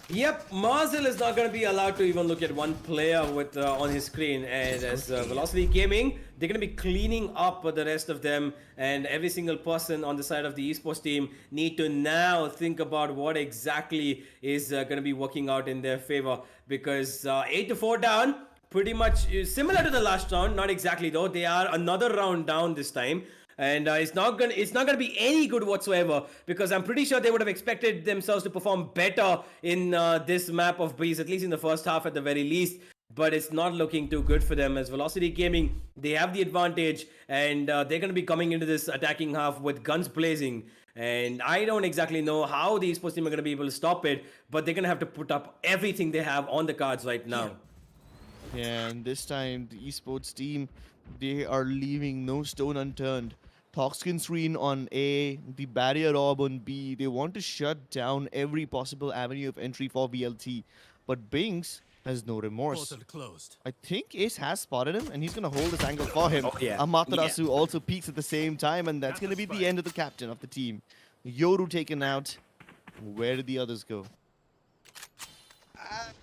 Yep, Marzel is not going to be allowed to even look at one player with on his screen, and as Velocity Gaming, they're going to be cleaning up the rest of them, and every single person on the side of the esports team need to now think about what exactly is going to be working out in their favor, because 8-4 down, pretty much similar to the last round, not exactly though. They are another round down this time. And it's not gonna be any good whatsoever, because I'm pretty sure they would have expected themselves to perform better in this map of Breeze, at least in the first half at the very least. But it's not looking too good for them, as Velocity Gaming, they have the advantage, and they're gonna be coming into this attacking half with guns blazing. And I don't exactly know how the esports team are gonna be able to stop it, but they're gonna have to put up everything they have on the cards right now. Yeah, and this time the esports team, they are leaving no stone unturned. Toxin screen on A, the barrier orb on B. They want to shut down every possible avenue of entry for VLT. But Binks has no remorse. Portal closed. I think Ace has spotted him, and he's going to hold this angle for him. Oh, yeah. Amaterasu also peeks at the same time, and that's going to be the end of the captain of the team. Yoru taken out. Where did the others go?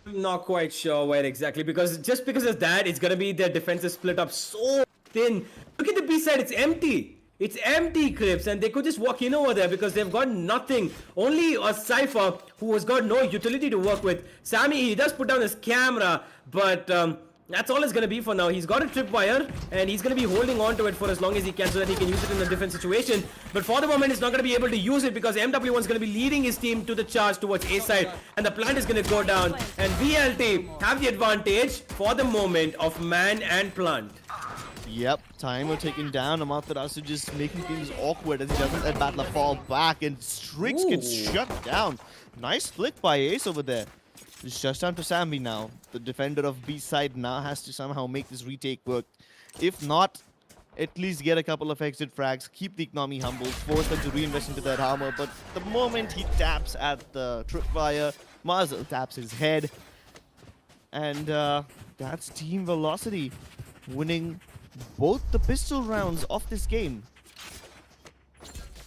I'm not quite sure where exactly, because just because of that, it's gonna be their defenses split up so thin. Look at the B side, it's empty. It's empty, Crips, and they could just walk in over there because they've got nothing. Only a Cypher who has got no utility to work with. Sammy, he does put down his camera, but that's all it's going to be for now. He's got a tripwire, and he's going to be holding on to it for as long as he can so that he can use it in a different situation. But for the moment, he's not going to be able to use it because MW1 is going to be leading his team to the charge towards A side, and the plant is going to go down. And VLT have the advantage for the moment of man and plant. Yep, timer taken down. Amaterasu just making things awkward as he doesn't let Battler fall back, and Strix gets shut down. Nice flick by Ace over there. Just shuts down to Sammy now. The defender of B side now has to somehow make this retake work. If not, at least get a couple of exit frags, keep the economy humble, force them to reinvest into that armor. But the moment he taps at the tripwire, Marzel taps his head. And that's Team Velocity winning both the pistol rounds of this game.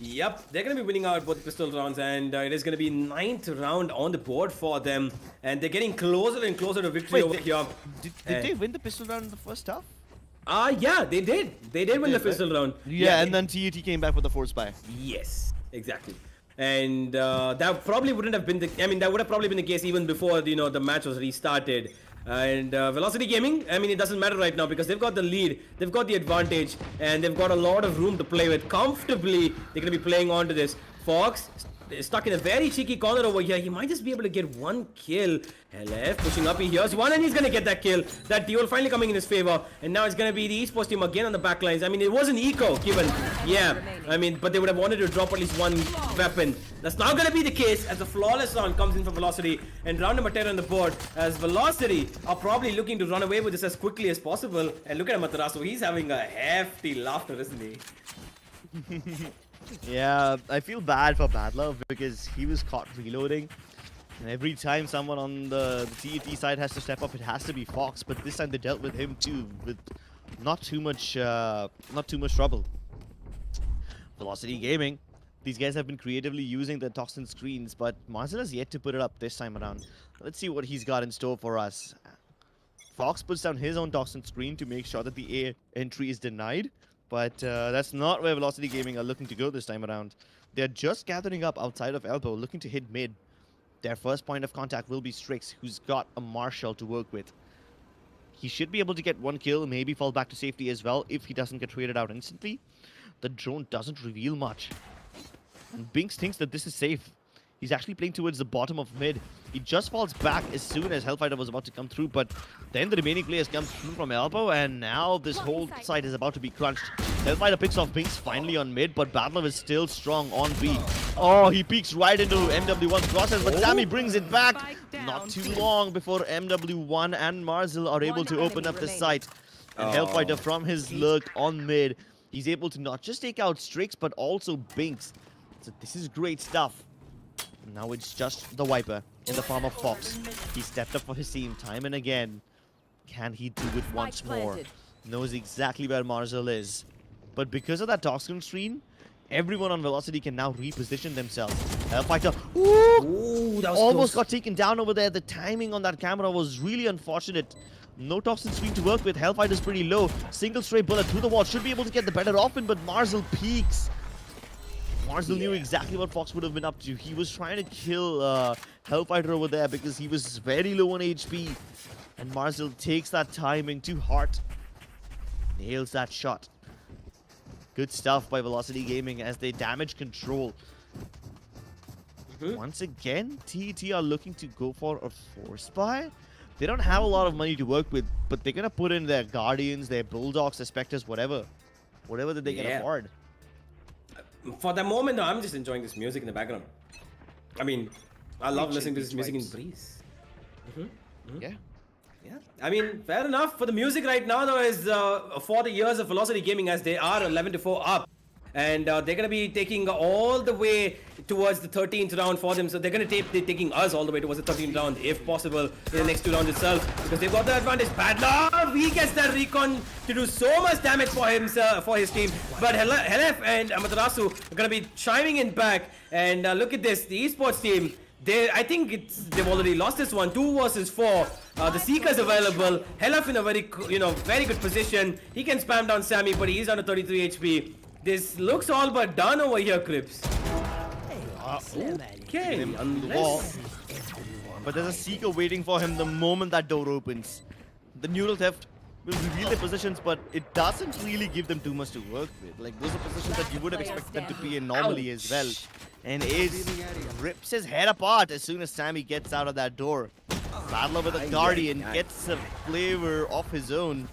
Yep, they're going to be winning out both pistol rounds, and it is going to be 9th round on the board for them. And they're getting closer and closer to victory over here. Did they win the pistol round in the first half? Yeah, they did. They did win the pistol round. Yeah, and then TET came back with the force buy. Yes, exactly. And that probably wouldn't have been the... I mean, that would have probably been the case even before, the match was restarted. And Velocity Gaming, I mean, it doesn't matter right now because they've got the lead, they've got the advantage, and they've got a lot of room to play with. Comfortably, they're going to be playing on to this. Fox is stuck in a very cheeky corner over here. He might just be able to get one kill. LF pushing up, he hears one, and he's going to get that kill. That duel finally coming in his favor. And now it's going to be the esports team again on the back lines. I mean, it was an eco given. Yeah, I mean, but they would have wanted to drop at least one weapon. That's not going to be the case as the flawless round comes in for Velocity. And round number 10 on the board, as Velocity are probably looking to run away with this as quickly as possible. And look at Amaterasu, he's having a hefty laughter, isn't he? Yeah, I feel bad for Badler because he was caught reloading. And every time someone on the TET side has to step up, it has to be Fox. But this time they dealt with him too, with not too much trouble. Velocity Gaming, these guys have been creatively using the Toxin screens, but Marcel has yet to put it up this time around. Let's see what he's got in store for us. Fox puts down his own Toxin screen to make sure that the A entry is denied, but that's not where Velocity Gaming are looking to go this time around. They're just gathering up outside of Elbow, looking to hit mid. Their first point of contact will be Strix, who's got a Marshall to work with. He should be able to get one kill, maybe fall back to safety as well if he doesn't get traded out instantly. The drone doesn't reveal much. And Binks thinks that this is safe. He's actually playing towards the bottom of mid. He just falls back as soon as Hellfighter was about to come through, but then the remaining players come through from Elbow, and now this whole side is about to be crunched. Hellfighter picks off Binks finally on mid, but Battler is still strong on B. Oh, he peeks right into MW1's process, but Sammy brings it back. Not too long before MW1 and Marzel are able to open up the site. And Hellfighter from his lurk on mid, he's able to not just take out Strix, but also Binks. So this is great stuff. Now it's just the Viper in the form of Fox. He stepped up for his team time and again. Can he do it once more? Knows exactly where Marzel is. But because of that Toxin screen, everyone on Velocity can now reposition themselves. Hellfighter, Ooh, that was almost close. got taken down over there. The timing on that camera was really unfortunate. No Toxin screen to work with. Hellfighter's pretty low. Single stray bullet through the wall. Should be able to get the better off, but Marzel peaks. Marzel knew exactly what Fox would have been up to. He was trying to kill Hellfighter over there because he was very low on HP. And Marzel takes that timing to heart. Nails that shot. Good stuff by Velocity Gaming as they damage control. Once again, TET are looking to go for a force buy. They don't have a lot of money to work with, but they're going to put in their Guardians, their Bulldogs, their Spectres, whatever that they can afford. For the moment, though, I'm just enjoying this music in the background. I mean, I love listening to this music in Breeze. Yeah. Yeah, I mean, fair enough. For the music right now, though, is for the years of Velocity Gaming, as they are 11-4 up. And they're going to be taking all the way towards the 13th round for them. So they're going to be taking us all the way towards the 13th round, if possible, in the next 2 rounds itself. Because they've got the advantage. Badler, he gets that recon to do so much damage for himself, for his team. But Helef and Amaterasu are going to be chiming in back. And look at this, the Esports team. I think they've already lost this one. 2 versus 4. The Seeker's available. Helef in a very good position. He can spam down Sammy, but he's down to 33 HP. This looks all but done over here, Crips. Okay, unless... But there's a Seeker waiting for him the moment that door opens. The neural theft will reveal their positions, but it doesn't really give them too much to work with. Like, those are positions that you would have expected them to be in normally as well. And Ace rips his head apart as soon as Sammy gets out of that door. Battler with a Guardian gets a flavor of his own,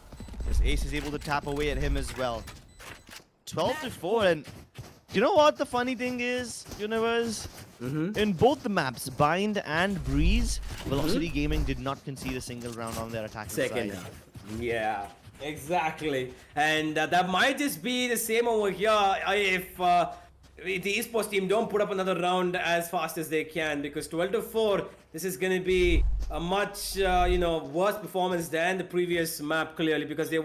as Ace is able to tap away at him as well. 12-4, and you know what the funny thing is, Universe? In both the maps, Bind and Breeze, Velocity Gaming did not concede a single round on their attacking Second side. half. Yeah, exactly. And that might just be the same over here if the Esports team don't put up another round as fast as they can, because 12-4, this is going to be a much worse performance than the previous map, clearly, because they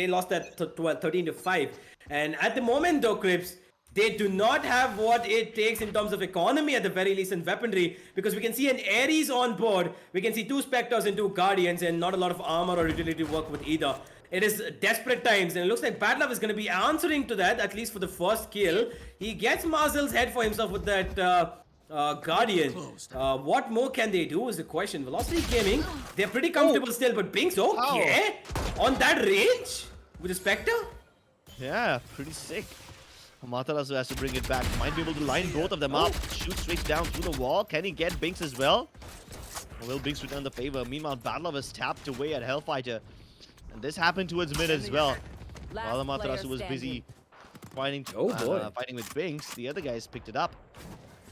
lost that 13-5. And at the moment, though, Crips, they do not have what it takes in terms of economy at the very least in weaponry, because we can see an Ares on board, we can see 2 Spectres and 2 Guardians, and not a lot of armor or utility work with either. It is desperate times, and it looks like Badlove is going to be answering to that, at least for the first kill. He gets Marzel's head for himself with that Guardian. What more can they do is the question. Velocity Gaming, they're pretty comfortable still, but Binks, okay, on that range with a Spectre? Yeah, pretty sick. Amaterasu has to bring it back. Might be able to line both of them up. Shoot straight down through the wall. Can he get Binks as well? Or will Binks return the favor? Meanwhile, Badlove is tapped away at Hellfighter. And this happened towards mid as well. While Amaterasu was busy fighting with Binks, the other guys picked it up.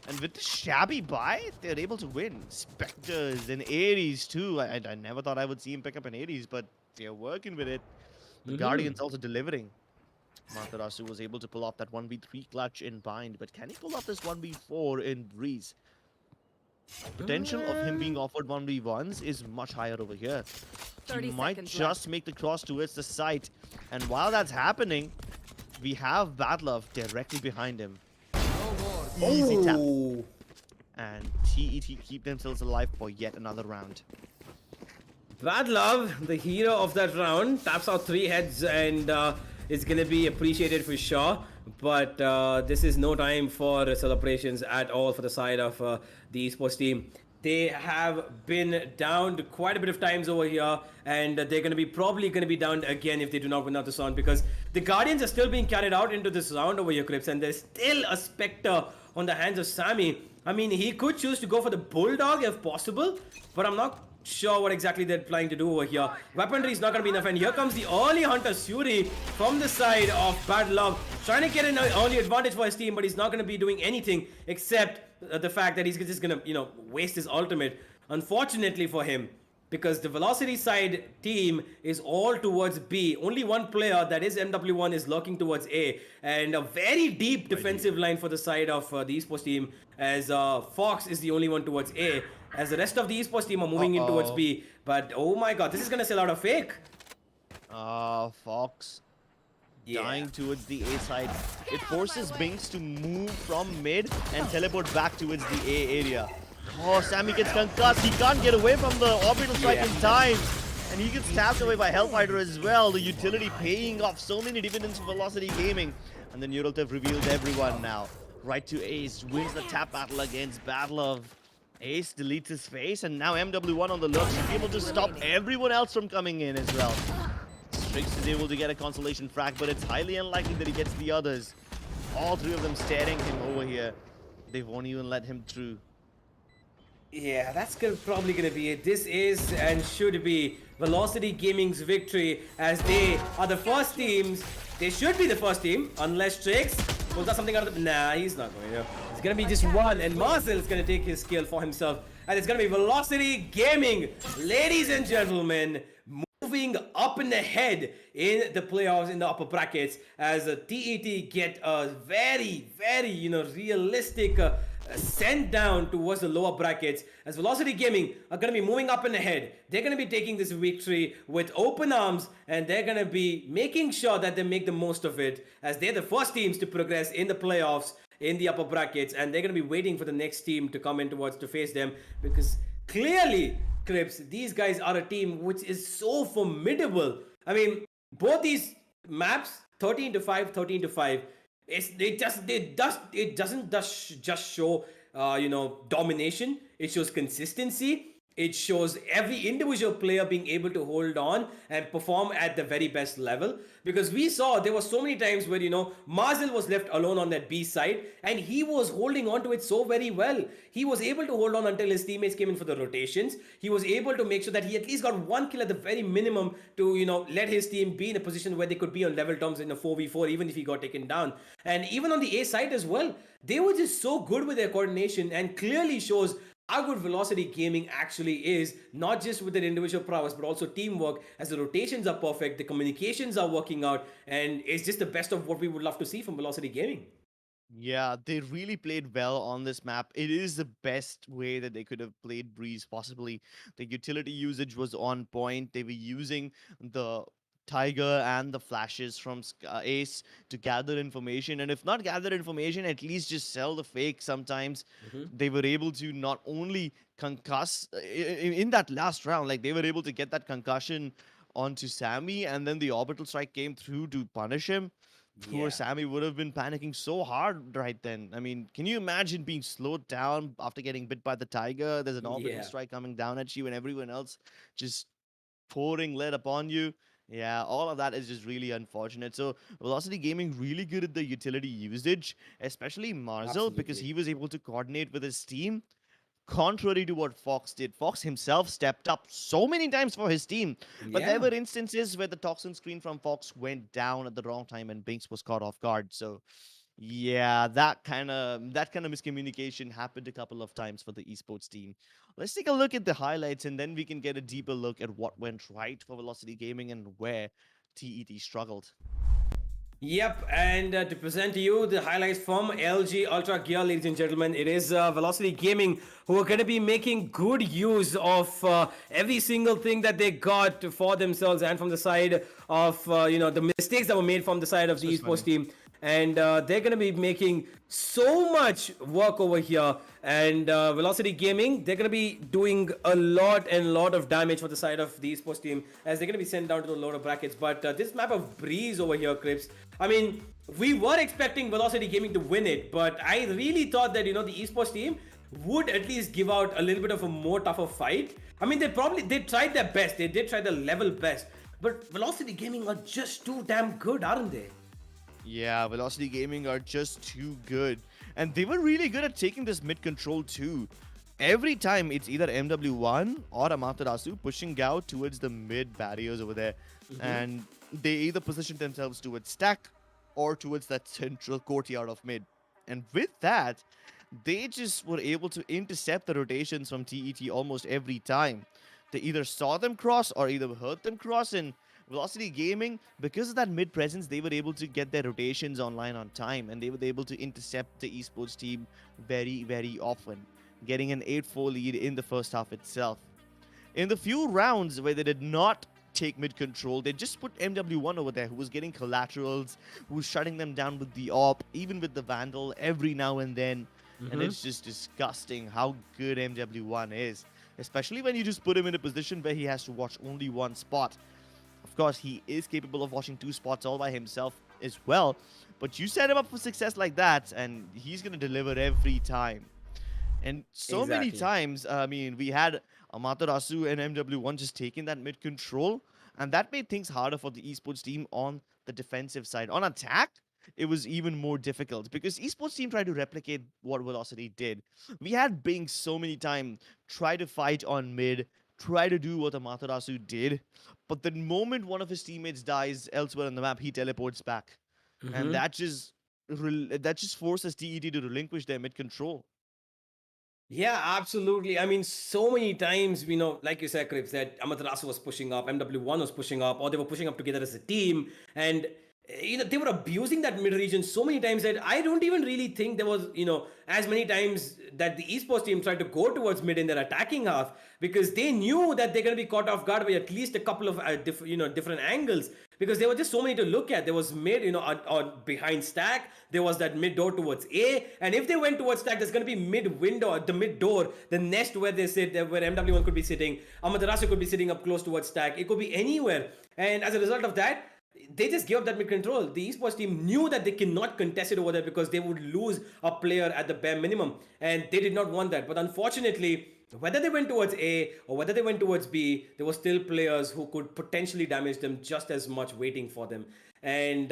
And with the shabby buy, they're able to win. Spectres and Ares too. I never thought I would see him pick up an Ares, but they're working with it. The Guardian's also delivering. Amaterasu was able to pull off that 1v3 clutch in Bind, but can he pull off this 1v4 in Breeze? Potential of him being offered 1v1s is much higher over here. He 30 might seconds just left. make the cross towards the site. And while that's happening, we have Badlove directly behind him. Easy tap. Oh. And TET keep themselves alive for yet another round. Bad Love, the hero of that round, taps out 3 heads and it's gonna be appreciated for sure. But this is no time for celebrations at all for the side of the esports team. They have been downed quite a bit of times over here, and they're gonna be probably gonna be downed again if they do not win out this round, because the Guardians are still being carried out into this round over here, Crips, and there's still a Spectre on the hands of Sammy. I mean, he could choose to go for the Bulldog if possible, but I'm not sure what exactly they're planning to do over here. Weaponry is not going to be enough, and here comes the early Hunter Suri from the side of Bad Love, trying to get an early advantage for his team, but he's not going to be doing anything except the fact that he's just going to, waste his ultimate. Unfortunately for him, because the Velocity side team is all towards B. Only one player, that is MW1, is lurking towards A. And a very deep defensive line for the side of the esports team, as Fox is the only one towards A, as the rest of the esports team are moving in towards B. But oh my god, this is going to sell out a fake. Fox dying towards the A side. It forces Binks to move from mid and teleport back towards the A area. Oh, Sammy gets concussed. He can't get away from the orbital strike in time. And he gets tapped away by Hellfighter as well. The utility paying off so many dividends for Velocity Gaming. And the Neural Theft revealed everyone now. Right to Ace, wins the tap battle against Badlove. Ace deletes his face, and now MW1 on the look should be able to stop everyone else from coming in as well. Strix is able to get a consolation frag, but it's highly unlikely that he gets the others. All 3 of them staring him over here. They won't even let him through. Yeah, that's probably going to be it. This is and should be Velocity Gaming's victory, as they are the first teams. They should be the first team, unless Strix pulls out something out of the... Nah, he's not going to. It's going to be just one, and Marcel is going to take his skill for himself. And it's going to be Velocity Gaming, ladies and gentlemen, moving up in the head in the playoffs, in the upper brackets, as TET get a very, very, realistic sent down towards the lower brackets, as Velocity Gaming are going to be moving up and ahead. They're going to be taking this victory with open arms, and they're going to be making sure that they make the most of it, as they're the first teams to progress in the playoffs in the upper brackets, and they're going to be waiting for the next team to come in towards to face them, because clearly, Crips, these guys are a team which is so formidable. I mean, both these maps, 13-5, 13-5, it doesn't just show domination. It shows consistency. It shows every individual player being able to hold on and perform at the very best level. Because we saw there were so many times where, Marzel was left alone on that B side, and he was holding on to it so very well. He was able to hold on until his teammates came in for the rotations. He was able to make sure that he at least got 1 kill at the very minimum to, let his team be in a position where they could be on level terms in a 4v4, even if he got taken down. And even on the A side as well, they were just so good with their coordination, and clearly shows how good Velocity Gaming actually is, not just with their individual prowess, but also teamwork, as the rotations are perfect, the communications are working out, and it's just the best of what we would love to see from Velocity Gaming. Yeah, they really played well on this map. It is the best way that they could have played Breeze, possibly. The utility usage was on point. They were using the Tiger and the flashes from Ace to gather information, and if not gather information, at least just sell the fake sometimes. They were able to not only concuss in that last round, like they were able to get that concussion onto Sammy, and then the orbital strike came through to punish him. Poor Sammy would have been panicking so hard right then. I mean, can you imagine being slowed down after getting bit by the Tiger? There's an orbital strike coming down at you, and everyone else just pouring lead upon you. Yeah, all of that is just really unfortunate. So Velocity Gaming really good at the utility usage, especially Marzel, because he was able to coordinate with his team, contrary to what Fox did. Fox himself stepped up so many times for his team, but there were instances where the toxin screen from Fox went down at the wrong time and Binks was caught off guard. So yeah, that kind of miscommunication happened a couple of times for the esports team. Let's take a look at the highlights, and then we can get a deeper look at what went right for Velocity Gaming and where TET struggled. Yep, and to present to you the highlights from LG Ultra Gear, ladies and gentlemen, it is Velocity Gaming who are going to be making good use of every single thing that they got for themselves and from the side of the mistakes that were made from the side of This the was esports funny. team. And they're going to be making so much work over here. And Velocity Gaming, they're going to be doing a lot of damage for the side of the esports team as they're going to be sent down to the lower brackets. But this map of Breeze over here, Crips, I mean, we were expecting Velocity Gaming to win it, but I really thought that, the esports team would at least give out a little bit of a more tougher fight. I mean, they tried their best. They did try the level best. But Velocity Gaming are just too damn good, aren't they? Yeah, Velocity Gaming are just too good. And they were really good at taking this mid control too. Every time it's either MW1 or Amaterasu pushing out towards the mid barriers over there. And they either position themselves towards stack or towards that central courtyard of mid. And with that, they just were able to intercept the rotations from TET almost every time. They either saw them cross or either heard them cross. And Velocity Gaming, because of that mid presence, they were able to get their rotations online on time and they were able to intercept the esports team very often, getting an 8-4 lead in the first half itself. In the few rounds where they did not take mid control, they just put MW1 over there, who was getting collaterals, who was shutting them down with the AWP, even with the Vandal every now and then. And it's just disgusting how good MW1 is, especially when you just put him in a position where he has to watch only one spot. Of course, he is capable of watching two spots all by himself as well, but you set him up for success like that, and he's going to deliver every time. And so many Exactly. times, I mean, we had Amaterasu and MW1 just taking that mid control, and that made things harder for the esports team on the defensive side. On attack, it was even more difficult because esports team tried to replicate what Velocity did. We had Bing so many times try to fight on mid, try to do what Amaterasu did, but the moment one of his teammates dies elsewhere on the map, he teleports back, and that just forces TET to relinquish their mid control. Yeah, absolutely. I mean, so many times, like you said, Crips, that Amaterasu was pushing up, MW1 was pushing up, or they were pushing up together as a team. And, they were abusing that mid region so many times that I don't even really think there was, as many times that the esports team tried to go towards mid in their attacking half because they knew that they're going to be caught off guard by at least a couple of different angles because there were just so many to look at. There was mid, on behind stack. There was that mid door towards A, and if they went towards stack, there's going to be mid window, the mid door, the nest where they sit, where MW1 could be sitting. Amaterasu could be sitting up close towards stack. It could be anywhere, and as a result of that, they just gave up that mid control. The esports team knew that they cannot contest it over there because they would lose a player at the bare minimum, and they did not want that. But unfortunately, whether they went towards A or whether they went towards B, there were still players who could potentially damage them just as much waiting for them. And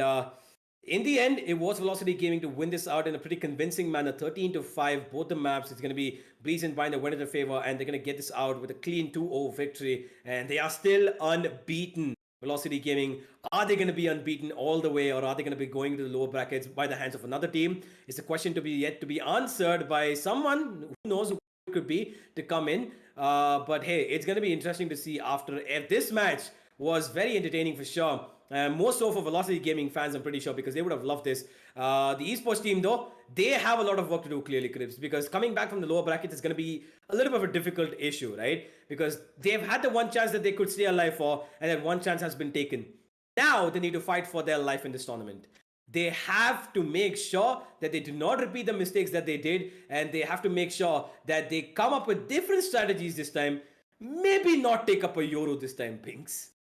in the end, it was Velocity Gaming to win this out in a pretty convincing manner, 13-5. Both the maps, it's going to be Breeze and Bind that went in their favor, and they're going to get this out with a clean 2-0 victory. And they are still unbeaten. Velocity Gaming, are they going to be unbeaten all the way, or are they going to be going to the lower brackets by the hands of another team? It's a question to be yet to be answered by someone who knows who it could be to come in. But hey, it's going to be interesting to see after. If this match was very entertaining for sure. More so for Velocity Gaming fans, I'm pretty sure, because they would have loved this. The esports team, though, they have a lot of work to do, clearly, Crips, because coming back from the lower brackets is going to be a little bit of a difficult issue, right? Because they've had the one chance that they could stay alive for, and that one chance has been taken. Now they need to fight for their life in this tournament. They have to make sure that they do not repeat the mistakes that they did, and they have to make sure that they come up with different strategies this time. Maybe not take up a Yoru this time, Pinks.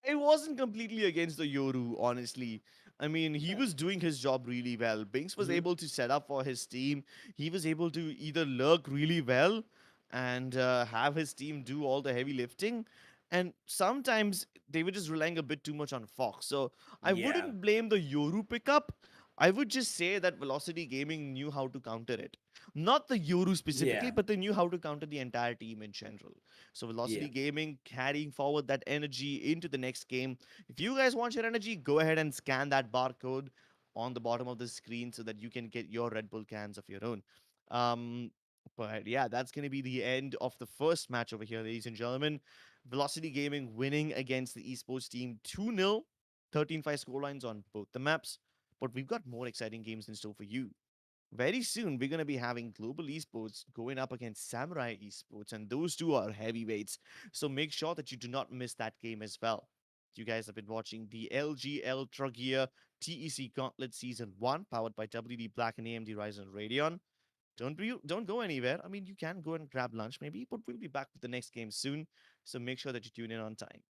It wasn't completely against the Yoru, honestly. I mean, he was doing his job really well. Binks was able to set up for his team. He was able to either lurk really well and have his team do all the heavy lifting. And sometimes they were just relying a bit too much on Fox. So I Yeah. wouldn't blame the Yoru pickup. I would just say that Velocity Gaming knew how to counter it. Not the Yoru specifically, Yeah. but they knew how to counter the entire team in general. So Yeah. Velocity Gaming carrying forward that energy into the next game. If you guys want your energy, go ahead and scan that barcode on the bottom of the screen so that you can get your Red Bull cans of your own. Um, but yeah, that's going to be the end of the first match over here, ladies and gentlemen. Velocity Gaming winning against the esports team 2-0. 13-5 scorelines on both the maps. But we've got more exciting games in store for you. Very soon, we're going to be having Global Esports going up against Samurai Esports, and those two are heavyweights. So make sure that you do not miss that game as well. You guys have been watching the LG Ultragear TEC Gauntlet Season 1, powered by WD Black and AMD Ryzen Radeon. Don't go anywhere. I mean, you can go and grab lunch maybe, but we'll be back with the next game soon. So make sure that you tune in on time.